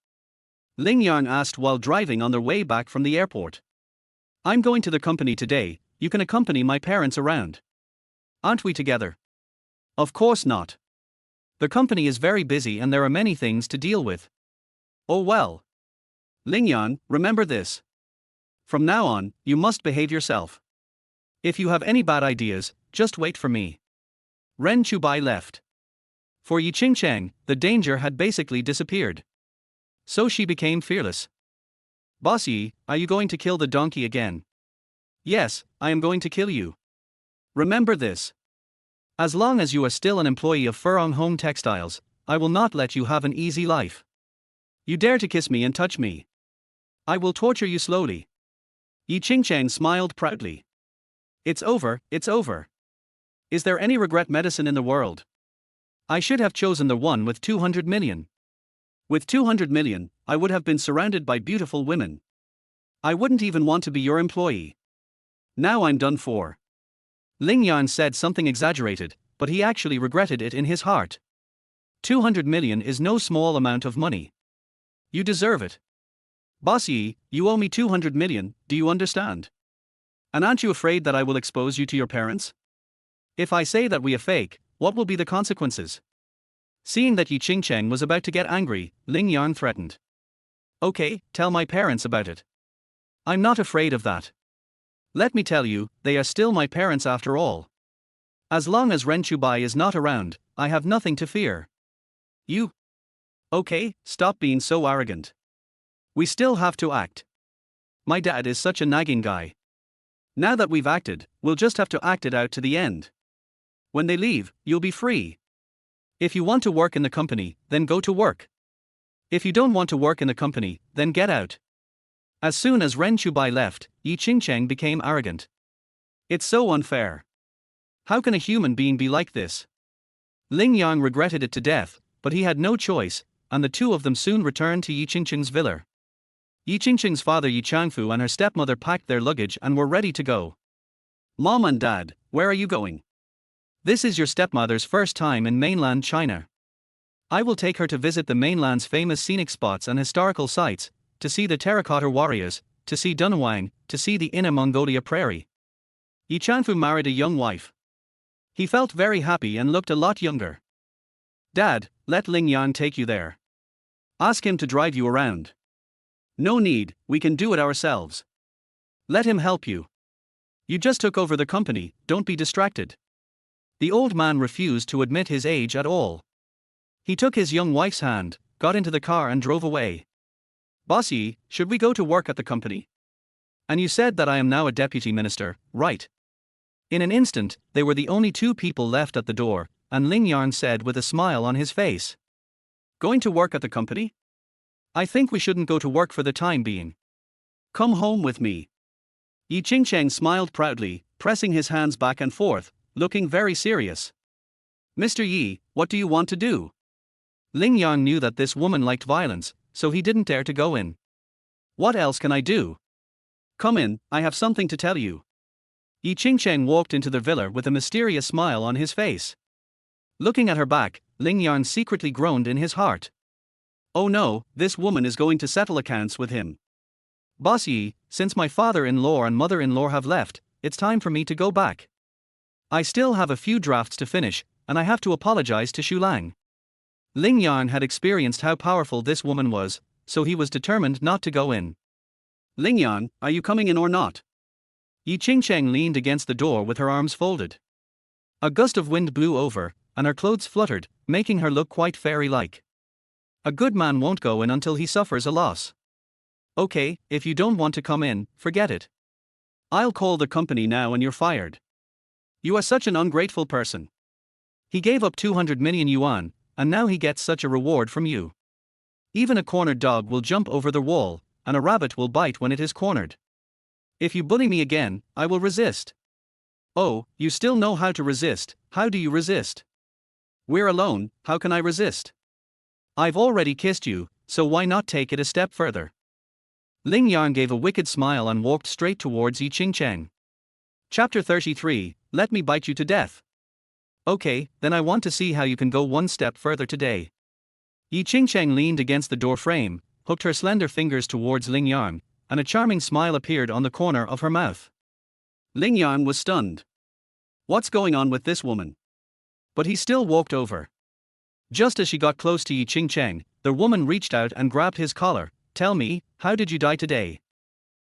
S1: Ling Yang asked while driving on their way back from the airport. I'm going to the company today, you can accompany my parents around. Aren't we together? Of course not. The company is very busy and there are many things to deal with. Oh well. Ling Yang, remember this. From now on, you must behave yourself. If you have any bad ideas, just wait for me. Ren Chubai left. For Yi Qingcheng, the danger had basically disappeared. So she became fearless. Boss Yi, are you going to kill the donkey again? Yes, I am going to kill you. Remember this. As long as you are still an employee of Furong Home Textiles, I will not let you have an easy life. You dare to kiss me and touch me. I will torture you slowly. Yi Qingchang smiled proudly. It's over, it's over. Is there any regret medicine in the world? I should have chosen the one with 200 million. With 200 million, I would have been surrounded by beautiful women. I wouldn't even want to be your employee. Now I'm done for. Ling Yang said something exaggerated, but he actually regretted it in his heart. 200 million is no small amount of money. You deserve it. Boss Yi, you owe me 200 million, do you understand? And aren't you afraid that I will expose you to your parents? If I say that we are fake, what will be the consequences? Seeing that Yi Qingcheng was about to get angry, Ling Yang threatened. Okay, tell my parents about it. I'm not afraid of that. Let me tell you, they are still my parents after all. As long as Ren Chubai is not around, I have nothing to fear. You? Okay, stop being so arrogant. We still have to act. My dad is such a nagging guy. Now that we've acted, we'll just have to act it out to the end. When they leave, you'll be free. If you want to work in the company, then go to work. If you don't want to work in the company, then get out. As soon as Ren Chubai left, Yi Qingcheng became arrogant. It's so unfair. How can a human being be like this? Ling Yang regretted it to death, but he had no choice, and the two of them soon returned to Yi Qingcheng's villa. Yi Qingcheng's father Yi Changfu and her stepmother packed their luggage and were ready to go. Mom and Dad, where are you going? This is your stepmother's first time in mainland China. I will take her to visit the mainland's famous scenic spots and historical sites, to see the terracotta warriors, to see Dunhuang, to see the Inner Mongolia prairie. Yi Changfu married a young wife. He felt very happy and looked a lot younger. Dad, let Ling Yang take you there. Ask him to drive you around. No need, we can do it ourselves. Let him help you. You just took over the company, don't be distracted. The old man refused to admit his age at all. He took his young wife's hand, got into the car and drove away. Boss Yi, should we go to work at the company? And you said that I am now a deputy minister, right? In an instant, they were the only two people left at the door, and Ling Yang said with a smile on his face. Going to work at the company? I think we shouldn't go to work for the time being. Come home with me. Yi Qingcheng smiled proudly, pressing his hands back and forth, looking very serious. Mr. Yi, what do you want to do? Ling Yang knew that this woman liked violence, so he didn't dare to go in. What else can I do? Come in, I have something to tell you. Yi Qingcheng walked into the villa with a mysterious smile on his face. Looking at her back, Ling Yang secretly groaned in his heart. Oh no, this woman is going to settle accounts with him. Boss Yi, since my father-in-law and mother-in-law have left, it's time for me to go back. I still have a few drafts to finish, and I have to apologize to Shulang. Ling Yang had experienced how powerful this woman was, so he was determined not to go in. Ling Yang, are you coming in or not? Yi Qingcheng leaned against the door with her arms folded. A gust of wind blew over, and her clothes fluttered, making her look quite fairy-like. A good man won't go in until he suffers a loss. Okay, if you don't want to come in, forget it. I'll call the company now and you're fired. You are such an ungrateful person. He gave up 200 million yuan, and now he gets such a reward from you. Even a cornered dog will jump over the wall, and a rabbit will bite when it is cornered. If you bully me again, I will resist. Oh, you still know how to resist, how do you resist? We're alone, how can I resist? I've already kissed you, so why not take it a step further? Ling Yang gave a wicked smile and walked straight towards Yi Qingcheng. Chapter 33, Let me bite you to death. Okay, then I want to see how you can go one step further today. Yi Qingcheng leaned against the door frame, hooked her slender fingers towards Ling Yang, and a charming smile appeared on the corner of her mouth. Ling Yang was stunned. What's going on with this woman? But he still walked over. Just as she got close to Yi Qingcheng, the woman reached out and grabbed his collar. Tell me, how did you die today?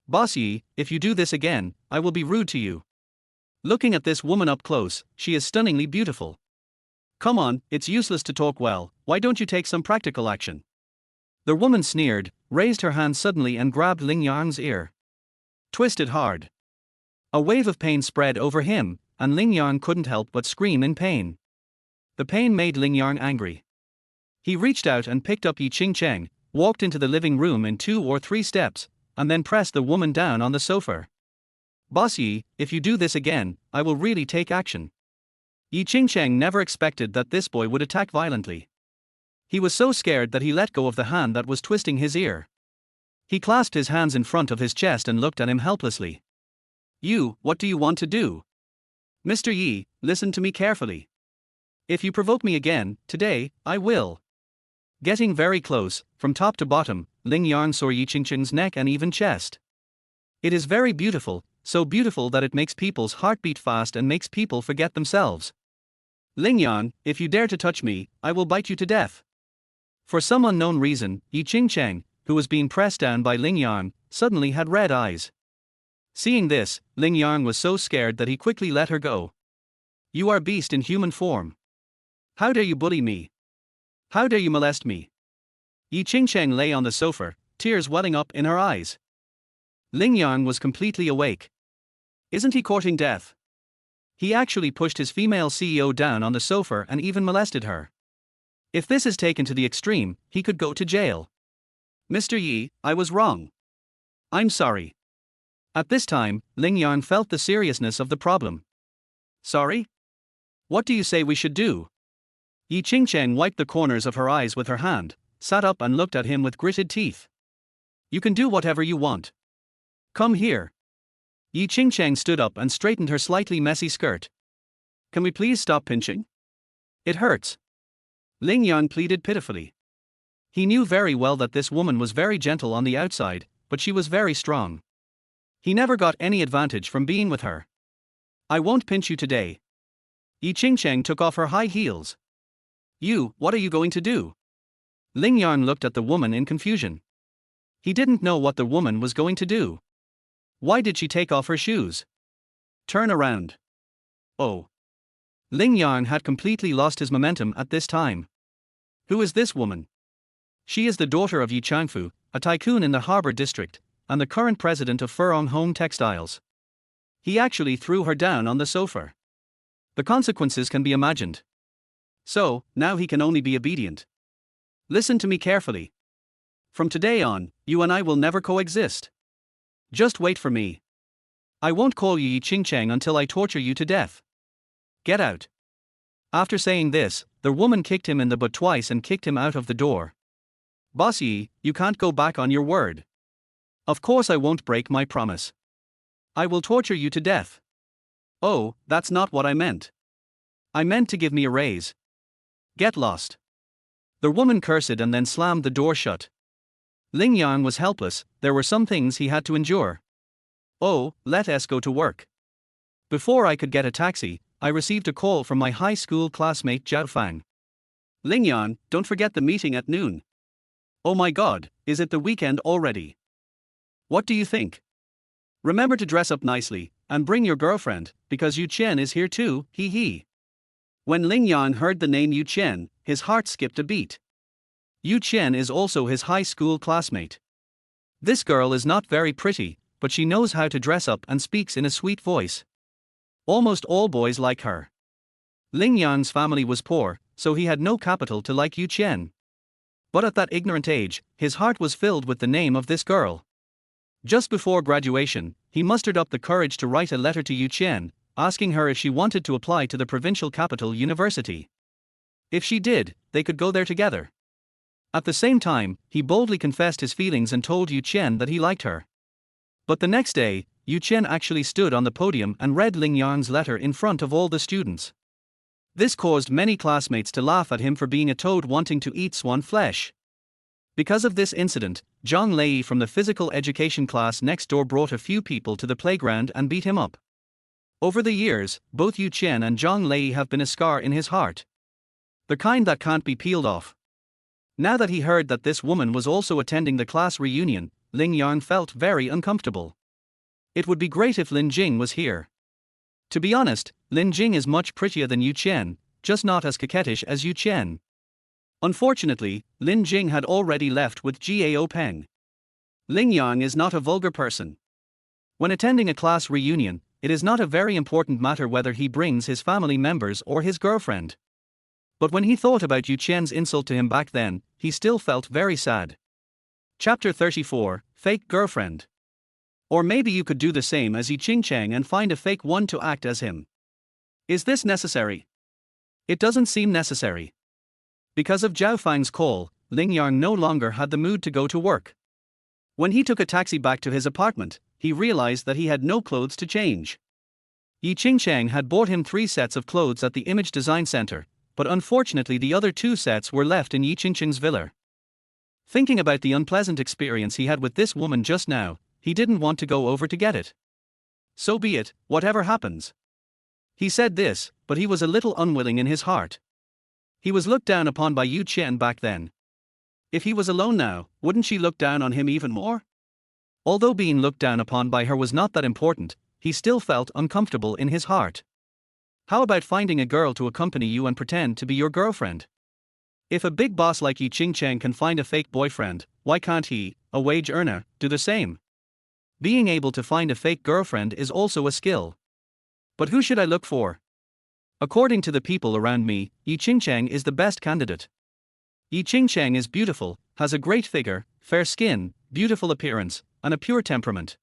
S1: Boss Yi, if you do this again, I will be rude to you. Looking at this woman up close, she is stunningly beautiful. Come on, it's useless to talk well, why don't you take some practical action? The woman sneered, raised her hand suddenly and grabbed Ling Yang's ear. Twisted hard. A wave of pain spread over him, and Ling Yang couldn't help but scream in pain. The pain made Ling Yang angry. He reached out and picked up Yi Ching-cheng, walked into the living room in 2 or 3 steps, and then pressed the woman down on the sofa. Boss Yi, if you do this again, I will really take action. Yi Ching-cheng never expected that this boy would attack violently. He was so scared that he let go of the hand that was twisting his ear. He clasped his hands in front of his chest and looked at him helplessly. What do you want to do? Mr. Yi, listen to me carefully. If you provoke me again, today, I will. Getting very close, from top to bottom, Ling Yang saw Yi Ching-cheng's neck and even chest. It is very beautiful, so beautiful that it makes people's heart beat fast and makes people forget themselves. Ling Yang, if you dare to touch me, I will bite you to death. For some unknown reason, Yi Ching-cheng, who was being pressed down by Ling Yang, suddenly had red eyes. Seeing this, Ling Yang was so scared that he quickly let her go. You are beast in human form. How dare you bully me? How dare you molest me? Yi Ching-cheng lay on the sofa, tears welling up in her eyes. Ling Yang was completely awake. Isn't he courting death? He actually pushed his female CEO down on the sofa and even molested her. If this is taken to the extreme, he could go to jail. Mr. Yi, I was wrong. I'm sorry. At this time, Ling Yang felt the seriousness of the problem. Sorry? What do you say we should do? Yi Ching-cheng wiped the corners of her eyes with her hand, sat up and looked at him with gritted teeth. You can do whatever you want. Come here. Yi Ching-cheng stood up and straightened her slightly messy skirt. Can we please stop pinching? It hurts. Ling Yang pleaded pitifully. He knew very well that this woman was very gentle on the outside, but she was very strong. He never got any advantage from being with her. I won't pinch you today. Yi Ching-cheng took off her high heels. What are you going to do? Ling Yang looked at the woman in confusion. He didn't know what the woman was going to do. Why did she take off her shoes? Turn around. Oh. Ling Yang had completely lost his momentum at this time. Who is this woman? She is the daughter of Yi Changfu, a tycoon in the harbor district, and the current president of Furong Home Textiles. He actually threw her down on the sofa. The consequences can be imagined. So, now he can only be obedient. Listen to me carefully. From today on, you and I will never coexist. Just wait for me. I won't call you Yi Ching-cheng until I torture you to death. Get out. After saying this, the woman kicked him in the butt twice and kicked him out of the door. Boss Yi, you can't go back on your word. Of course I won't break my promise. I will torture you to death. Oh, that's not what I meant. I meant to give me a raise. Get lost. The woman cursed and then slammed the door shut. Ling Yang was helpless, there were some things he had to endure. Oh, let us go to work. Before I could get a taxi, I received a call from my high school classmate Zhao Fang. Ling Yang, don't forget the meeting at noon. Oh my god, is it the weekend already? What do you think? Remember to dress up nicely, and bring your girlfriend, because Yu Chen is here too, hee hee. When Ling Yang heard the name Yu Chen, his heart skipped a beat. Yu Chen is also his high school classmate. This girl is not very pretty, but she knows how to dress up and speaks in a sweet voice. Almost all boys like her. Ling Yang's family was poor, so he had no capital to like Yu Chen. But at that ignorant age, his heart was filled with the name of this girl. Just before graduation, he mustered up the courage to write a letter to Yu Chen, asking her if she wanted to apply to the provincial capital university. If she did, they could go there together. At the same time, he boldly confessed his feelings and told Yu Chen that he liked her. But the next day, Yu Chen actually stood on the podium and read Ling Yang's letter in front of all the students. This caused many classmates to laugh at him for being a toad wanting to eat swan flesh. Because of this incident, Zhang Lei from the physical education class next door brought a few people to the playground and beat him up. Over the years, both Yu Chen and Zhang Lei have been a scar in his heart. The kind that can't be peeled off. Now that he heard that this woman was also attending the class reunion, Ling Yang felt very uncomfortable. It would be great if Lin Jing was here. To be honest, Lin Jing is much prettier than Yu Chen, just not as coquettish as Yu Chen. Unfortunately, Lin Jing had already left with Gao Peng. Ling Yang is not a vulgar person. When attending a class reunion, it is not a very important matter whether he brings his family members or his girlfriend. But when he thought about Yu Qian's insult to him back then, he still felt very sad. Chapter 34, Fake Girlfriend. Or maybe you could do the same as Yi Qingchang and find a fake one to act as him. Is this necessary? It doesn't seem necessary. Because of Zhao Fang's call, Ling Yang no longer had the mood to go to work. When he took a taxi back to his apartment, he realized that he had no clothes to change. Yi Qingchang had bought him 3 sets of clothes at the Image Design Center, but unfortunately the other 2 sets were left in Yi Qingchang's villa. Thinking about the unpleasant experience he had with this woman just now, he didn't want to go over to get it. So be it, whatever happens. He said this, but he was a little unwilling in his heart. He was looked down upon by Yu Qian back then. If he was alone now, wouldn't she look down on him even more? Although being looked down upon by her was not that important, he still felt uncomfortable in his heart. How about finding a girl to accompany you and pretend to be your girlfriend? If a big boss like Yi Qingchang can find a fake boyfriend, why can't he, a wage earner, do the same? Being able to find a fake girlfriend is also a skill. But who should I look for? According to the people around me, Yi Qingchang is the best candidate. Yi Qingchang is beautiful, has a great figure, fair skin, beautiful appearance, and a pure temperament.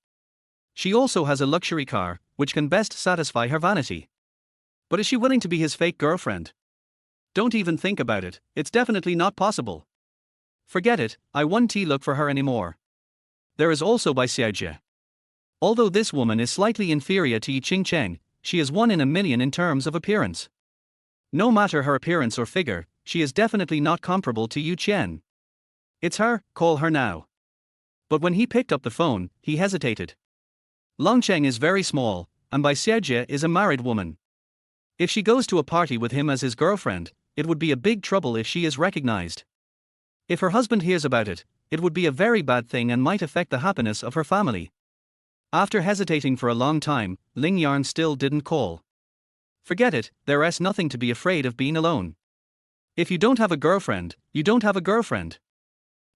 S1: She also has a luxury car, which can best satisfy her vanity. But is she willing to be his fake girlfriend? Don't even think about it, it's definitely not possible. Forget it, I won't look for her anymore. There is also Bai Xiaojie. Although this woman is slightly inferior to Yi Qingchang, she is 1 in a million in terms of appearance. No matter her appearance or figure, she is definitely not comparable to Yu Qian. It's her, call her now. But when he picked up the phone, he hesitated. Longcheng is very small, and Bai Xiaojie is a married woman. If she goes to a party with him as his girlfriend, it would be a big trouble if she is recognized. If her husband hears about it, it would be a very bad thing and might affect the happiness of her family. After hesitating for a long time, Ling Yang still didn't call. Forget it, there's nothing to be afraid of being alone. If you don't have a girlfriend, you don't have a girlfriend.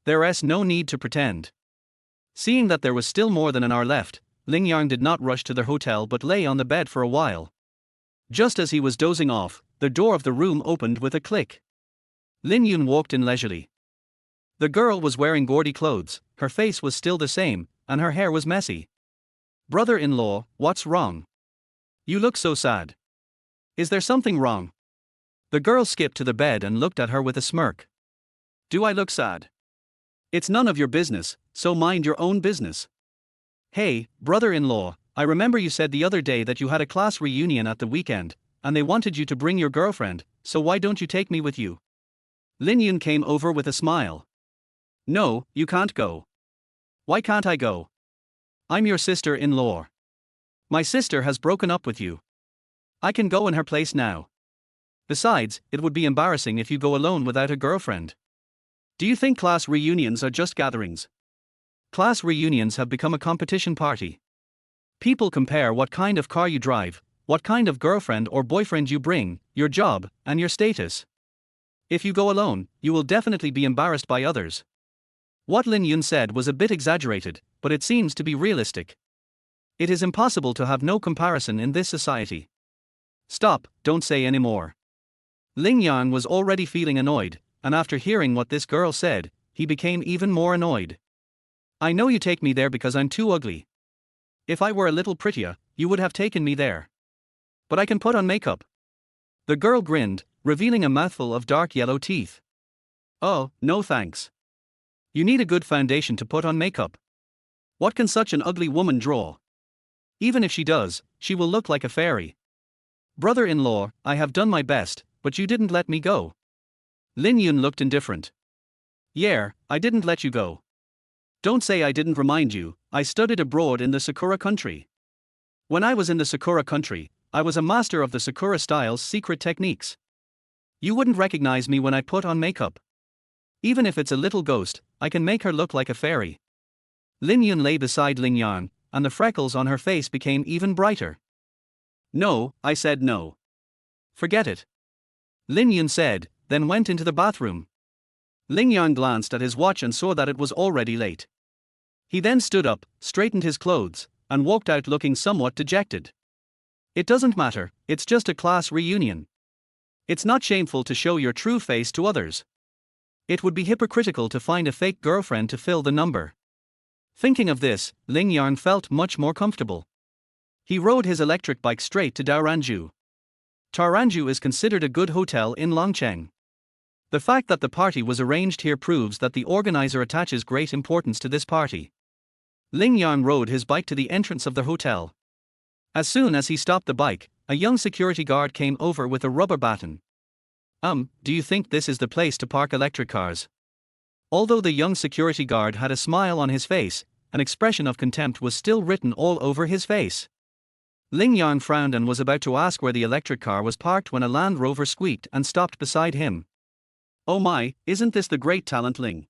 S1: There's no need to pretend. Seeing that there was still more than an hour left, Ling Yang did not rush to their hotel but lay on the bed for a while. Just as he was dozing off, the door of the room opened with a click. Lin Yun walked in leisurely. The girl was wearing gaudy clothes, her face was still the same, and her hair was messy. Brother-in-law, what's wrong? You look so sad. Is there something wrong? The girl skipped to the bed and looked at her with a smirk. Do I look sad? It's none of your business, so mind your own business. Hey, brother-in-law, I remember you said the other day that you had a class reunion at the weekend, and they wanted you to bring your girlfriend, so why don't you take me with you? Lin Yun came over with a smile. No, you can't go. Why can't I go? I'm your sister-in-law. My sister has broken up with you. I can go in her place now. Besides, it would be embarrassing if you go alone without a girlfriend. Do you think class reunions are just gatherings? Class reunions have become a competition party. People compare what kind of car you drive, what kind of girlfriend or boyfriend you bring, your job, and your status. If you go alone, you will definitely be embarrassed by others. What Lin Yun said was a bit exaggerated, but it seems to be realistic. It is impossible to have no comparison in this society. Stop, don't say any more. Ling Yang was already feeling annoyed, and after hearing what this girl said, he became even more annoyed. I know you take me there because I'm too ugly. If I were a little prettier, you would have taken me there. But I can put on makeup. The girl grinned, revealing a mouthful of dark yellow teeth. Oh, no thanks. You need a good foundation to put on makeup. What can such an ugly woman draw? Even if she does, she will look like a fairy. Brother-in-law, I have done my best, but you didn't let me go. Lin Yun looked indifferent. Yeah, I didn't let you go. Don't say I didn't remind you, I studied abroad in the Sakura country. When I was in the Sakura country, I was a master of the Sakura style's secret techniques. You wouldn't recognize me when I put on makeup. Even if it's a little ghost, I can make her look like a fairy. Lin Yun lay beside Ling Yang, and the freckles on her face became even brighter. No, I said no. Forget it. Lin Yun said, then went into the bathroom. Ling Yang glanced at his watch and saw that it was already late. He then stood up, straightened his clothes, and walked out looking somewhat dejected. It doesn't matter, it's just a class reunion. It's not shameful to show your true face to others. It would be hypocritical to find a fake girlfriend to fill the number. Thinking of this, Ling Yang felt much more comfortable. He rode his electric bike straight to Daoranju. Taoranju is considered a good hotel in Longcheng. The fact that the party was arranged here proves that the organizer attaches great importance to this party. Ling Yang rode his bike to the entrance of the hotel. As soon as he stopped the bike, a young security guard came over with a rubber baton. Do you think this is the place to park electric cars? Although the young security guard had a smile on his face, an expression of contempt was still written all over his face. Ling Yang frowned and was about to ask where the electric car was parked when a Land Rover squeaked and stopped beside him. Oh my, isn't this the great talent Ling?